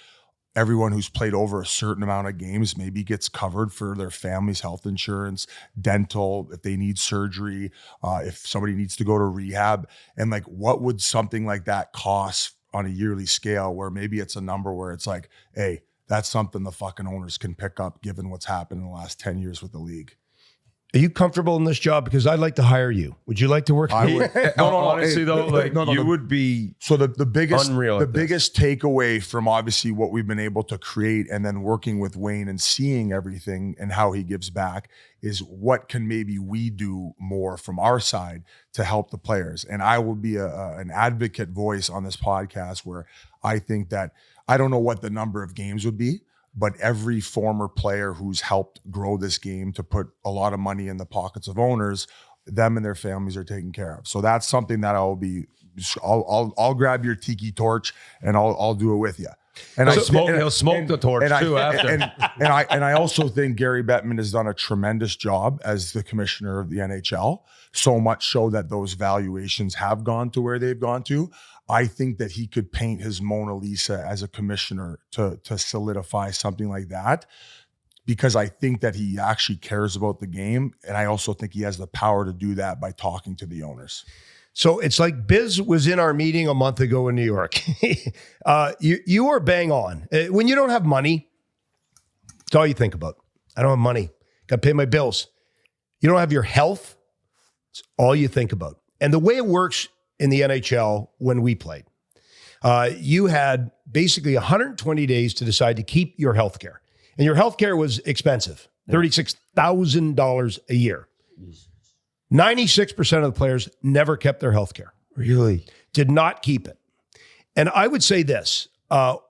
everyone who's played over a certain amount of games maybe gets covered for their family's health insurance, dental, if they need surgery, if somebody needs to go to rehab? And like, what would something like that cost on a yearly scale, where maybe it's a number where it's like, hey, that's something the fucking owners can pick up given what's happened in the last 10 years with the league? Are you comfortable in this job? Because I'd like to hire you. Would you like to work? I would. Honestly, you would be. So the biggest unreal. The biggest takeaway from obviously what we've been able to create, and then working with Wayne and seeing everything and how he gives back, is what can maybe we do more from our side to help the players. And I will be an advocate voice on this podcast where I think that, I don't know what the number of games would be, but every former player who's helped grow this game to put a lot of money in the pockets of owners, them and their families are taken care of. So that's something that I'll grab your tiki torch and I'll do it with you. And he'll smoke the torch too after. And I also think Gary Bettman has done a tremendous job as the commissioner of the NHL, so much so that those valuations have gone to where they've gone to. I think that he could paint his Mona Lisa as a commissioner to solidify something like that, because I think that he actually cares about the game. And I also think he has the power to do that by talking to the owners. So it's like Biz was in our meeting a month ago in New York. You are bang on. When you don't have money, it's all you think about. I don't have money. Got to pay my bills. You don't have your health. It's all you think about. And the way it works in the NHL when we played, you had basically 120 days to decide to keep your health care. And your health care was expensive, $36,000 a year. 96% of the players never kept their health care. Really? Did not keep it. And I would say this,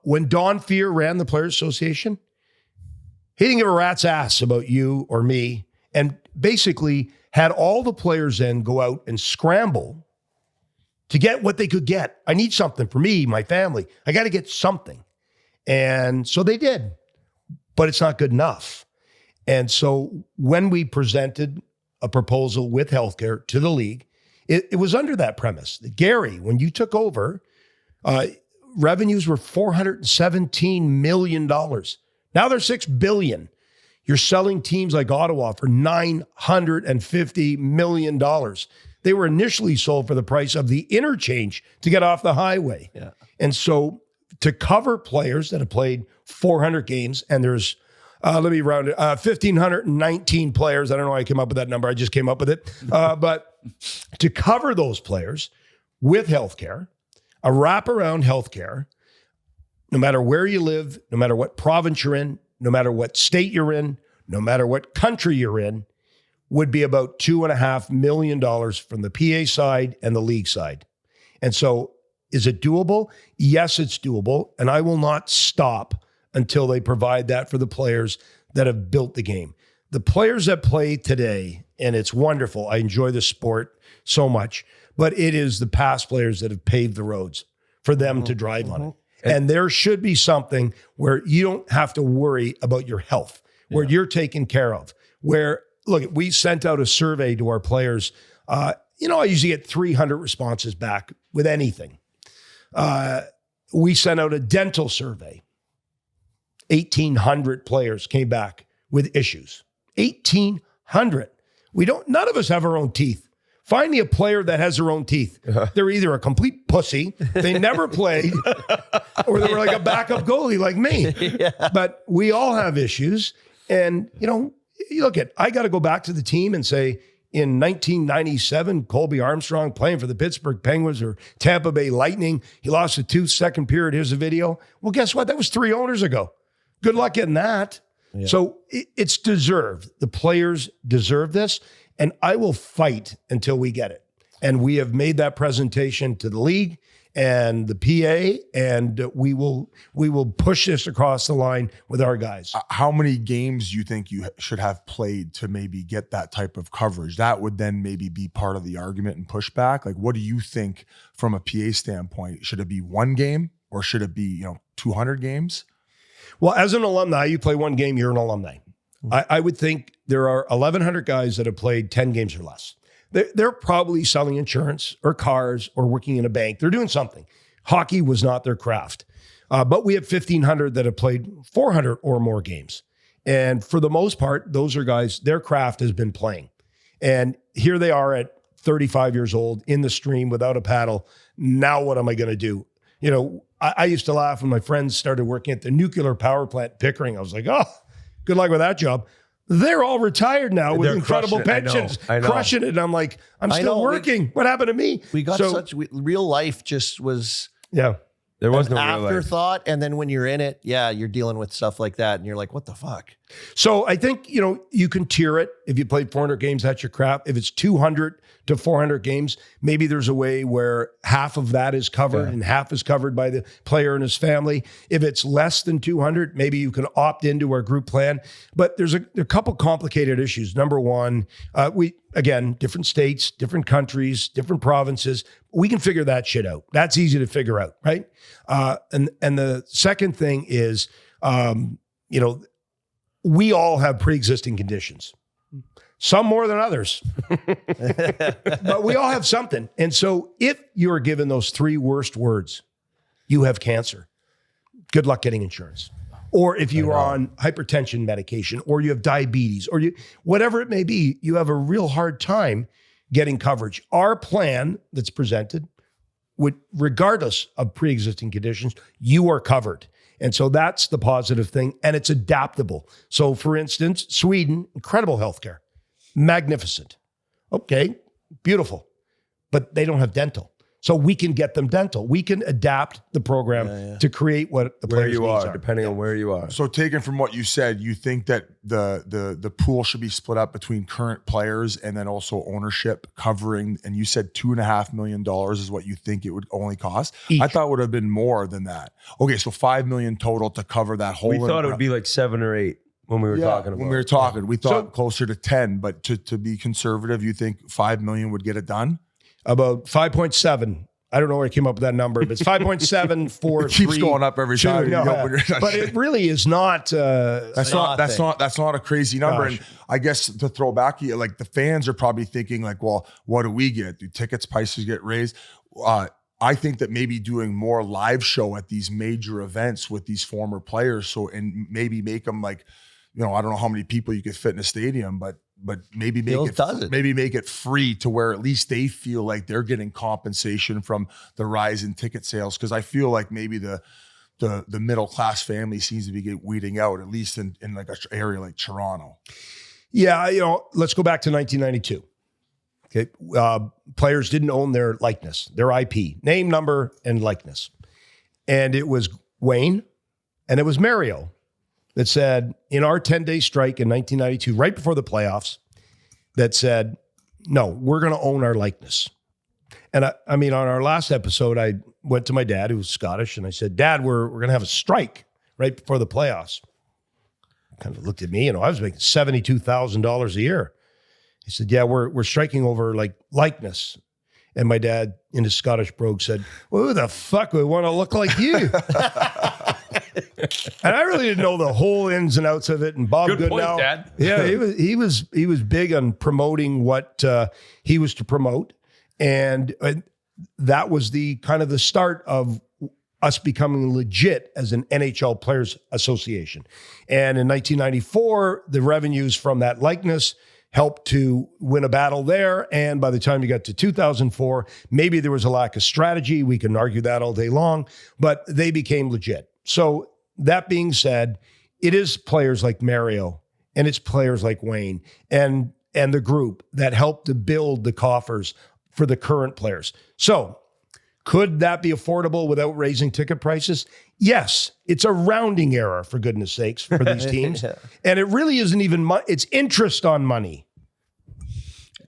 when Don Fear ran the Players Association, he didn't give a rat's ass about you or me, and basically had all the players then go out and scramble to get what they could get. I need something for me, my family. I got to get something. And so they did, but it's not good enough. And so when we presented a proposal with healthcare to the league, it was under that premise. Gary, when you took over, revenues were $417 million. Now they're $6 billion. You're selling teams like Ottawa for $950 million. They were initially sold for the price of the interchange to get off the highway. Yeah. And so to cover players that have played 400 games, and there's, let me round it, 1,519 players. I don't know why I came up with that number. I just came up with it. But to cover those players with healthcare, a wraparound healthcare, no matter where you live, no matter what province you're in, no matter what state you're in, no matter what country you're in, would be about $2.5 million from the PA side and the league side. And so is it doable? Yes, it's doable. And I will not stop until they provide that for the players that have built the game. The players that play today, and it's wonderful. I enjoy the sport so much, but it is the past players that have paved the roads for them to drive on it. And there should be something where you don't have to worry about your health, where you're taken care of, where, look, we sent out a survey to our players. I usually get 300 responses back with anything. We sent out a dental survey. 1,800 players came back with issues. 1,800. None of us have our own teeth. Find me a player that has their own teeth. They're either a complete pussy, they never played, or they were like a backup goalie like me. But we all have issues. And, you look at, I got to go back to the team and say, in 1997, Colby Armstrong playing for the Pittsburgh Penguins or Tampa Bay Lightning, he lost a tooth second period. Here's a video. Well, guess what? That was 3 owners ago. Good luck getting that. Yeah. So it's deserved. The players deserve this. And I will fight until we get it. And we have made that presentation to the league and the PA, and we will push this across the line with our guys. How many games do you think you should have played to maybe get that type of coverage? That would then maybe be part of the argument and pushback. Like, what do you think from a PA standpoint? Should it be 1 game or should it be 200 games? Well, as an alumni, you play 1 game, you're an alumni. I would think there are 1,100 guys that have played 10 games or less. They're probably selling insurance or cars or working in a bank. They're doing something. Hockey was not their craft. But we have 1,500 that have played 400 or more games. And for the most part, those are guys, their craft has been playing. And here they are at 35 years old in the stream without a paddle. Now what am I going to do? I used to laugh when my friends started working at the nuclear power plant Pickering. I was like, oh, good luck with that job. They're all retired now with incredible pensions, crushing it. And I'm like, I'm still working. What happened to me? We got real life just was there was an no real afterthought. And then when you're in it, you're dealing with stuff like that. And you're like, what the fuck? So I think, you can tier it. If you played 400 games, that's your craft. If it's 200 to 400 games, maybe there's a way where half of that is covered and half is covered by the player and his family. If it's less than 200, maybe you can opt into our group plan. But there's a couple complicated issues. Number one, different states, different countries, different provinces. We can figure that shit out. That's easy to figure out, right? And the second thing is, we all have pre-existing conditions. Some more than others. But we all have something. And so if you are given those 3 worst words, you have cancer. Good luck getting insurance. Or if you are on hypertension medication, or you have diabetes, or whatever it may be, you have a real hard time getting coverage. Our plan that's presented would, regardless of pre-existing conditions, you are covered. And so that's the positive thing. And it's adaptable. So for instance, Sweden, incredible healthcare, magnificent. Okay, beautiful. But they don't have dental. So we can get them dental. We can adapt the program to create what the players' needs are. Depending on where you are. So taken from what you said, you think that the pool should be split up between current players and then also ownership covering, and you said $2.5 million is what you think it would only cost? Each. I thought it would have been more than that. Okay, so $5 million total to cover that whole. We thought it would be like 7 or 8 when we were talking about. When we were talking, we thought closer to 10, but to be conservative, you think $5 million would get it done? About 5.7. I don't know where I came up with that number, but it's 5.7 for it keeps going up every time. But it really is not. That's not a crazy number. Gosh. And I guess to throw back, like the fans are probably thinking like, well, what do we get? Do tickets prices get raised? I think that maybe doing more live show at these major events with these former players, and maybe make them like, I don't know how many people you could fit in a stadium, but maybe make it free to where at least they feel like they're getting compensation from the rise in ticket sales. Because I feel like maybe the middle class family seems to be weeding out, at least in like an area like Toronto. Yeah, let's go back to 1992. Okay, players didn't own their likeness, their IP, name, number, and likeness, and it was Wayne, and it was Mario. That said, in our 10-day strike in 1992, right before the playoffs, that said, no, we're going to own our likeness. And I mean, on our last episode, I went to my dad, who was Scottish, and I said, Dad, we're going to have a strike right before the playoffs. He kind of looked at me, I was making $72,000 a year. He said, yeah, we're striking over like likeness. And my dad, in his Scottish brogue, said, well, who the fuck would want to look like you? And I really didn't know the whole ins and outs of it. And Bob Good Goodnow, point, Dad. Yeah, he was big on promoting what he was to promote, and that was the kind of the start of us becoming legit as an NHL Players Association. And in 1994, the revenues from that likeness helped to win a battle there. And by the time you got to 2004, maybe there was a lack of strategy. We can argue that all day long, but they became legit. So that being said, it is players like Mario and it's players like Wayne and the group that helped to build the coffers for the current players. So could that be affordable without raising ticket prices? Yes, it's a rounding error, for goodness sakes, for these teams. And it really isn't even money. It's interest on money.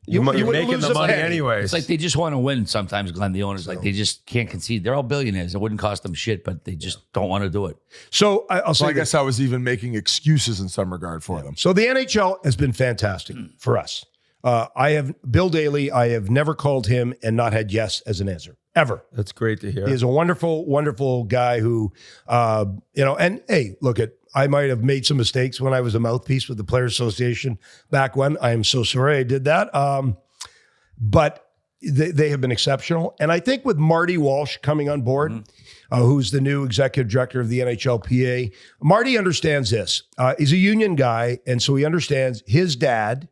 You're wouldn't making lose the a money penny. anyways. It's like they just want to win sometimes, Glenn. The owners, like they just can't concede. They're all billionaires. It wouldn't cost them shit, but they just don't want to do it. So I'll say So I guess I was even making excuses in some regard for them. So the NHL has been fantastic for us. Bill Daly, I have never called him and not had yes as an answer, ever. That's great to hear. He is a wonderful, wonderful guy who, and hey, look I might have made some mistakes when I was a mouthpiece with the Players Association back when. I am so sorry I did that. But they have been exceptional. And I think with Marty Walsh coming on board, who's the new executive director of the NHLPA, Marty understands this. He's a union guy, and so he understands his dad,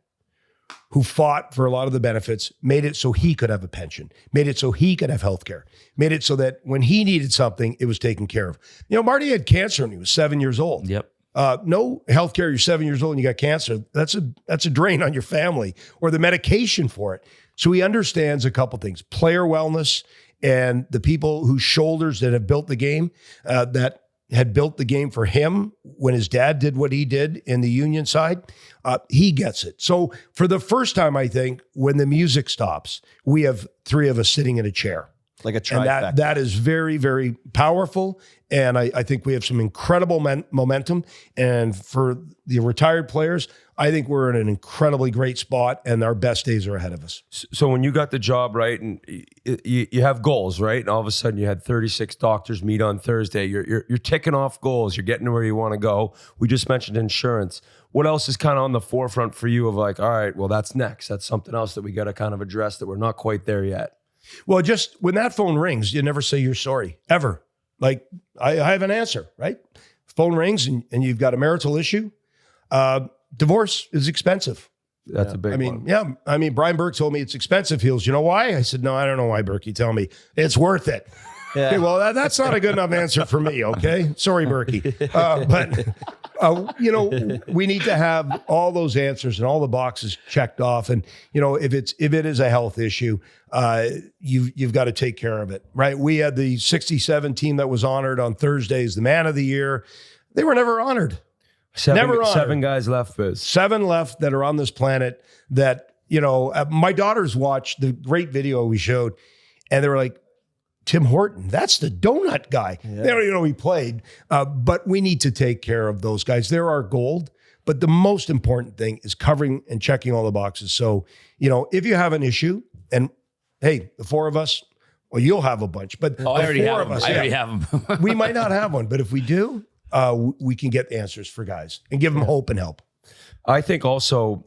who fought for a lot of the benefits, made it so he could have a pension, made it so he could have health care, made it so that when he needed something, it was taken care of. Marty had cancer when he was 7 years old. Yep. No health care, you're 7 years old and you got cancer. That's a drain on your family or the medication for it. So he understands a couple things, player wellness and the people whose shoulders that have built the game, that had built the game for him when his dad did what he did in the union side. He gets it. So for the first time, I think, when the music stops, we have three of us sitting in a chair. Like a trifecta. And that is very, very powerful. And I think we have some incredible momentum. And for the retired players, I think we're in an incredibly great spot and our best days are ahead of us. So when you got the job, right, and you have goals, right? And all of a sudden you had 36 doctors meet on Thursday. You're ticking off goals. You're getting to where you want to go. We just mentioned insurance. What else is kind of on the forefront for you of like, all right, well, that's next. That's something else that we got to kind of address that we're not quite there yet. Well, just when that phone rings, you never say you're sorry, ever. Like, I have an answer, right? Phone rings and you've got a marital issue. Divorce is expensive. That's a big one. Yeah. I mean, Brian Burke told me it's expensive. He goes, you know why? I said, no, I don't know why, Berkey. Tell me. It's worth it. Yeah. Okay, well, that's not a good enough answer for me, okay? Sorry, Berkey. But we need to have all those answers and all the boxes checked off. And, if it is a health issue, you've got to take care of it, right? We had the 67 team that was honored on Thursday as the man of the year. They were never honored. Seven guys left, Biz. 7 left that are on this planet that, my daughters watched the great video we showed and they were like, Tim Horton, that's the donut guy. Yeah. They don't even know he played. But we need to take care of those guys. They're our gold. But the most important thing is covering and checking all the boxes. So, if you have an issue, and hey, the 4 of us, well, you'll have a bunch. But I already have them. I already have them. We might not have one. But if we do, we can get answers for guys and give them hope and help. I think also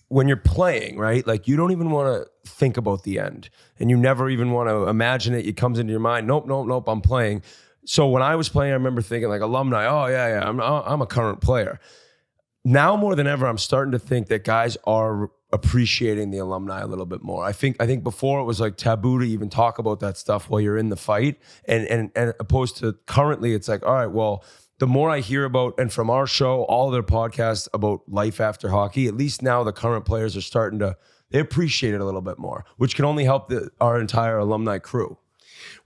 when you're playing, right? Like you don't even want to think about the end and you never even want to imagine it. It comes into your mind. Nope. I'm playing. So when I was playing, I remember thinking like alumni. Oh yeah. I'm a current player. Now more than ever, I'm starting to think that guys are appreciating the alumni a little bit more. I think before it was like taboo to even talk about that stuff while you're in the fight. And opposed to currently, it's like, all right, well, the more I hear about, and from our show, all their podcasts about life after hockey, at least now the current players are starting to, they appreciate it a little bit more, which can only help our entire alumni crew.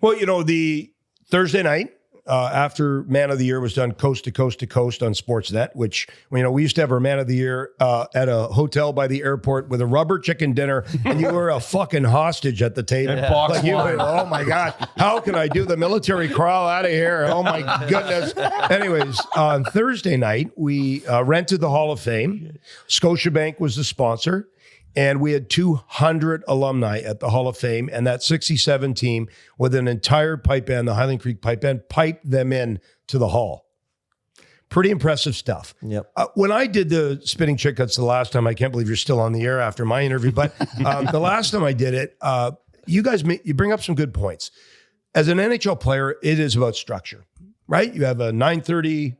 Well, the Thursday night, after Man of the Year was done coast to coast to coast on Sportsnet, which, we used to have our Man of the Year at a hotel by the airport with a rubber chicken dinner, and you were a fucking hostage at the table. Box wine. Oh my God, how can I do the military crawl out of here? Oh my goodness. Anyways, on Thursday night, we rented the Hall of Fame. Scotiabank was the sponsor. And we had 200 alumni at the Hall of Fame, and that 67 team with an entire pipe band, the Highland Creek Pipe Band, piped them in to the Hall. Pretty impressive stuff. Yep. When I did the Spittin Chiclets the last time, I can't believe you're still on the air after my interview, but the last time I did it, you guys, you bring up some good points. as an NHL player, it is about structure, right? You have a 9:30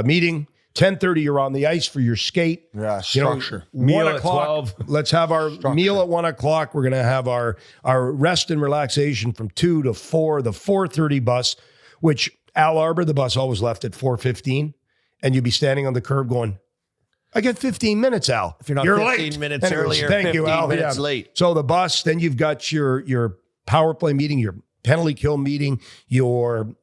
meeting. 10:30, you're on the ice for your skate. Yeah, structure. Meal 1 at o'clock. 12. Let's have our meal at 1 o'clock. We're going to have our rest and relaxation from 2 to 4, the 4:30 bus, which Al Arbor, the bus always left at 4:15. And you'd be standing on the curb going, I get 15 minutes, Al. If you're not 15 minutes Anyways, earlier, thank 15 you, Al. minutes Yeah. late. So the bus, then you've got your power play meeting, your penalty kill meeting, your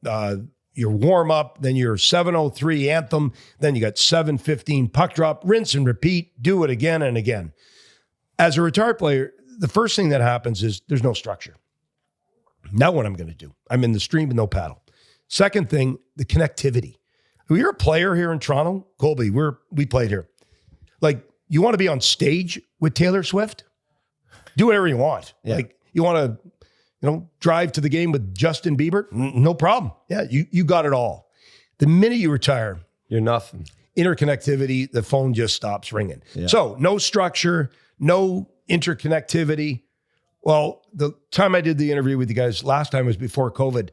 warm up, then your 7:03 anthem, then you got 7:15 puck drop, rinse and repeat, do it again and again. As a retired player, the first thing that happens is there's no structure. Now what I'm going to do? I'm in the stream with no paddle. Second thing, the connectivity. When you're a player here in Toronto, Colby, we played here. Like, you want to be on stage with Taylor Swift? Do whatever you want. Yeah. Like, you want to, drive to the game with Justin Bieber? No problem. Yeah, you got it all. The minute you retire, You're nothing. interconnectivity, the phone just stops ringing. Yeah. So no structure, no interconnectivity. Well, the time I did the interview with you guys last time was before COVID.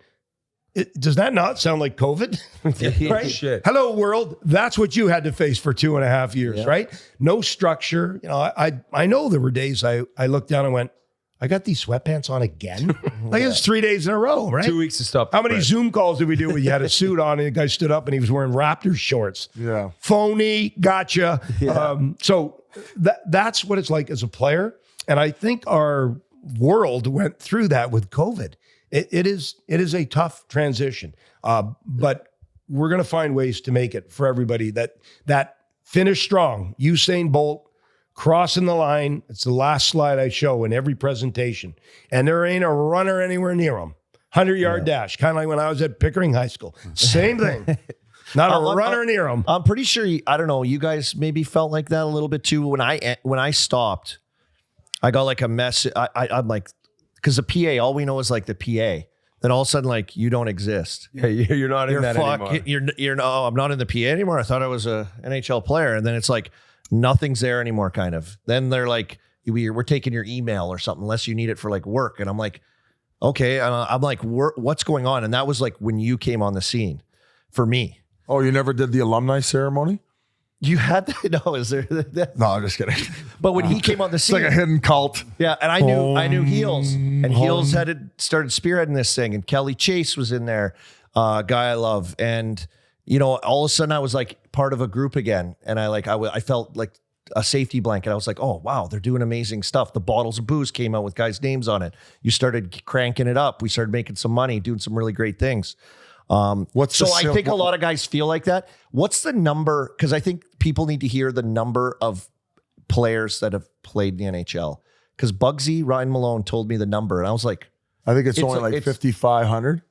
Does that not sound like COVID? Right? Shit. Hello, world. That's what you had to face for 2.5 years, right? No structure. I know there were days I looked down and went, I got these sweatpants on again. Like it's 3 days in a row, right? 2 weeks to stop. How many Zoom calls did we do where you had a suit on and the guy stood up and he was wearing Raptors shorts? Yeah. Phony, gotcha. So that's what it's like as a player. And I think our world went through that with COVID. It is a tough transition. But we're going to find ways to make it for everybody that finish strong. Usain Bolt crossing the line. It's the last slide I show in every presentation. And there ain't a runner anywhere near him. 100-yard dash, kind of like when I was at Pickering High School. Same thing. Not a runner near him. I'm pretty sure, I don't know, you guys maybe felt like that a little bit too. When I stopped, I got like a message. I'm like, because the PA, all we know is like the PA. Then all of a sudden, like, you don't exist. Yeah, you're not in that anymore. You're no, I'm not in the PA anymore. I thought I was a NHL player. And then it's like, nothing's there anymore, kind of. Then they're like, we're taking your email or something unless you need it for like work. And I'm like, okay. And I'm like, what's going on? And that was like when you came on the scene for me. Oh, you never did the alumni ceremony? You had to know, is there? No, I'm just kidding. But when he came on the It's scene, like a hidden cult. yeah, and I knew Heels, and Heels started spearheading this thing, and Kelly Chase was in there, guy I love, and all of a sudden I was like part of a group again, and I felt like a safety blanket. I was like, oh wow, they're doing amazing stuff. The bottles of booze came out with guys' names on it. You started cranking it up. We started making some money, doing some really great things. I think a lot of guys feel like that. What's the number? Because I think people need to hear the number of players that have played in the NHL. Because Bugsy, Ryan Malone told me the number, and I was like, I think it's only like 5,500.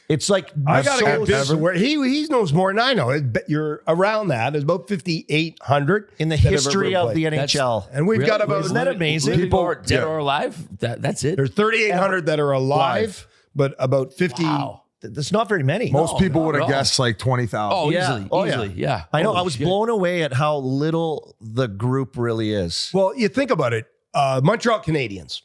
it's like I got to so get this where he knows more than I know. You're around that. It's about 5,800 in the that have history ever of the played. NHL. And we've got about Isn't that amazing? People are dead or alive. That's it. There's 3,800 that are alive, but about 50. Wow. That's not very many. Most people would have no. guessed like 20,000. Oh, Yeah. easily. Oh, yeah. Easily. Yeah. I know. Holy I was shit. blown away at how little the group really is. Well, you think about it. Montreal Canadiens,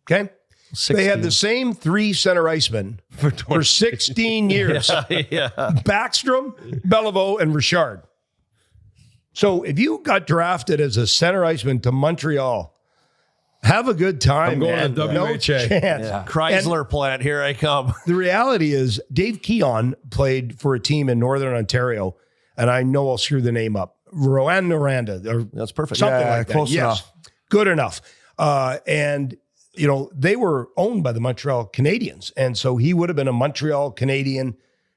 okay? 16. They had the same 3 center icemen for 16 years. yeah. Backstrom, Beliveau, and Richard. So if you got drafted as a center iceman to Montreal, have a good time, I'm going man. to No WHA. chance. Yeah. Chrysler plant, here I come. The reality is Dave Keon played for a team in Northern Ontario, and I know I'll screw the name up. Rowan Noranda, or That's perfect. something Yeah, like that. close Yes. enough. Good enough. And, they were owned by the Montreal Canadiens. And so he would have been a Montreal Canadian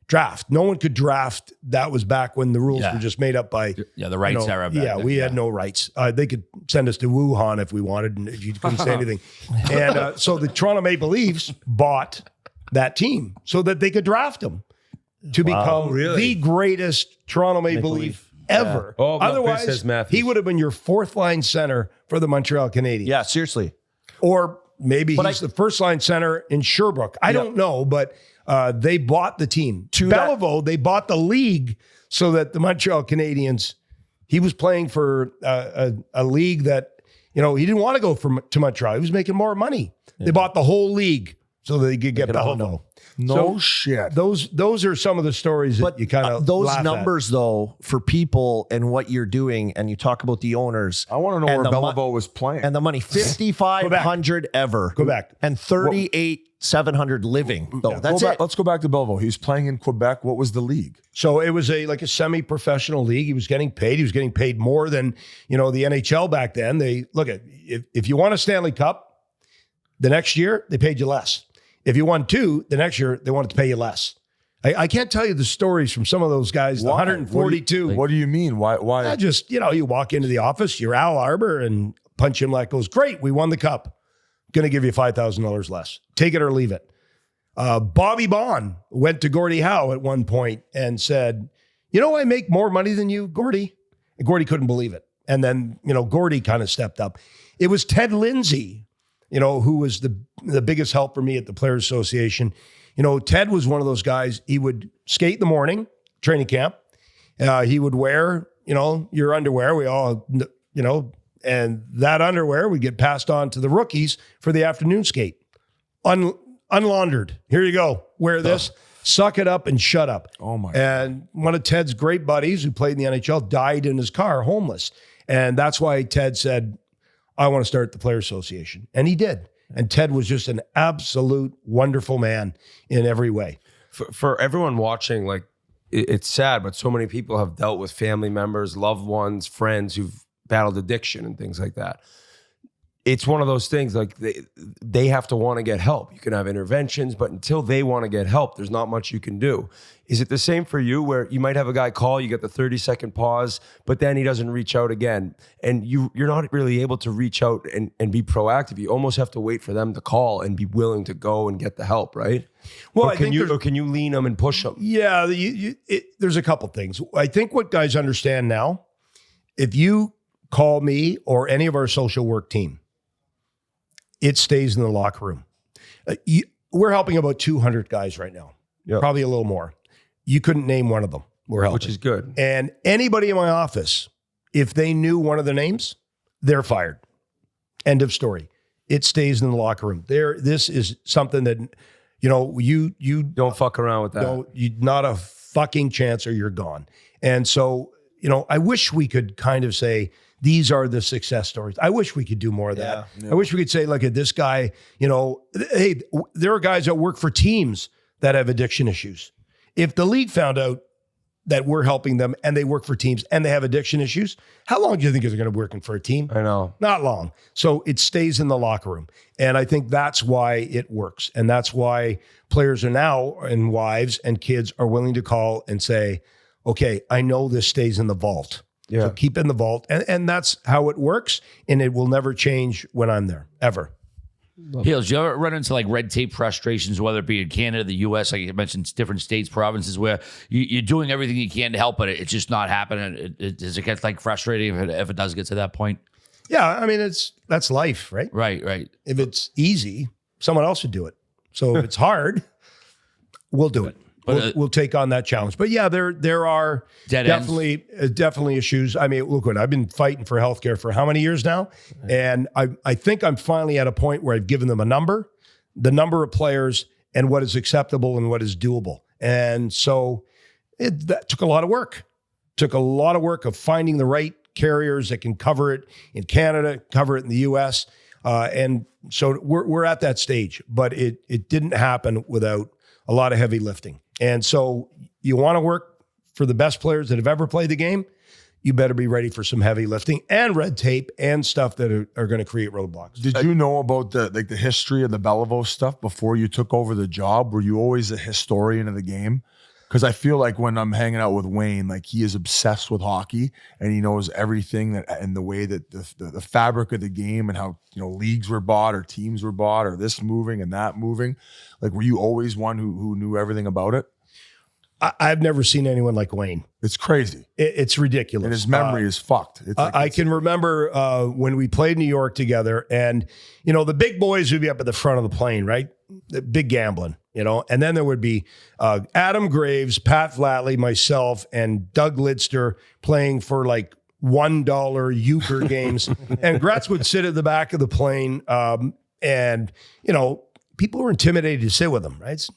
draft. No one could draft. That was back when the rules Yeah. were just made up by The rights era. back yeah, then. we had no rights. They could send us to Wuhan if we wanted, and you couldn't say anything. And so the Toronto Maple Leafs bought that team so that they could draft him to become the greatest Toronto Maple Leaf ever. Yeah. Oh, my Otherwise, face says Matthews. he would have been your 4th line center for the Montreal Canadiens. Yeah, seriously. Or maybe he's the 1st line center in Sherbrooke. I don't know, but they bought the team. To Beliveau, they bought the league so that the Montreal Canadiens, he was playing for a league that, he didn't want to go to Montreal. He was making more money. They bought the whole league so they could get Belleville. No shit. Those are some of the stories that you kind of those numbers though for people and what you're doing, and you talk about the owners. I want to know where Belleville was playing and the money 5,500 ever. Go back and 38,700 living. Though that's it. Let's go back to Belleville. He was playing in Quebec. What was the league? So it was like a semi-professional league. He was getting paid. He was getting paid more than the NHL back then. They look at if you won a Stanley Cup, the next year they paid you less. If you won 2, the next year they wanted to pay you less. I can't tell you the stories from some of those guys. The 142. What do you mean? Why? I just, you walk into the office, you're Al Arbor, and Punch Imlach goes, great, we won the cup. Going to give you $5,000 less. Take it or leave it. Bobby Baughan went to Gordie Howe at one point and said, I make more money than you, Gordie. And Gordie couldn't believe it. And then, Gordie kind of stepped up. It was Ted Lindsay, who was the biggest help for me at the Players Association. Ted was one of those guys. He would skate in the morning, training camp. He would wear, your underwear. We all, and that underwear would get passed on to the rookies for the afternoon skate. Unlaundered. Here you go. Wear this. Suck it up and shut up. Oh, my. And one of Ted's great buddies who played in the NHL died in his car, homeless. And that's why Ted said, I want to start the Players Association. And he did. And Ted was just an absolute wonderful man in every way. For everyone watching, like, it's sad, but so many people have dealt with family members, loved ones, friends who've battled addiction and things like that. It's one of those things, like they have to want to get help. You can have interventions, but until they want to get help, there's not much you can do. Is it the same for you where you might have a guy call, you get the 30-second pause, but then he doesn't reach out again, and you're not really able to reach out and be proactive? You almost have to wait for them to call and be willing to go and get the help, right? Well, or can you lean them and push them? Yeah, there's a couple things. I think what guys understand now, if you call me or any of our social work team, it stays in the locker room. We're helping about 200 guys right now, probably a little more. You couldn't name one of them. We're helping. Which is good. And anybody in my office, if they knew one of the names, they're fired. End of story. It stays in the locker room. This is something that, you don't fuck around with that. No, not a fucking chance or you're gone. And so, I wish we could kind of say, these are the success stories. I wish we could do more of that. Yeah. I wish we could say, look at this guy, hey, there are guys that work for teams that have addiction issues. If the league found out that we're helping them and they work for teams and they have addiction issues, how long do you think is going to be working for a team? I know. Not long. So it stays in the locker room. And I think that's why it works. And that's why players are now, and wives and kids are willing to call and say, okay, I know this stays in the vault. Yeah. So keep it in the vault. And that's how it works. And it will never change when I'm there, ever. Heels, do you ever run into like red tape frustrations, whether it be in Canada, the U.S., like you mentioned, different states, provinces, where you're doing everything you can to help, but it's just not happening? Does it get like frustrating if it does get to that point? Yeah, I mean, that's life, right? Right. If it's easy, someone else would do it. So if it's hard, we'll do it. But we'll take on that challenge. But yeah, there are definitely issues. I mean, look, I've been fighting for healthcare for how many years now? And I think I'm finally at a point where I've given them a number, the number of players, and what is acceptable and what is doable. And so that took a lot of work. Took a lot of work of finding the right carriers that can cover it in Canada, cover it in the U.S. And so we're at that stage, but it didn't happen without a lot of heavy lifting. And so you want to work for the best players that have ever played the game, you better be ready for some heavy lifting and red tape and stuff that are going to create roadblocks. Did you know about the history of the Belleville stuff before you took over the job? Were you always a historian of the game? Because I feel like when I'm hanging out with Wayne, like he is obsessed with hockey and he knows everything that and the way that the fabric of the game and how leagues were bought or teams were bought or this moving and that moving. Like, were you always one who knew everything about it? I've never seen anyone like Wayne. It's crazy. It's ridiculous. And his memory is fucked. I can remember when we played New York together, and the big boys would be up at the front of the plane, right? The big gambling, and then there would be Adam Graves, Pat Flatley, myself, and Doug Lidster playing for like $1 euchre games. And Gretz would sit at the back of the plane, and people were intimidated to sit with him, right? It's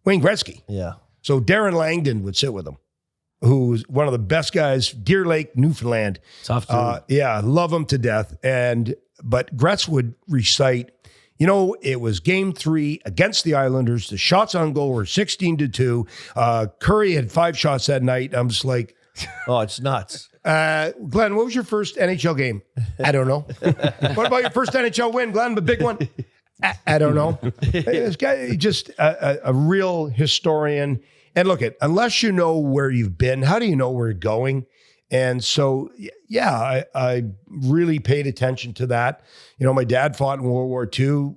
Wayne Gretzky. Yeah. So Darren Langdon would sit with him, who's one of the best guys, Deer Lake, Newfoundland. Tough dude. Yeah, love him to death. But Gretz would recite, it was game 3 against the Islanders. The shots on goal were 16-2. Curry had 5 shots that night. I'm just like, Oh, it's nuts. Glenn, what was your first NHL game? I don't know. What about your first NHL win, Glenn? The big one? I don't know. This guy just a real historian. And look, unless you know where you've been, how do you know where you're going? And so, yeah, I really paid attention to that. My dad fought in World War II.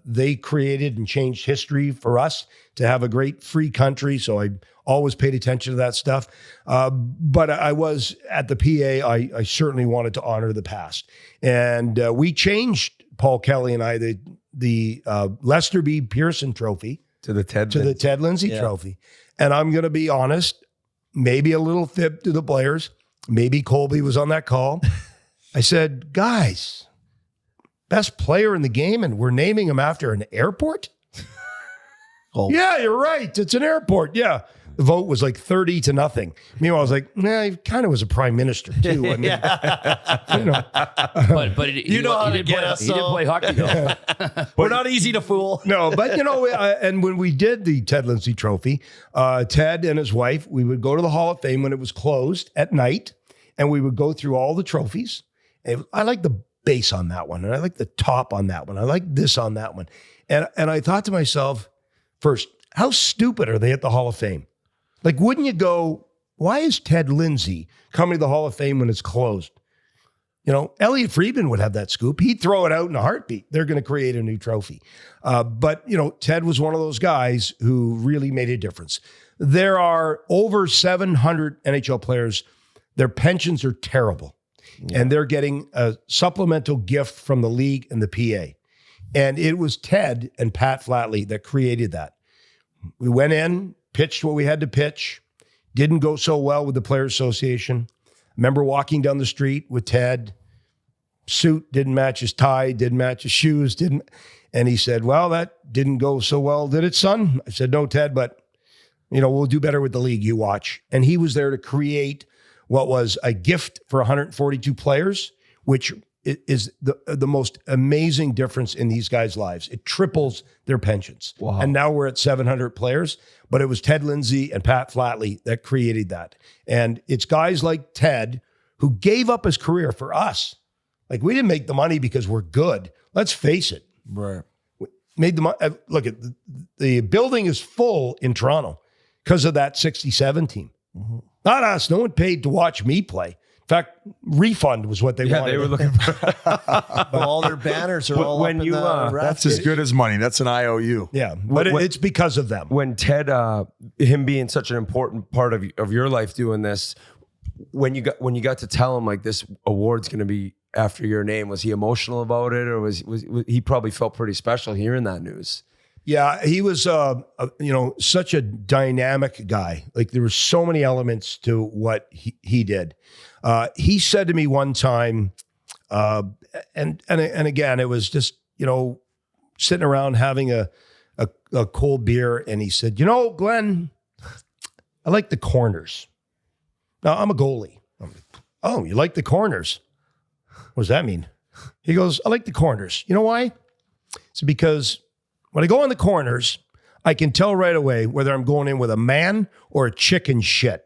They created and changed history for us to have a great free country. So I always paid attention to that stuff. But I was at the PA, I certainly wanted to honor the past. And we changed, Paul Kelly and I, the Lester B. Pearson Trophy To the Ted. the Ted Lindsay Trophy. And I'm going to be honest, maybe a little fib to the players. Maybe Colby was on that call. I said, guys, best player in the game, and we're naming him after an airport? Yeah, you're right. It's an airport. Yeah. The vote was like 30-0. Meanwhile, I was like, he kind of was a prime minister too. I mean, but he did play hockey though. We're not easy to fool. No, but and when we did the Ted Lindsay Trophy, Ted and his wife, we would go to the Hall of Fame when it was closed at night, and we would go through all the trophies. And I like the base on that one, and I like the top on that one. I like this on that one, and I thought to myself, first, how stupid are they at the Hall of Fame? Like, wouldn't you go, why is Ted Lindsay coming to the Hall of Fame when it's closed? Elliot Friedman would have that scoop. He'd throw it out in a heartbeat. They're going to create a new trophy. But Ted was one of those guys who really made a difference. There are over 700 NHL players. Their pensions are terrible. Yeah. And they're getting a supplemental gift from the league and the PA. And it was Ted and Pat Flatley that created that. We went in, pitched what we had to pitch. Didn't go so well with the Players Association. Remember walking down the street with Ted. Suit didn't match his tie, didn't match his shoes, and he said, well, that didn't go so well, did it, son? I said, no, Ted, but we'll do better with the league, you watch. And he was there to create what was a gift for 142 players, which is the most amazing difference in these guys' lives. It triples their pensions. Wow. And now we're at 700 players, but it was Ted Lindsay and Pat Flatley that created that. And it's guys like Ted who gave up his career for us. Like, we didn't make the money because we're good. Let's face it. Right. We made the money. Look, at the building is full in Toronto because of that 67 team. Mm-hmm. Not us. No one paid to watch me play. In fact, refund was what they wanted. They were looking for. All their banners are all when up you, in the That's as good as money. That's an IOU. Yeah, but it's because of them. When Ted, him being such an important part of your life doing this, when you got to tell him like this award's going to be after your name, was he emotional about it, or was he probably felt pretty special hearing that news? Yeah, he was, such a dynamic guy. Like, there were so many elements to what he did. He said to me one time, and again, it was just, sitting around having a cold beer, and he said, Glenn, I like the corners. Now, I'm a goalie. Oh, you like the corners? What does that mean? He goes, I like the corners. You know why? It's because when I go in the corners, I can tell right away whether I'm going in with a man or a chicken shit.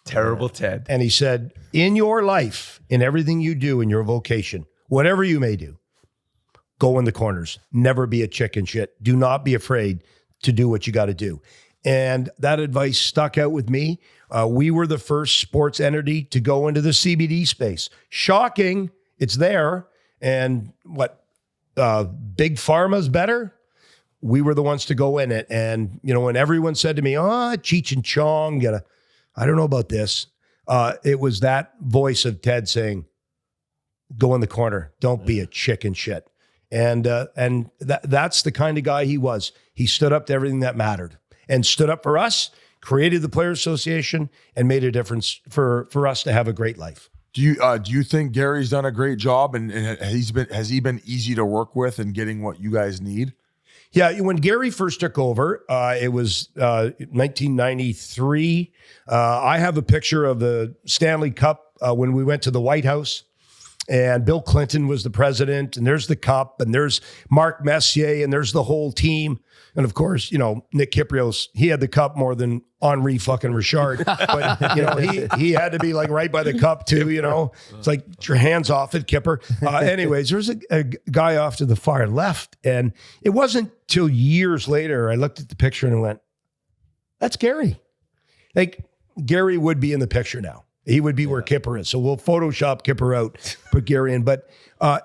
Terrible Ted. And he said, in your life, in everything you do in your vocation, whatever you may do, go in the corners. Never be a chicken shit. Do not be afraid to do what you got to do. And that advice stuck out with me. We were the first sports entity to go into the CBD space. Shocking. It's there. And what, Big Pharma's better? We were the ones to go in it. And, when everyone said to me, Cheech and Chong, I don't know about this. It was that voice of Ted saying, go in the corner. Don't be a chicken shit. And that's the kind of guy he was. He stood up to everything that mattered and stood up for us, created the Players Association, and made a difference for us to have a great life. Do you think Gary's done a great job and has he been easy to work with and getting what you guys need? Yeah, when Gary first took over, it was 1993. I have a picture of the Stanley Cup when we went to the White House, and Bill Clinton was the president, and there's the cup, and there's Mark Messier, and there's the whole team. And of course, Nick Kypreos, he had the cup more than Henri fucking Richard. But, he had to be like right by the cup too, It's like, get your hands off it, Kipper. Anyways, there's a guy off to the far left. And it wasn't till years later, I looked at the picture and went, that's Gary. Like, Gary would be in the picture now. He would be where Kipper is. So we'll Photoshop Kipper out, put Gary in. But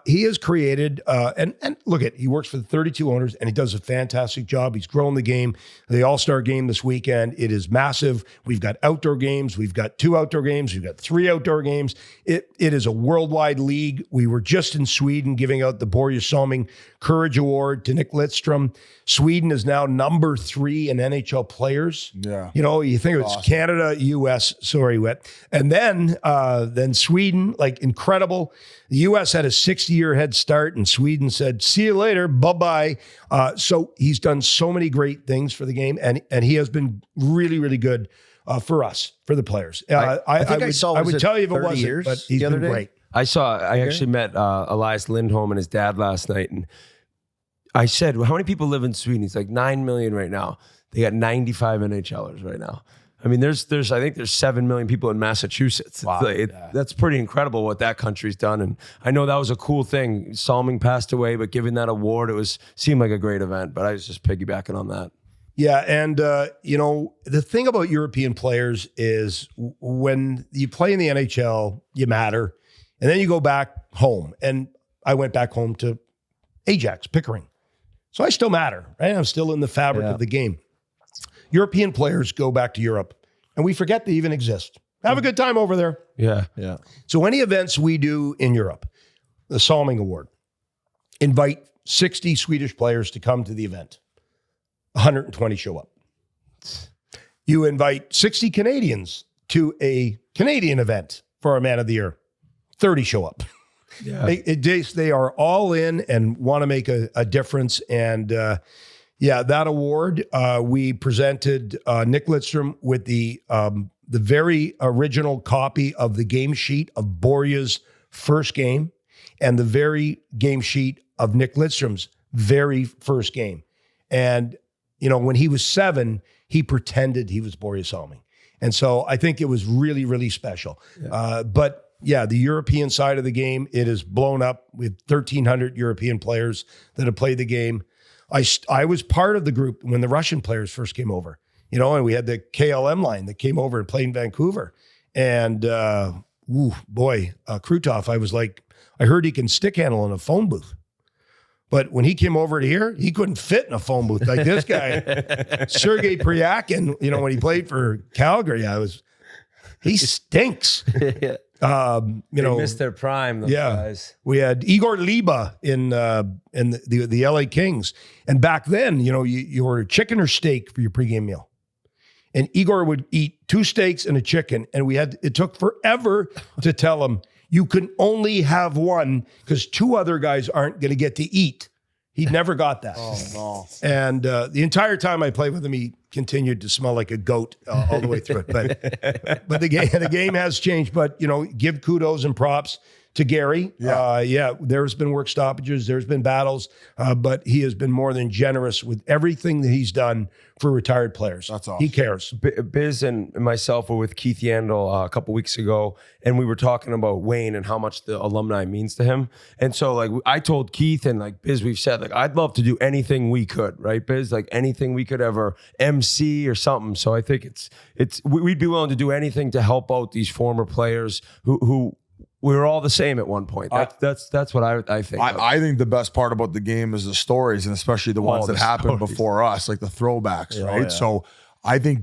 he has created, and look he works for the 32 owners, and he does a fantastic job. He's grown the game. The All-Star game this weekend, it is massive. We've got outdoor games. We've got 2 outdoor games. We've got 3 outdoor games. It is a worldwide league. We were just in Sweden giving out the Börje Salming Courage Award to Nick Lidstrom. Sweden is now number 3 in NHL players. Yeah. You think it's awesome. Canada, US, sorry, Wet. And then Sweden, like incredible. The US had a 60-year head start, and Sweden said, see you later, bye-bye. So he's done so many great things for the game, and he has been really, really good for us, for the players. I would tell you if it wasn't, but he's been great. I actually met Elias Lindholm and his dad last night, and I said, well, how many people live in Sweden? He's like 9 million right now. They got 95 NHLers right now. I mean, I think there's 7 million people in Massachusetts. Wow. That's pretty incredible what that country's done. And I know that was a cool thing. Salming passed away, but giving that award, seemed like a great event. But I was just piggybacking on that. Yeah, and the thing about European players is when you play in the NHL, you matter, and then you go back home. And I went back home to Ajax, Pickering. So I still matter, right? I'm still in the fabric of the game. European players go back to Europe, and we forget they even exist. Have a good time over there. Yeah. So any events we do in Europe, the Salming Award, invite 60 Swedish players to come to the event. 120 show up. You invite 60 Canadians to a Canadian event for our Man of the Year. 30 show up. Yeah. They are all in and want to make a difference. And that award, we presented Nick Lidstrom with the very original copy of the game sheet of Borja's first game and the very game sheet of Nick Lidstrom's very first game. And, when he was 7, he pretended he was Börje Salming. And so I think it was really, really special. Yeah. But the European side of the game, it is blown up with 1,300 European players that have played the game. I was part of the group when the Russian players first came over, and we had the KLM line that came over and played in Vancouver. And, Krutov, I was like, I heard he can stick handle in a phone booth. But when he came over to here, he couldn't fit in a phone booth like this guy, Sergei Pryakin, when he played for Calgary, he stinks. They missed their prime, those guys. We had Igor Liba in the LA Kings. And back then, you ordered chicken or steak for your pregame meal. And Igor would eat 2 steaks and a chicken. And it took forever to tell him, you can only have one because 2 other guys aren't going to get to eat. He never got that. Oh, no. And the entire time I played with him, he continued to smell like a goat all the way through it. But the game has changed. But, give kudos and props to Gary. There's been work stoppages. There's been battles. But he has been more than generous with everything that he's done for retired players. That's awesome. He cares. Biz and myself were with Keith Yandel a couple weeks ago, and we were talking about Wayne and how much the alumni means to him. And so, I told Keith and Biz, we've said, I'd love to do anything we could, right, Biz? Anything we could ever MC or something. So I think we'd be willing to do anything to help out these former players who we were all the same at one point. That's what I think. I think the best part about the game is the stories, and especially the ones that happened before us, like the throwbacks, right? Yeah. So I think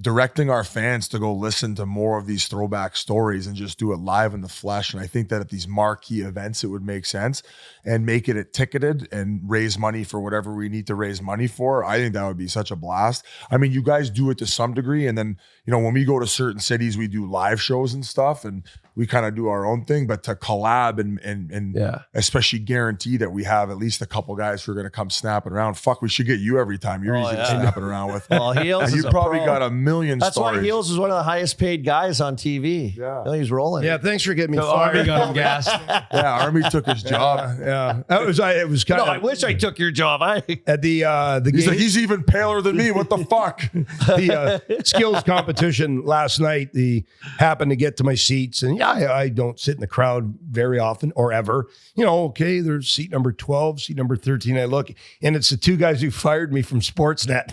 directing our fans to go listen to more of these throwback stories and just do it live in the flesh. And I think that at these marquee events, it would make sense, and make it ticketed and raise money for whatever we need to raise money for. I think that would be such a blast. I mean, you guys do it to some degree. And then, when we go to certain cities, we do live shows and stuff. And we kind of do our own thing, but to collab and especially guarantee that we have at least a couple guys who are going to come snapping around. Fuck, we should get you every time. You're easy to snapping around with. Well, Heels and is you a probably pro. got a million That's stories. why Heels is one of the highest paid guys on TV. Yeah. He's rolling. Yeah, thanks for getting me Army fired. got him gassed. Yeah, Army took his job. Yeah, it was kind No, of. I wish I took your job. At the He's game, like, he's even paler than me. What the fuck? the skills competition last night. Happened to get to my seats, and I don't sit in the crowd very often or ever. Okay, there's seat number 12, seat number 13. I look, and it's the two guys who fired me from Sportsnet.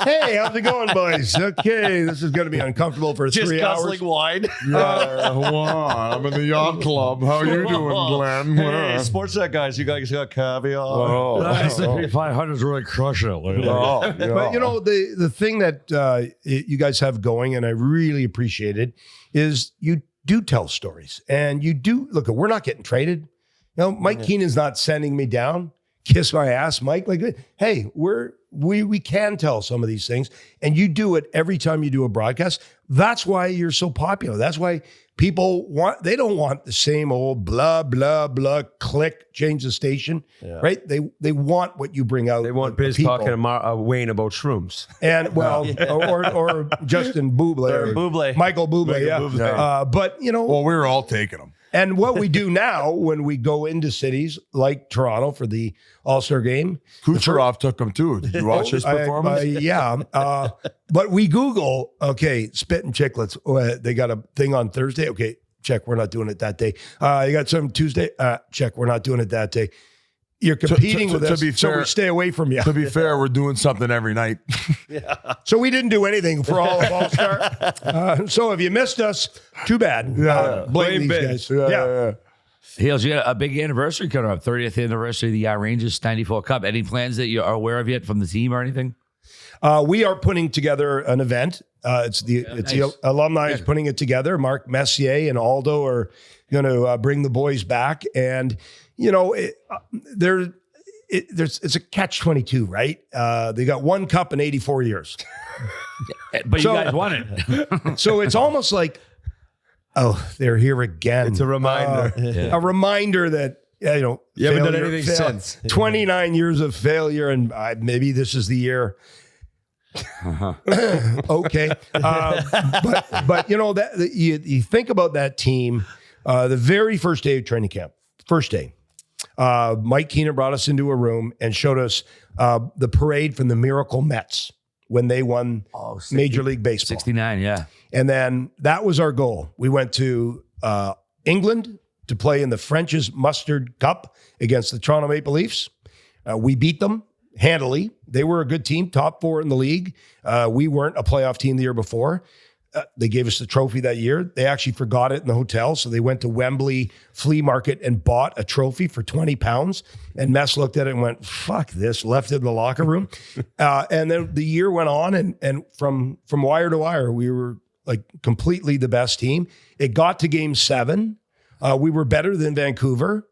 Hey, how's it going, boys? Okay, this is going to be uncomfortable for Just 3 hours. guzzling wine. Yeah, I'm in the yacht club. How you doing, Glenn? Hey, Sportsnet guys, you guys got caviar. Oh, 500 is really crushing it. Look at that. oh, But the thing that you guys have going, and I really appreciate it, is you do tell stories, and you do look. We're not getting traded. Mike Keenan's not sending me down. Kiss my ass, Mike. Like, hey, we can tell some of these things, and you do it every time you do a broadcast. That's why you're so popular. That's why people they don't want the same old blah, blah, blah, click, change the station, right? They want what you bring out. They want Biz people. talking to Wayne about shrooms. And or Justin Buble, Michael Buble, but well, we were all taking them. and what we do now when we go into cities like Toronto for the All-Star game, Kucherov took them too. Did you watch his performance? but we Google, okay, Spittin Chiclets. They got a thing on Thursday. Okay, check. We're not doing it that day. You got some Tuesday. Check. We're not doing it that day. You're competing with us, so we stay away from you. To be fair, we're doing something every night. So we didn't do anything for all of All-Star. So if you missed us, too bad. Blame these guys. Yeah. Heels, you got a big anniversary coming up, 30th anniversary of the Rangers 94 Cup. Any plans that you are aware of yet from the team or anything? We are putting together an event. The Alumni is putting it together. Mark Messier and Aldo are going to bring the boys back, and it's a catch-22, right? They got one cup in 84 years, But you guys won it. so it's almost like, oh, they're here again. It's a reminder. A reminder that you haven't done anything since. 29 years of failure, and maybe this is the year. Okay, but you think about that team. The very first day of training camp, Mike Keenan brought us into a room and showed us the parade from the Miracle Mets when they won Major League Baseball. 69, yeah. And then that was our goal. We went to England to play in the French's Mustard Cup against the Toronto Maple Leafs. We beat them handily. They were a good team, top 4 in the league. We weren't a playoff team the year before. They gave us the trophy that year. They actually forgot it in the hotel, so they went to Wembley Flea Market and bought a trophy for 20 pounds. And Mess looked at it and went, fuck this, left it in the locker room. And then the year went on, and from wire to wire, we were like completely the best team. It got to game 7. We were better than Vancouver.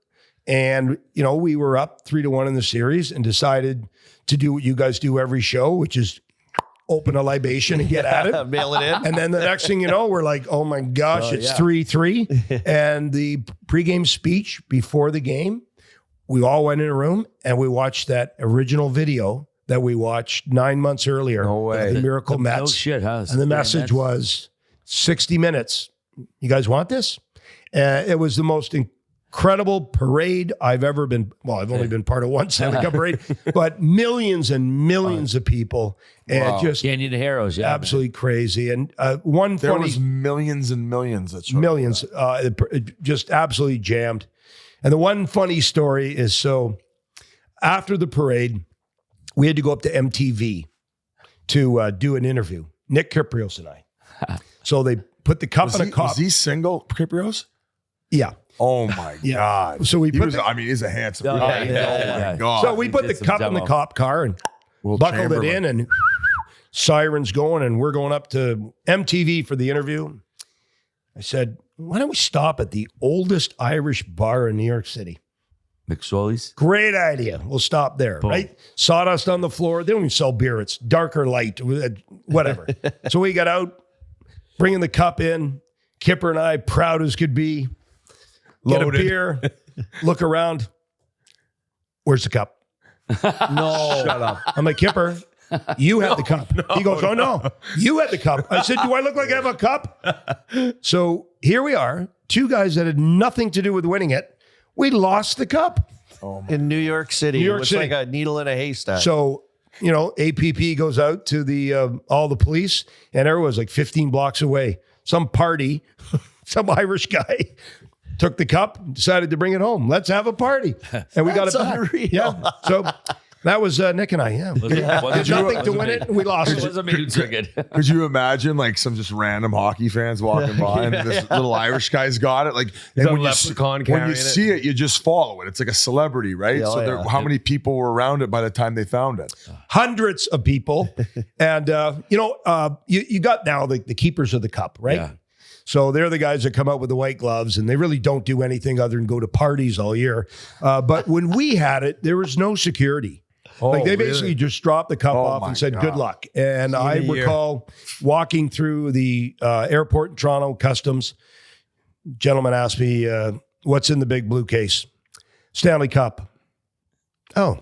And, we were up 3-1 in the series and decided to do what you guys do every show, which is open a libation and get at it. Mail it in. And then the next thing you know, we're like, oh my gosh, it's 3-3. And the pregame speech before the game, we all went in a room and we watched that original video that we watched 9 months earlier. No way. The Miracle Mets. No shit, huh? And the message was 60 minutes. You guys want this? It was the most incredible parade I've ever been. Well, I've only been part of one Stanley Cup parade, but millions and millions of people, and just Canyon Heroes, yeah. absolutely crazy. And There was millions and millions that showed millions, it just absolutely jammed. And the one funny story is, so after the parade, we had to go up to MTV to do an interview. Nick Kyprios and I. So they put the cup in a cup. Was he single, Kyprios? Yeah. Oh my God. So we put he's a handsome Oh, guy. yeah. Oh my God. So we put the did some cup in the demo. cop car and Will buckled it Chamberlain. in, and sirens going, and we're going up to MTV for the interview. I said, why don't we stop at the oldest Irish bar in New York City? McSorley's. Great idea. We'll stop there, Boom. right? Sawdust on the floor. They don't even sell beer. It's dark or light, whatever. So we got out, bringing the cup in. Kipper and I, proud as could be, get Loaded. a beer, look around. Where's the cup? No. Shut up. I'm like, Kipper, you had the cup. He goes, oh, no, you had the cup. I said, do I look like I have a cup? So here we are, two guys that had nothing to do with winning it. We lost the cup. In New York City. New York it was City. like a needle in a haystack. So, you know, APP goes out to the all the police, and everyone's like 15 blocks away. Some party, some Irish guy took the cup, decided to bring it home. Let's have a party. And we got it That's back. unreal. Yeah. So that was Nick and I. Yeah. Did nothing to win it, and we lost It it. wasn't me who took it. Could you imagine like some just random hockey fans walking by and this little Irish guy's got it? Like, and a when leprechaun when carrying you it. see it, you just follow it. It's like a celebrity, right? Yeah, So yeah. how many people were around it by the time they found it? Hundreds of people. And, you got now the keepers of the cup, right? Yeah. So they're the guys that come out with the white gloves, and they really don't do anything other than go to parties all year. But when we had it, there was no security. Like they basically just dropped the cup off my and said, God. good luck. And I a year. recall walking through the airport in Toronto, customs. Gentleman asked me, what's in the big blue case? Stanley Cup. Oh,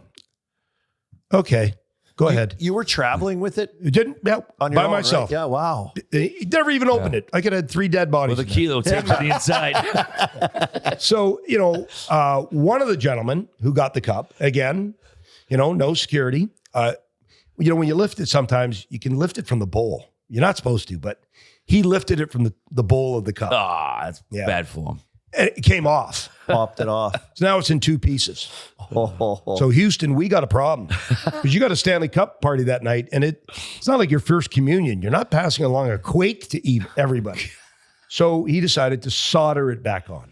okay. Go ahead. You were traveling with it It didn't, yeah, on your by own, myself. Right? Yeah, wow. He never even opened it. I could have had 3 dead bodies. With a in there. kilo taped to the inside. So, one of the gentlemen who got the cup, again, no security. When you lift it, sometimes you can lift it from the bowl. You're not supposed to, but he lifted it from the bowl of the cup. Ah, that's Yeah. bad form. And it came off. Popped it off. So now it's in 2 pieces. Oh. So Houston, we got a problem because you got a Stanley Cup party that night, and it's not like your first communion. You're not passing along a quake to everybody. So he decided to solder it back on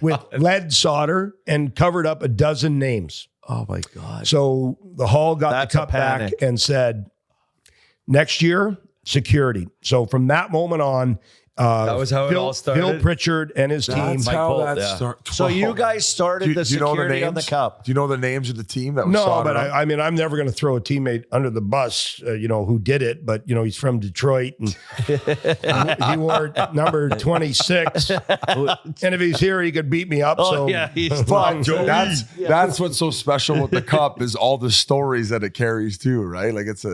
with lead solder and covered up a dozen names. Oh my God. So the hall got That's the a cup back panic. and said, next year, security. So from that moment on, That was how it all started? Phil Pritchard and his team. That's Mike how Bolt, that yeah. started. So you guys started the security on the cup. Do you know the names of the team that was No, soldered but up? I mean, I'm never going to throw a teammate under the bus, who did it. But, he's from Detroit and he wore number 26. And if he's here, he could beat me up. Oh, yeah, he's But that's what's so special with the cup is all the stories that it carries too, right? Like it's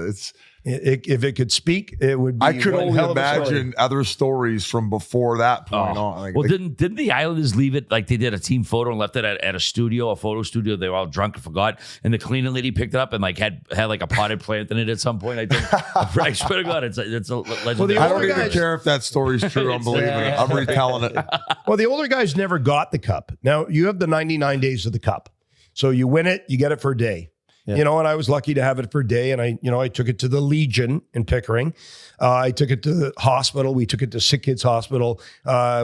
If it could speak, it would be I could one only hell of a story. imagine other stories from before that point on. Like, Well, didn't the Islanders leave it like they did a team photo and left it at a photo studio? They were all drunk and forgot, and the cleaning lady picked it up and like had like a potted plant in it at some point. I think. I swear to God, it's a legendary. I don't older even guys- care if that story's true. I'm believing it. I'm retelling it. Well, the older guys never got the cup. Now, you have the 99 days of the cup. So you win it, you get it for a day. Yeah. And I was lucky to have it for a day. And I took it to the Legion in Pickering. I took it to the hospital. We took it to Sick Kids Hospital.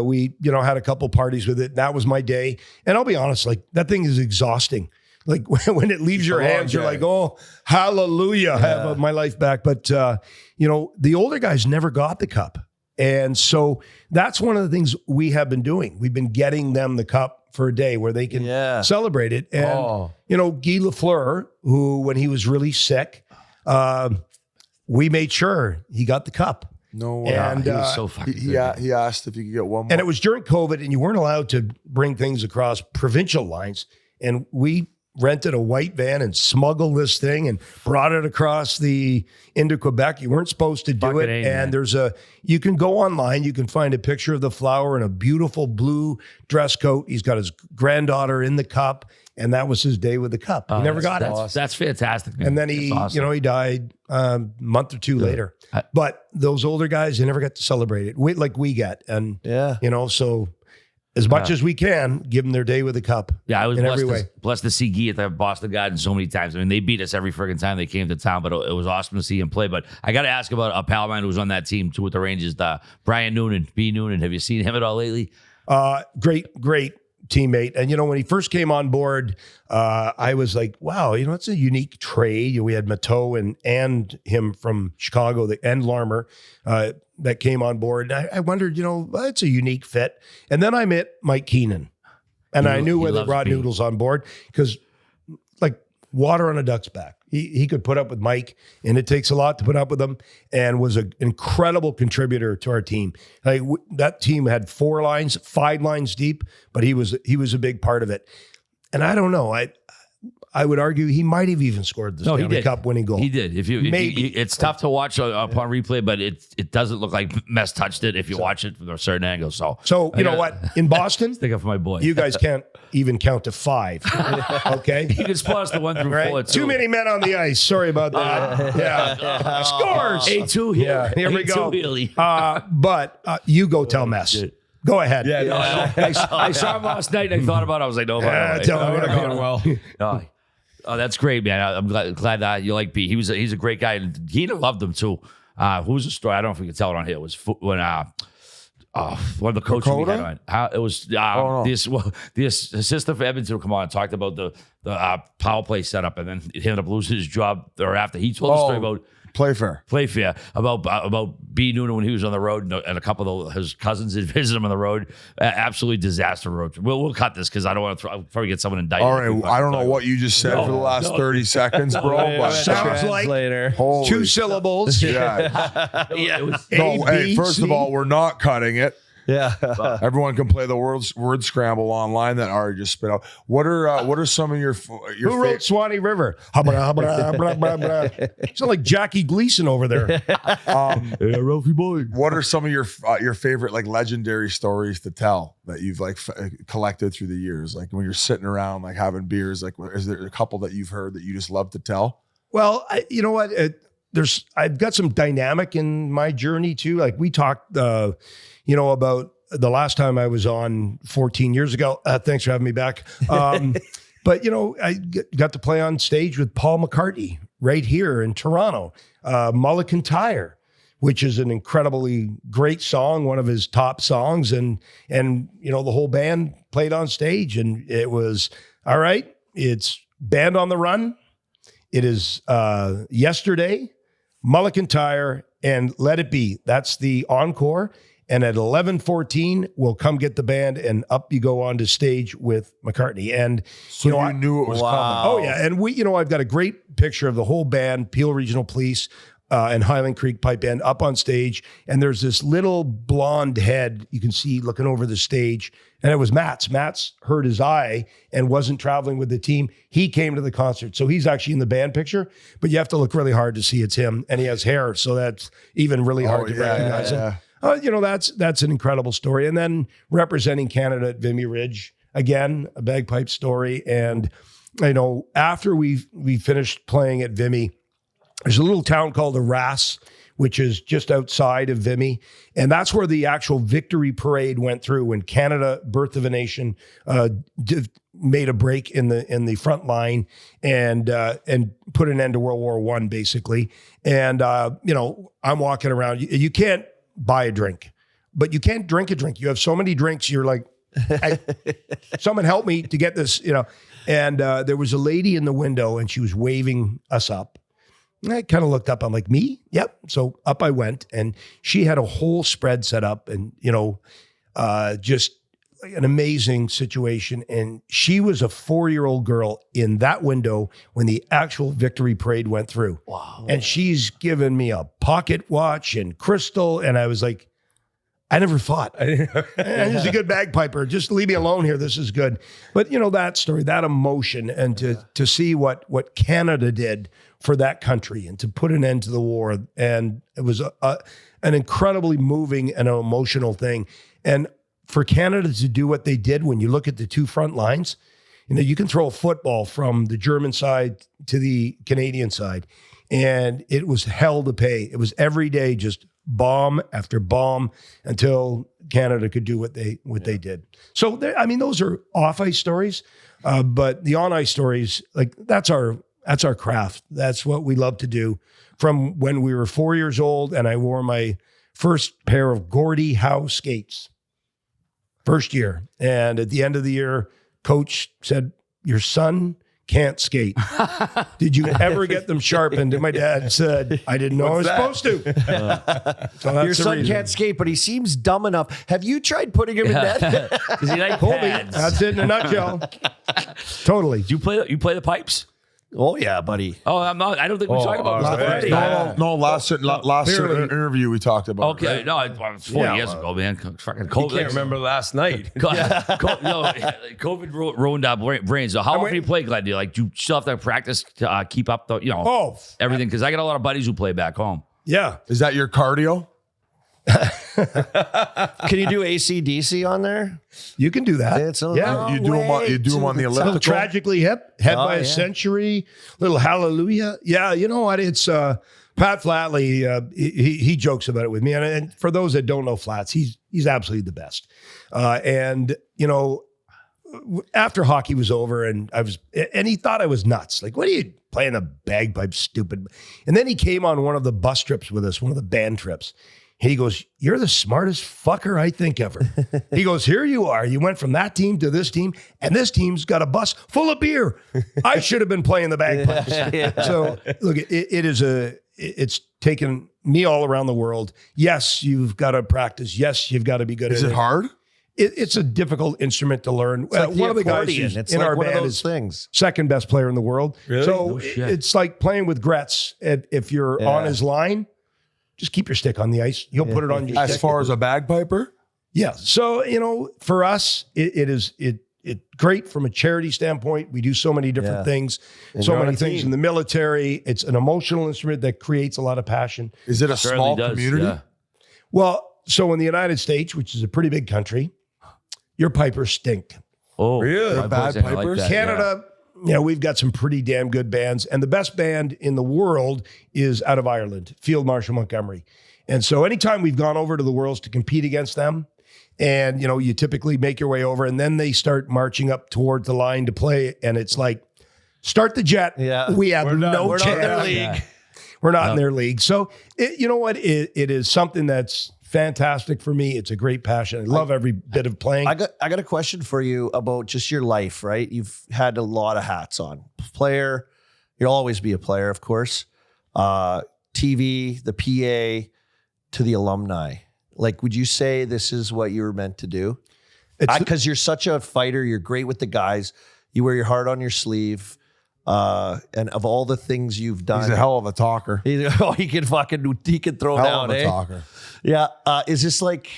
We, had a couple parties with it. That was my day. And I'll be honest, like that thing is exhausting. Like when it leaves your hands, you're like, oh, hallelujah, I have my life back. But, the older guys never got the cup. And so that's one of the things we have been doing. We've been getting them the cup for a day where they can celebrate it. And, Guy Lafleur, who, when he was really sick, we made sure he got the cup. No, And, he was so fucking he good. he asked if you could get one more. And it was during COVID, and you weren't allowed to bring things across provincial lines. And we rented a white van and smuggled this thing and brought it across into Quebec. You weren't supposed to do Fucking it. A, And man. you can go online, you can find a picture of the flower in a beautiful blue dress coat. He's got his granddaughter in the cup, and that was his day with the cup. He never got it. That's fantastic, man. And then That's he, awesome. he died a month or two later. But those older guys, they never got to celebrate it we get. And, so as much as we can, give them their day with the cup. Yeah, I was in every way. blessed to see Guy at the Boston Garden so many times. I mean, they beat us every friggin' time they came to town, but it was awesome to see him play. But I got to ask about a pal of mine who was on that team too with the Rangers, Brian Noonan, B. Noonan. Have you seen him at all lately? Great teammate. And, when he first came on board, I was like, wow, it's a unique trade. We had Mateau and him from Chicago, and Larmer, that came on board. And I wondered, it's a unique fit. And then I met Mike Keenan. And I knew he whether loves brought beef. Noodles on board because, like, water on a duck's back. He could put up with Mike, and it takes a lot to put up with him, and was an incredible contributor to our team. Like that team had 4 lines, 5 lines deep, but he was a big part of it. And I don't know, I would argue he might have even scored the Stanley Cup winning goal. He did. If it's tough to watch upon replay, but it doesn't look like Mess touched it if you watch it from a certain angle. So you know what? In Boston, stick up for my boy. You guys can't even count to 5. Okay, you can split us the 1 through 4. Too many men on the ice. Sorry about that. Yeah, scores. 8-2 here. Yeah, here we go. Healy. But you go tell Mess. Go ahead. Yeah, no, I saw him last night and I thought about it. I was like, no, tell him going well. No. Oh, that's great, man. I'm glad that you like B. He's a great guy, and Gina loved him too. Who's the story? I don't know if we can tell it on here. It was when one of the coaches we had on. It was the assistant for Edmonton would come on and talked about the power play setup, and then he ended up losing his job thereafter. He told the story about Playfair about B. Noonan when he was on the road, and a couple of his cousins had visited him on the road. Absolutely disaster road trip. We'll cut this because I don't want to I'll probably get someone indicted. All right, I don't know what you just said for the last 30 seconds, bro. But sounds like 2 syllables. Yeah. So, hey, first of all, we're not cutting it. Yeah. Everyone can play the word scramble online that Ari just spit out. What are some of your Who wrote Swanee River? Sound like Jackie Gleason over there. Ralphie boy. What are some of your favorite like legendary stories to tell that you've like collected through the years? Like when you're sitting around like having beers, like is there a couple that you've heard that you just love to tell? Well, you know what? I've got some dynamic in my journey too. Like we talked, about the last time I was on 14 years ago. Thanks for having me back. But I got to play on stage with Paul McCartney right here in Toronto. Mulligan Tire, which is an incredibly great song, one of his top songs, and the whole band played on stage, and it was all right. It's Band on the Run. It is Yesterday, Mulligan Tire, and Let It Be. That's the encore. And at 11:14, we'll come get the band, and up you go onto stage with McCartney. And so you knew it was coming. Oh yeah, and I've got a great picture of the whole band, Peel Regional Police and Highland Creek Pipe Band up on stage. And there's this little blonde head you can see looking over the stage, and it was Matt's. Matt's hurt his eye and wasn't traveling with the team. He came to the concert, so he's actually in the band picture. But you have to look really hard to see it's him, and he has hair, so that's even really hard to recognize him. That's an incredible story. And then representing Canada at Vimy Ridge, again, a bagpipe story. And, after we finished playing at Vimy, there's a little town called Arras, which is just outside of Vimy. And that's where the actual victory parade went through when Canada, Birth of a Nation, made a break in the front line and put an end to World War I, basically. And, I'm walking around. You can't buy a drink, but you can't drink a drink. You have so many drinks. You're like, hey, someone help me to get this, And there was a lady in the window and she was waving us up. And I kind of looked up. I'm like, me? Yep. So up I went, and she had a whole spread set up, and, just an amazing situation. And she was a 4-year-old girl in that window when the actual victory parade went through. Wow. And she's given me a pocket watch and crystal. And I was like, I never fought. I'm just a good bagpiper. Just leave me alone here. This is good. But that story, that emotion, and to see what Canada did for that country and to put an end to the war. And it was an incredibly moving and an emotional thing. And for Canada to do what they did, when you look at the 2 front lines, you can throw a football from the German side to the Canadian side, and it was hell to pay. It was every day just bomb after bomb until Canada could do what they did. So those are off ice stories, but the on ice stories, like that's our craft. That's what we love to do. From when we were 4 years old, and I wore my first pair of Gordie Howe skates. First year. And at the end of the year, coach said, your son can't skate. Did you ever get them sharpened? And my dad said, I didn't know I was supposed to. So your son can't skate, but he seems dumb enough. Have you tried putting him in net? Does he like pads? That's it in a nutshell. Totally. Do you play the pipes? Oh yeah, buddy. Oh, I'm not. I don't think we talked about this already. Last interview we talked about. Okay, right? no, it's 40 years ago, man. Fucking I COVID. can't remember last night. COVID ruined our brains. So how often do you play, Glenn? Do you still have to practice to keep up the, everything? Because I got a lot of buddies who play back home. Yeah. Is that your cardio? Can you do AC/DC on there? You can do that. It's a yeah. long You do them on the elliptical. Tragically hip, head by a century, little hallelujah. Yeah, you know what? It's Pat Flatley. He jokes about it with me, and for those that don't know Flats, he's absolutely the best. And after hockey was over, and he thought I was nuts. Like, what are you playing the bagpipes, stupid? And then he came on one of the bus trips with us, one of the band trips. He goes, "You're the smartest fucker I think ever." He goes, "Here you are. You went from that team to this team, and this team's got a bus full of beer. I should have been playing the bagpipes." So look, it's taken me all around the world. Yes, you've got to practice. Yes, you've got to be good at it. Is it hard? It's a difficult instrument to learn. Like one of the guys who's it's in like our one of band those is things. second best player in the world. Really? So No shit. it's like playing with Gretz. If you're on his line, just keep your stick on the ice. He'll put it on your As stick. far as a bagpiper? Yeah. So, for us, it's great from a charity standpoint. We do so many different things, so many things in the military. It's an emotional instrument that creates a lot of passion. Is it a Certainly small does, community? yeah. Well, so in the United States, which is a pretty big country, your pipers stink. Oh, Really? my Bad boys ain't pipers? that, Canada, we've got some pretty damn good bands. And the best band in the world is out of Ireland, Field Marshal Montgomery. And so anytime we've gone over to the Worlds to compete against them, and, you typically make your way over, and then they start marching up towards the line to play. And it's like, start the jet. Yeah. We have no We're chance. not in their league. We're not in their league. So, you know what? It is something that's fantastic for me. It's a great passion. I love every bit of playing. I got a question for you about just your life, right? You've had a lot of hats on. Player, you'll always be a player, of course. TV, the PA, to the alumni. Like, would you say this is what you were meant to do? Because you're such a fighter. You're great with the guys. You wear your heart on your sleeve. And of all the things you've done, He's a hell of a talker. he can throw Hell down, of a talker. Yeah. Is this like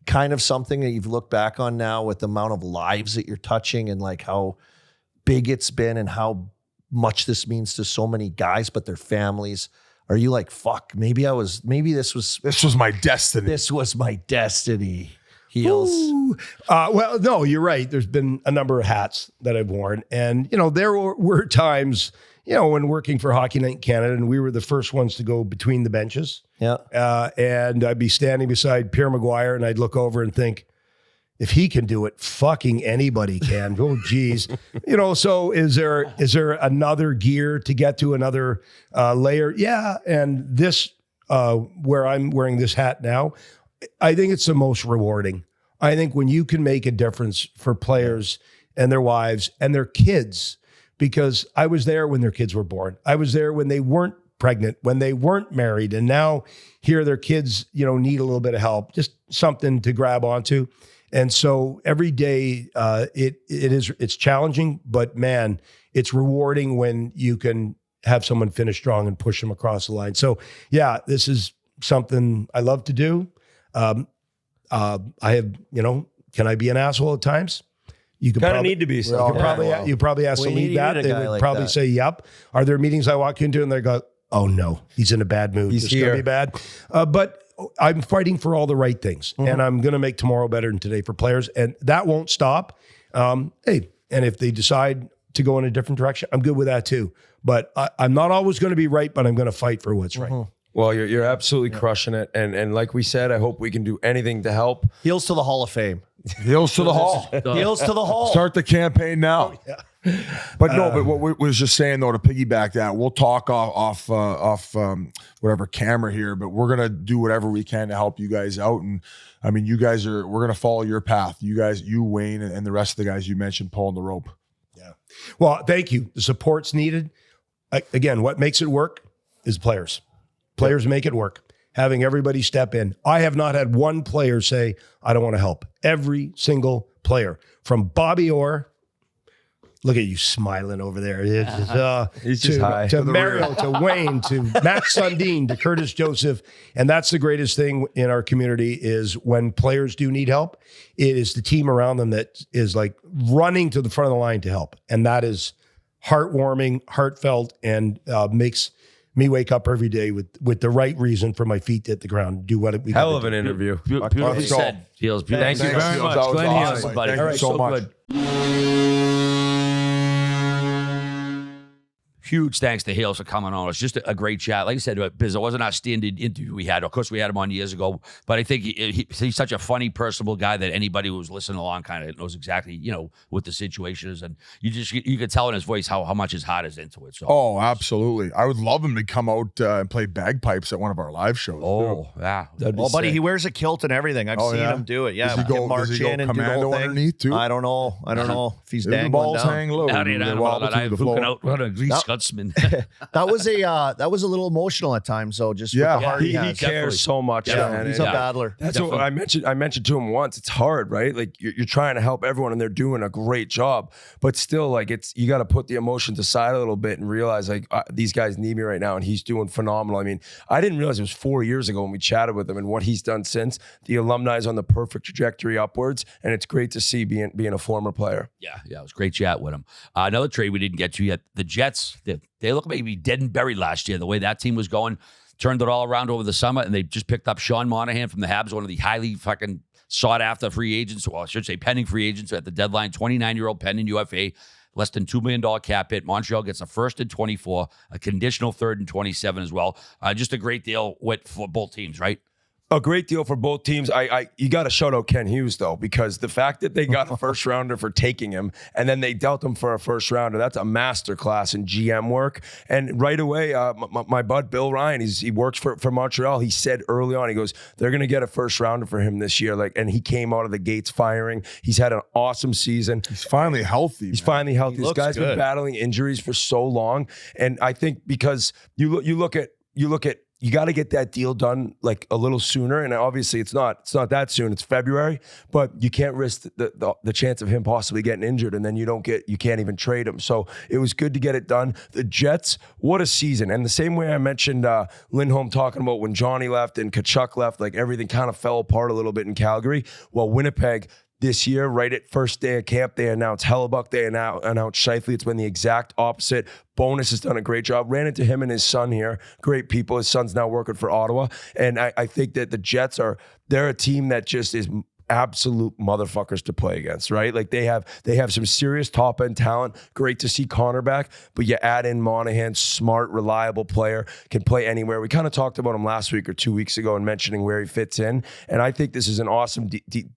kind of something that you've looked back on now with the amount of lives that you're touching and like how big it's been and how much this means to so many guys, but their families? Are you like, fuck, maybe this was my destiny. This was my destiny. Heels. Well, no, you're right. There's been a number of hats that I've worn. And, there were times, when working for Hockey Night in Canada, and we were the first ones to go between the benches. Yeah. And I'd be standing beside Pierre Maguire, and I'd look over and think, if he can do it, fucking anybody can. Oh, geez. So is there another gear to get to another layer? Yeah. And this, where I'm wearing this hat now, I think it's the most rewarding. I think when you can make a difference for players and their wives and their kids, because I was there when their kids were born. I was there when they weren't pregnant, when they weren't married. And now here their kids, need a little bit of help, just something to grab onto. And so every day it's challenging, but man, it's rewarding when you can have someone finish strong and push them across the line. So yeah, this is something I love to do. I have, can I be an asshole at times? You could Kind of probably need to be. you probably ask We to lead need that. a They guy would like probably that. say, yep. Are there meetings I walk into and they go, oh no, he's in a bad mood. He's It's going to here. be bad. But I'm fighting for all the right things, and I'm going to make tomorrow better than today for players, and that won't stop. And if they decide to go in a different direction, I'm good with that too. But I'm not always going to be right, but I'm going to fight for what's right. Well, you're absolutely crushing it. And like we said, I hope we can do anything to help. Heels to the Hall of Fame. Heels to the hall. Heels to the Hall. Start the campaign now. But what we was just saying though, to piggyback that, we'll talk off whatever camera here, but we're gonna do whatever we can to help you guys out. And I mean, we're gonna follow your path. You guys, Wayne, and the rest of the guys you mentioned pulling the rope. Yeah. Well, thank you. The support's needed. Again, what makes it work is players. Players make it work. Having everybody step in. I have not had one player say, I don't want to help. Every single player, from Bobby Orr Look at you smiling over there. He's just high. To Mario, to Wayne, to Matt Sundin, to Curtis Joseph. And that's the greatest thing in our community is when players do need help, it is the team around them that is like running to the front of the line to help. And that is heartwarming, heartfelt, and makes me wake up every day with the right reason for my feet to hit the ground. Do what we Hell of an interview. Beautifully Let's go. said. Feels beautiful. Thank you very much. That was Glenn awesome. Healy. buddy. Thank you so much. Huge thanks to Hales for coming on. It's just a great chat. Like I said, Biz, it wasn't our standard interview we had. Of course, we had him on years ago, but I think he's such a funny, personable guy that anybody who was listening along kind of knows exactly, what the situation is. And you could tell in his voice how much his heart is into it. So. Oh, absolutely. I would love him to come out and play bagpipes at one of our live shows. Oh, yeah. Well, buddy, he wears a kilt and everything. I've seen him do it. Yeah, Does he go commando underneath too? I don't know if he's The dangling balls down. hang low. I They don't wobble know. to the floor. What a Greek Scotsman. That was a little emotional at times. So just with Yeah. the heart He has. cares so much. Yeah, man. he's And a battler. That's what I mentioned to him once. It's hard, right? Like you're trying to help everyone, and they're doing a great job, but still, like you got to put the emotions aside a little bit and realize like these guys need me right now, and he's doing phenomenal. I mean, I didn't realize it was 4 years ago when we chatted with him, and what he's done since. The alumni is on the perfect trajectory upwards, and it's great to see being a former player. Yeah, it was a great chat with him. Another trade we didn't get to yet. The Jets, they look maybe dead and buried last year. The way that team was going, turned it all around over the summer, and they just picked up Sean Monahan from the Habs, one of the highly fucking sought-after free agents, well, I should say pending free agents at the deadline, 29-year-old pending UFA, less than $2 million cap hit. Montreal gets a first and 24, a conditional third and 27 as well. Just a great deal for both teams, right? A great deal for both teams. You got to shout out Ken Hughes though, because the fact that they got a first rounder for taking him, and then they dealt him for a first rounder, that's a masterclass in GM work. And right away, my bud Bill Ryan, he works for Montreal. He said early on, he goes, they're going to get a first rounder for him this year. And he came out of the gates firing. He's had an awesome season. He's finally healthy. He's finally healthy. This looks guy's been good. battling injuries for so long, and I think because you look at. You got to get that deal done like a little sooner, and obviously it's not that soon. It's February, but you can't risk the chance of him possibly getting injured, and then you can't even trade him. So it was good to get it done. The Jets, what a season! And the same way I mentioned Lindholm talking about when Johnny left and Tkachuk left, like everything kind of fell apart a little bit in Calgary. Well, Winnipeg. This year, right at first day of camp, they announced Hellebuck, they announced Scheifele. It's been the exact opposite. Bonus has done a great job. Ran into him and his son here. Great people. His son's now working for Ottawa. And I think that the Jets they're a team that just is absolute motherfuckers to play against, right? Like they have some serious top end talent. Great to see Connor back, but you add in Monahan, smart, reliable player, can play anywhere. We kind of talked about him last week or 2 weeks ago and mentioning where he fits in. And I think this is an awesome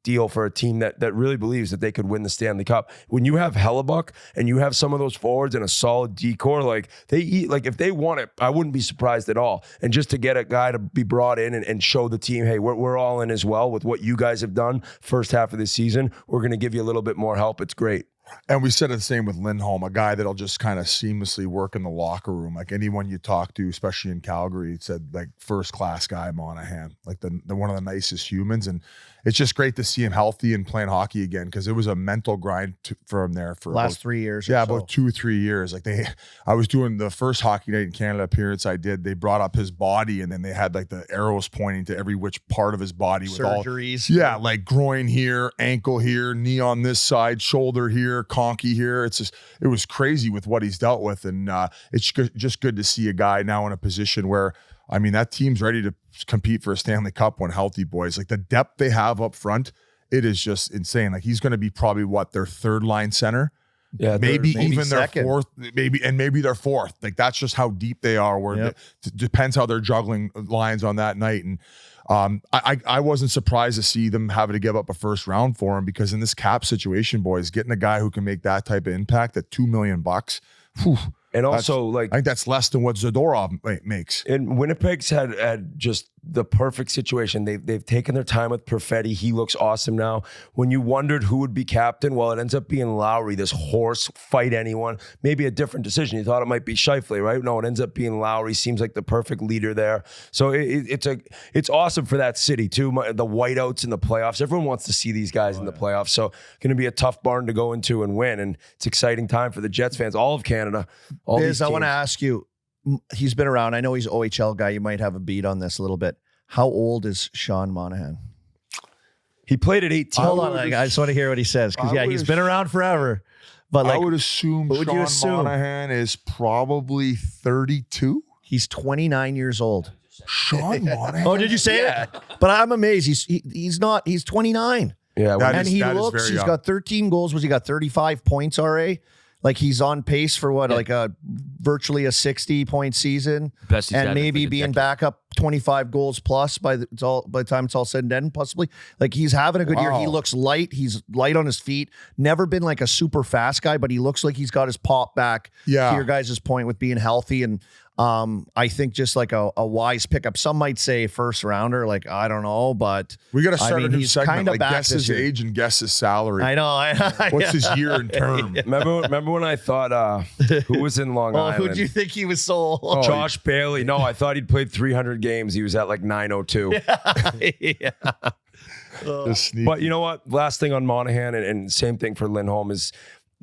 deal for a team that really believes that they could win the Stanley Cup. When you have Hellebuck and you have some of those forwards and a solid decor, like if they want it, I wouldn't be surprised at all. And just to get a guy to be brought in and show the team, hey, we're all in as well with what you guys have done first half of the season. We're going to give you a little bit more help. It's great. And we said the same with Lindholm, a guy that'll just kind of seamlessly work in the locker room. Like anyone you talk to, especially in Calgary, said like first class guy Monahan, like the one of the nicest humans. And it's just great to see him healthy and playing hockey again, because it was a mental grind for him there for Last about, 3 years. Yeah, or so. about 2-3 years. Like I was doing the first Hockey Night in Canada appearance I did. They brought up his body, and then they had like the arrows pointing to every which part of his body with Surgeries. Yeah, like groin here, ankle here, knee on this side, shoulder here, conky here. It was crazy with what he's dealt with, and it's just good to see a guy now in a position where, I mean, that team's ready to compete for a Stanley Cup when healthy, boys. Like the depth they have up front, it is just insane. Like he's going to be probably their third line center. Yeah, maybe even their second. fourth, maybe their fourth. Like that's just how deep they are. Where it depends how they're juggling lines on that night. And I wasn't surprised to see them having to give up a first round for him, because in this cap situation, boys, getting a guy who can make that type of impact at $2 million, whew, And also, I think that's less than what Zadorov makes. And Winnipeg's had just the perfect situation. They've taken their time with Perfetti. He looks awesome now. When you wondered who would be captain, well, it ends up being Lowry, this horse, fight anyone. Maybe a different decision. You thought it might be Scheifele, right? No, it ends up being Lowry. Seems like the perfect leader there. So it's awesome for that city too. The whiteouts in the playoffs. Everyone wants to see these guys in the playoffs. So going to be a tough barn to go into and win. And it's exciting time for the Jets fans, all of Canada. All Biz, these I want to teams. ask you, he's been around. I know he's OHL guy. You might have a beat on this a little bit. How old is Sean Monahan? He played at 18. Hold on, I just want to hear what he says because he's been around forever. But I would assume what would you Sean assume? Monahan is probably 32. He's 29 years old. Sean Monahan. Oh, did you say it? But I'm amazed. He's not. He's 29 Yeah, That and is- he that is looks. very He's young. got 13 goals. He got 35 points? RA. Like he's on pace for what, like a virtually a 60-point season, Best he's had and in maybe a being decade. back up 25 goals plus by the time it's all said and done, possibly. Like he's having a good year. He Wow. looks light. He's light on his feet. Never been like a super fast guy, but he looks like he's got his pop back. Yeah. To your guys' point with being healthy, and I think just like a wise pickup. Some might say first rounder. Like I don't know, but We got to start a new he's segment. kinda Like back guess this his year. age and guess his salary. I know. What's his year and term? Remember when I thought who was in Long Oh, Island? who'd you think he was so old? Josh Bailey. No, I thought he'd played 300 games. He was at like 902. Yeah. Just sneaky. But you know what? Last thing on Monahan, and same thing for Lindholm, is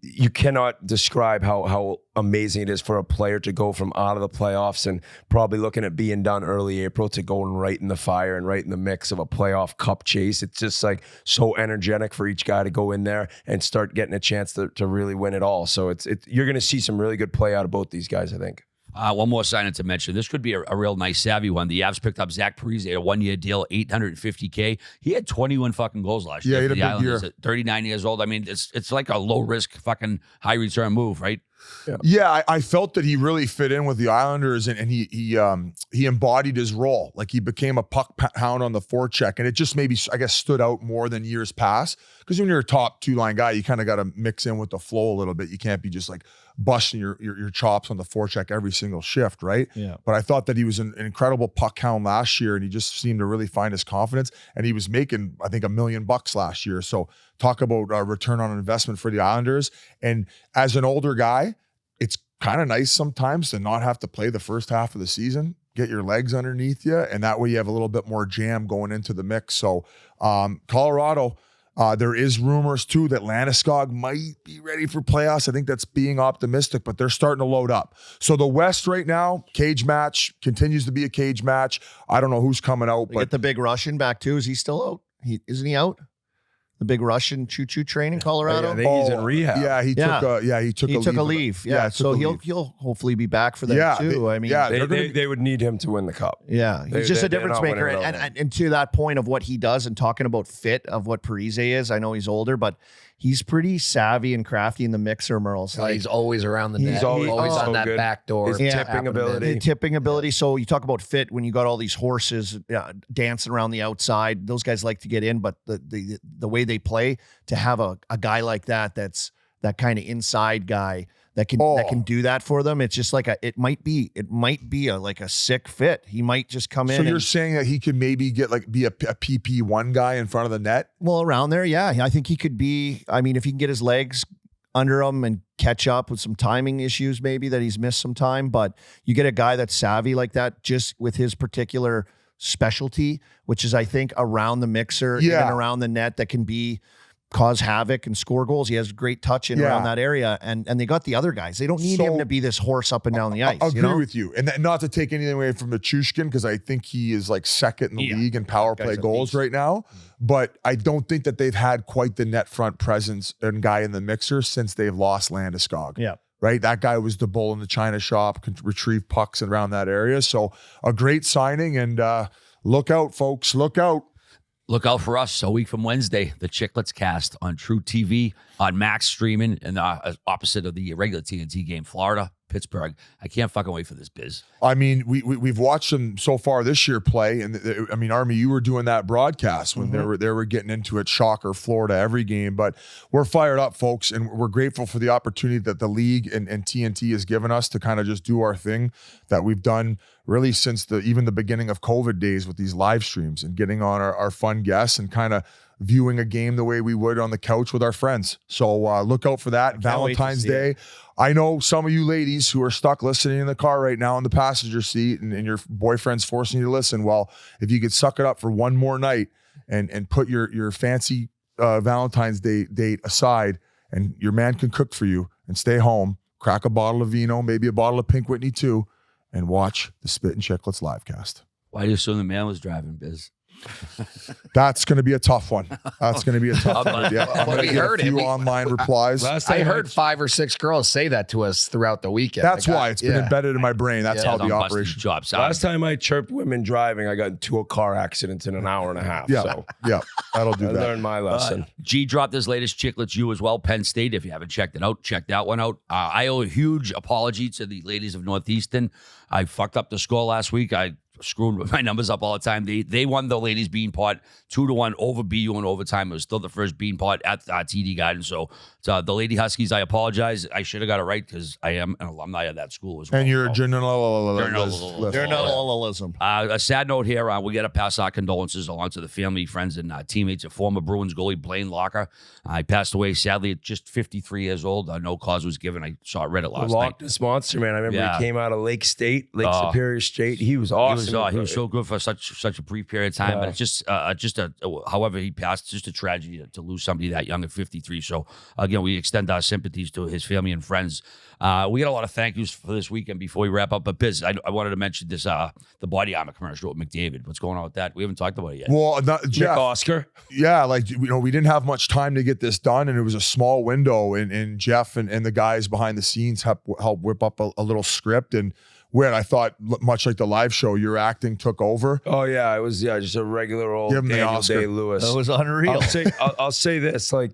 you cannot describe how amazing it is for a player to go from out of the playoffs and probably looking at being done early April to going right in the fire and right in the mix of a playoff cup chase. It's just like so energetic for each guy to go in there and start getting a chance to really win it all. So you're going to see some really good play out of both these guys, I think. One more signing to mention. This could be a real nice, savvy one. The Avs picked up Zach Parise, a one-year deal, $850K. He had 21 fucking goals last year. Yeah, he for had the a big Islanders year. at 39 years old. I mean, it's like a low-risk, fucking high-return move, right? Yeah, I felt that he really fit in with the Islanders, and he embodied his role. Like he became a puck hound on the forecheck, and it just maybe, I guess, stood out more than years past. Because when you're a top two-line guy, you kind of got to mix in with the flow a little bit. You can't be just like busting your chops on the forecheck every single shift, right? Yeah. But I thought that he was an incredible puck hound last year, and he just seemed to really find his confidence. And he was making, I think, $1 million last year. So talk about return on investment for the Islanders. And as an older guy, it's kind of nice sometimes to not have to play the first half of the season, get your legs underneath you, and that way you have a little bit more jam going into the mix. So Colorado, there is rumors too that Landeskog might be ready for playoffs. I think that's being optimistic, but they're starting to load up. So the West right now, cage match, continues to be a cage match. I don't know who's coming out, They but get the big Russian back too. Is he still out? Isn't he out? The big Russian choo-choo train in Colorado. I think he's in rehab. Yeah, he took a leave. Yeah, took so a he'll leave. hopefully be back for that Yeah, too. I mean, They would need him to win the cup. yeah, he's They- just a they're difference not maker. winning without And to that point of what he does and talking about fit of what Parise is, I know he's older, but he's pretty savvy and crafty in the mixer, Merles. Like, he's always around the net. He's Always, always on so that good. back door. His Yeah. tipping ability. The tipping ability. So you talk about fit when you got all these horses dancing around the outside. Those guys like to get in, but the way they play, to have a guy like that's that kind of inside guy that can do that for them. It's just like it might be like a sick fit. He might just come in. So you're saying that he could maybe be a PP1 guy in front of the net? Well, around there, yeah. I think he could be. I mean, if he can get his legs under him and catch up with some timing issues, maybe that he's missed some time. But you get a guy that's savvy like that, just with his particular specialty, which is, I think, around the mixer and around the net, that can cause havoc and score goals. He has great touch in around that area, and they got the other guys. They don't need him to be this horse up and down the ice. I agree with you. And not to take anything away from Nichushkin, because I think he is like second in the league in power play goals right now. But I don't think that they've had quite the net front presence and guy in the mixer since they've lost Landeskog. Yeah. Right? That guy was the bull in the china shop, could retrieve pucks around that area. So a great signing, and look out, folks. Look out. Look out for us a week from Wednesday, the Chiclets cast on True TV, on Max streaming, and opposite of the regular TNT game, Florida, Pittsburgh. I can't fucking wait for this, Biz. I mean, we've watched them so far this year play, and I mean, Army, you were doing that broadcast when they were getting into it. Shocker, Florida, every game. But we're fired up, folks, and we're grateful for the opportunity that the league and TNT has given us to kind of just do our thing that we've done really since even the beginning of COVID days with these live streams and getting on our fun guests and kind of viewing a game the way we would on the couch with our friends. So look out for that. Valentine's Day. I know some of you ladies who are stuck listening in the car right now in the passenger seat and your boyfriend's forcing you to listen. Well, if you could suck it up for one more night and put your fancy Valentine's Day date aside, and your man can cook for you and stay home, crack a bottle of vino, maybe a bottle of Pink Whitney too, and watch the Spittin Chiclets livecast. Why do you assume the man was driving, Biz? That's going to be a tough one. That's going to be a tough one. Yeah, I'm Well, going to we get heard a it. few online replies. I heard 5 or 6 girls say that to us throughout the weekend. That's why it's been embedded in my brain. That's how the operation. Jobs. Last time I chirped women driving, I got into a car accident in an hour and a half. Yeah, So yeah, that'll do I that. learned my lesson. G dropped his latest Chiclets U as well, Penn State. If you haven't checked it out, check that one out. I owe a huge apology to the ladies of Northeastern. I fucked up the score last week. I screwed my numbers up all the time. They won the ladies bean pot 2-1 over BU in overtime. It was still the first bean pot at TD Garden. So the Lady Huskies, I apologize. I should have got it right because I am an alumni of that school as well. And you're a Journalism. A sad note here. We got to pass our condolences along to the family, friends, and teammates of former Bruins goalie Blaine Locker. He passed away, sadly, at just 53 years old. No cause was given. I read it last night. This monster, man. I remember he came out of Lake Superior State. He was awesome. He was so good for such a brief period of time, but it's just however he passed, just a tragedy to lose somebody that young at 53. So again, we extend our sympathies to his family and friends. We got a lot of thank yous for this weekend before we wrap up. But Biz, I wanted to mention this the body armor commercial with McDavid. What's going on with that? We haven't talked about it yet. Well, Jeff Oscar. Yeah, like we didn't have much time to get this done, and it was a small window. And Jeff and the guys behind the scenes helped whip up a little script and. Where I thought, much like the live show, your acting took over. Oh yeah, it was just a regular old Give him the Daniel Oscar. Day-Lewis. That was unreal. I'll say this, like,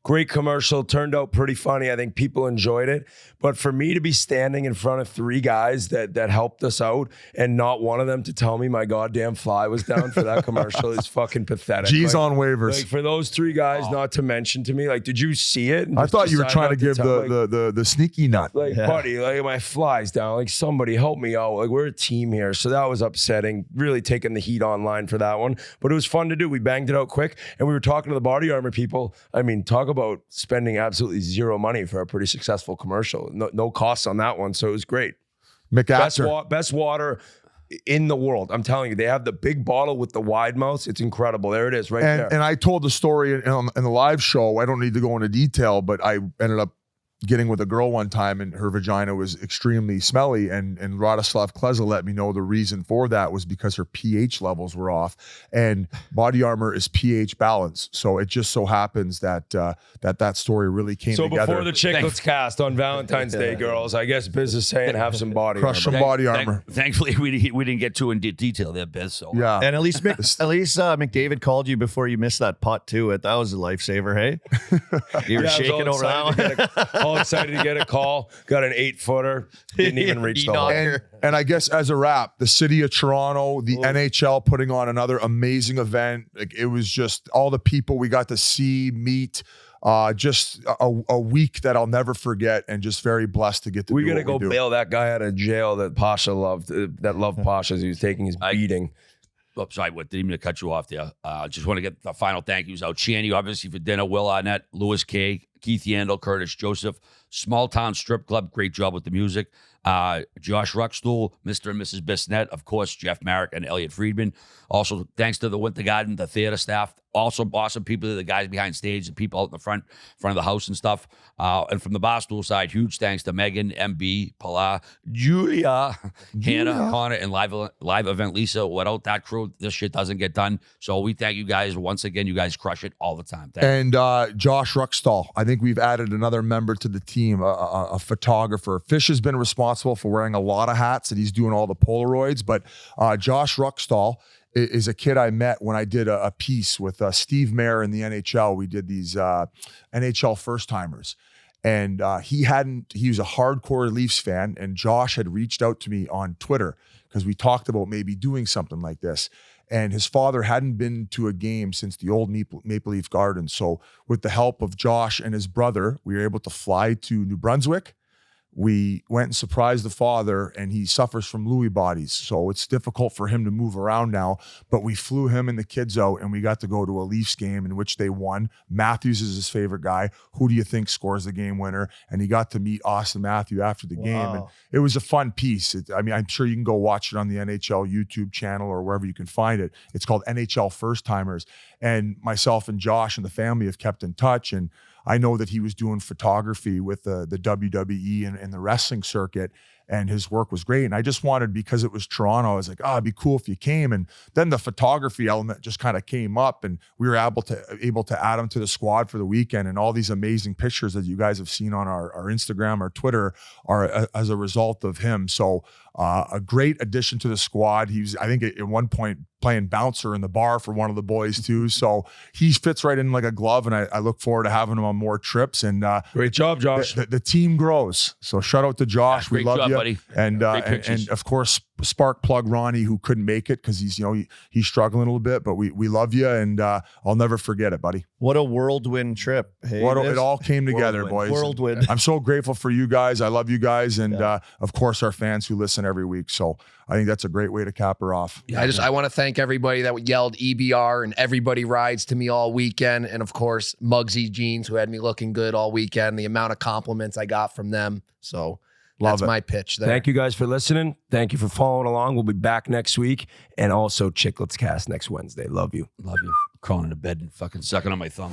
great commercial, turned out pretty funny. I think people enjoyed it. But for me to be standing in front of 3 guys that helped us out and not one of them to tell me my goddamn fly was down for that commercial is fucking pathetic. G's on waivers. Like for those 3 guys not to mention to me, like, did you see it? And I just thought you were decide trying to not give tell, the sneaky nut. like, buddy, like my fly's down. Like, somebody help me out. Like, we're a team here. So that was upsetting. Really taking the heat online for that one. But it was fun to do. We banged it out quick. And we were talking to the body armor people. I mean, talk about spending absolutely zero money for a pretty successful commercial. No costs on that one. So it was great. Best water in the world. I'm telling you, they have the big bottle with the wide mouths. It's incredible. There it is right there. And I told the story in the live show. I don't need to go into detail, but I ended up getting with a girl one time and her vagina was extremely smelly, and Radoslav Kleza let me know the reason for that was because her pH levels were off, and Body Armor is pH balanced. So it just so happens that that story really came together. So before the Chiclets cast on Valentine's Day, girls, I guess Biz is saying have some body Crush armor. some body armor. Thankfully, we didn't get too in detail there, Biz. So Yeah. And at least McDavid called you before you missed that putt too. That was a lifesaver, hey? You were Yeah, I was shaking all over that one. all excited to get a call. Got an 8-footer. Didn't even reach the hole. And I guess as a wrap, the city of Toronto, the NHL putting on another amazing event. Like, it was just all the people we got to see, meet. Just a week that I'll never forget, and just very blessed to get to. We do gotta what go we do. bail that guy out of jail that Pasha loved. That loved Pasha as he was taking his beating. Oh, sorry, didn't even cut you off there. Just want to get the final thank yous out. Channy, obviously, for dinner. Will Arnett, Lewis K, Keith Yandel, Curtis Joseph, Small Town Strip Club. Great job with the music. Josh Ruckstuhl, Mr. and Mrs. Bissonnette, of course, Jeff Marek and Elliot Friedman. Also, thanks to the Winter Garden, the theater staff. Also, awesome people, the guys behind stage, the people out in the front of the house and stuff. And from the Barstool side, huge thanks to Megan, MB, Pilar, Julia, Hannah, Connor, and live event Lisa. Without that crew, this shit doesn't get done. So we thank you guys once again. You guys crush it all the time. Thank you. And Josh Ruckstuhl, I think we've added another member to the team, a photographer. Fish has been responsible for wearing a lot of hats, and he's doing all the Polaroids. But Josh Ruckstuhl is a kid I met when I did a piece with Steve Mayer in the NHL. We did these NHL first-timers. And he was a hardcore Leafs fan, and Josh had reached out to me on Twitter because we talked about maybe doing something like this. And his father hadn't been to a game since the old Maple Leaf Gardens. So with the help of Josh and his brother, we were able to fly to New Brunswick. We went and surprised the father, and he suffers from Lewy bodies. So it's difficult for him to move around now, but we flew him and the kids out, and we got to go to a Leafs game in which they won. Matthews is his favorite guy. Who do you think scores the game winner? And he got to meet Austin Matthews after the game. And it was a fun piece. I'm sure you can go watch it on the NHL YouTube channel or wherever you can find it. It's called NHL First Timers. And myself and Josh and the family have kept in touch. And I know that he was doing photography with the WWE and the wrestling circuit, and his work was great. And I just wanted, because it was Toronto, I was like, it'd be cool if you came. And then the photography element just kind of came up, and we were able to add him to the squad for the weekend. And all these amazing pictures that you guys have seen on our Instagram, our Twitter, are as a result of him. So a great addition to the squad. He was, I think, at one point playing bouncer in the bar for one of the boys too. So he fits right in like a glove, and I look forward to having him on more trips. And great job, Josh. The team grows. So shout out to Josh. Yeah, we love job, you, buddy. and of course spark plug Ronnie, who couldn't make it because he's struggling a little bit, but we love you, and I'll never forget it, buddy. What a whirlwind trip. Hey, it all came together, boys. Whirlwind. I'm so grateful for you guys. I love you guys, and of course our fans who listen every week. So I think that's a great way to cap her off. I want to thank everybody that yelled EBR and everybody rides to me all weekend. And of course, Muggsy Jeans, who had me looking good all weekend, the amount of compliments I got from them. So that's my pitch there. Thank you guys for listening. Thank you for following along. We'll be back next week, and also Chiclets Cast next Wednesday. Love you. Love you. Crawling into bed and fucking sucking on my thumb.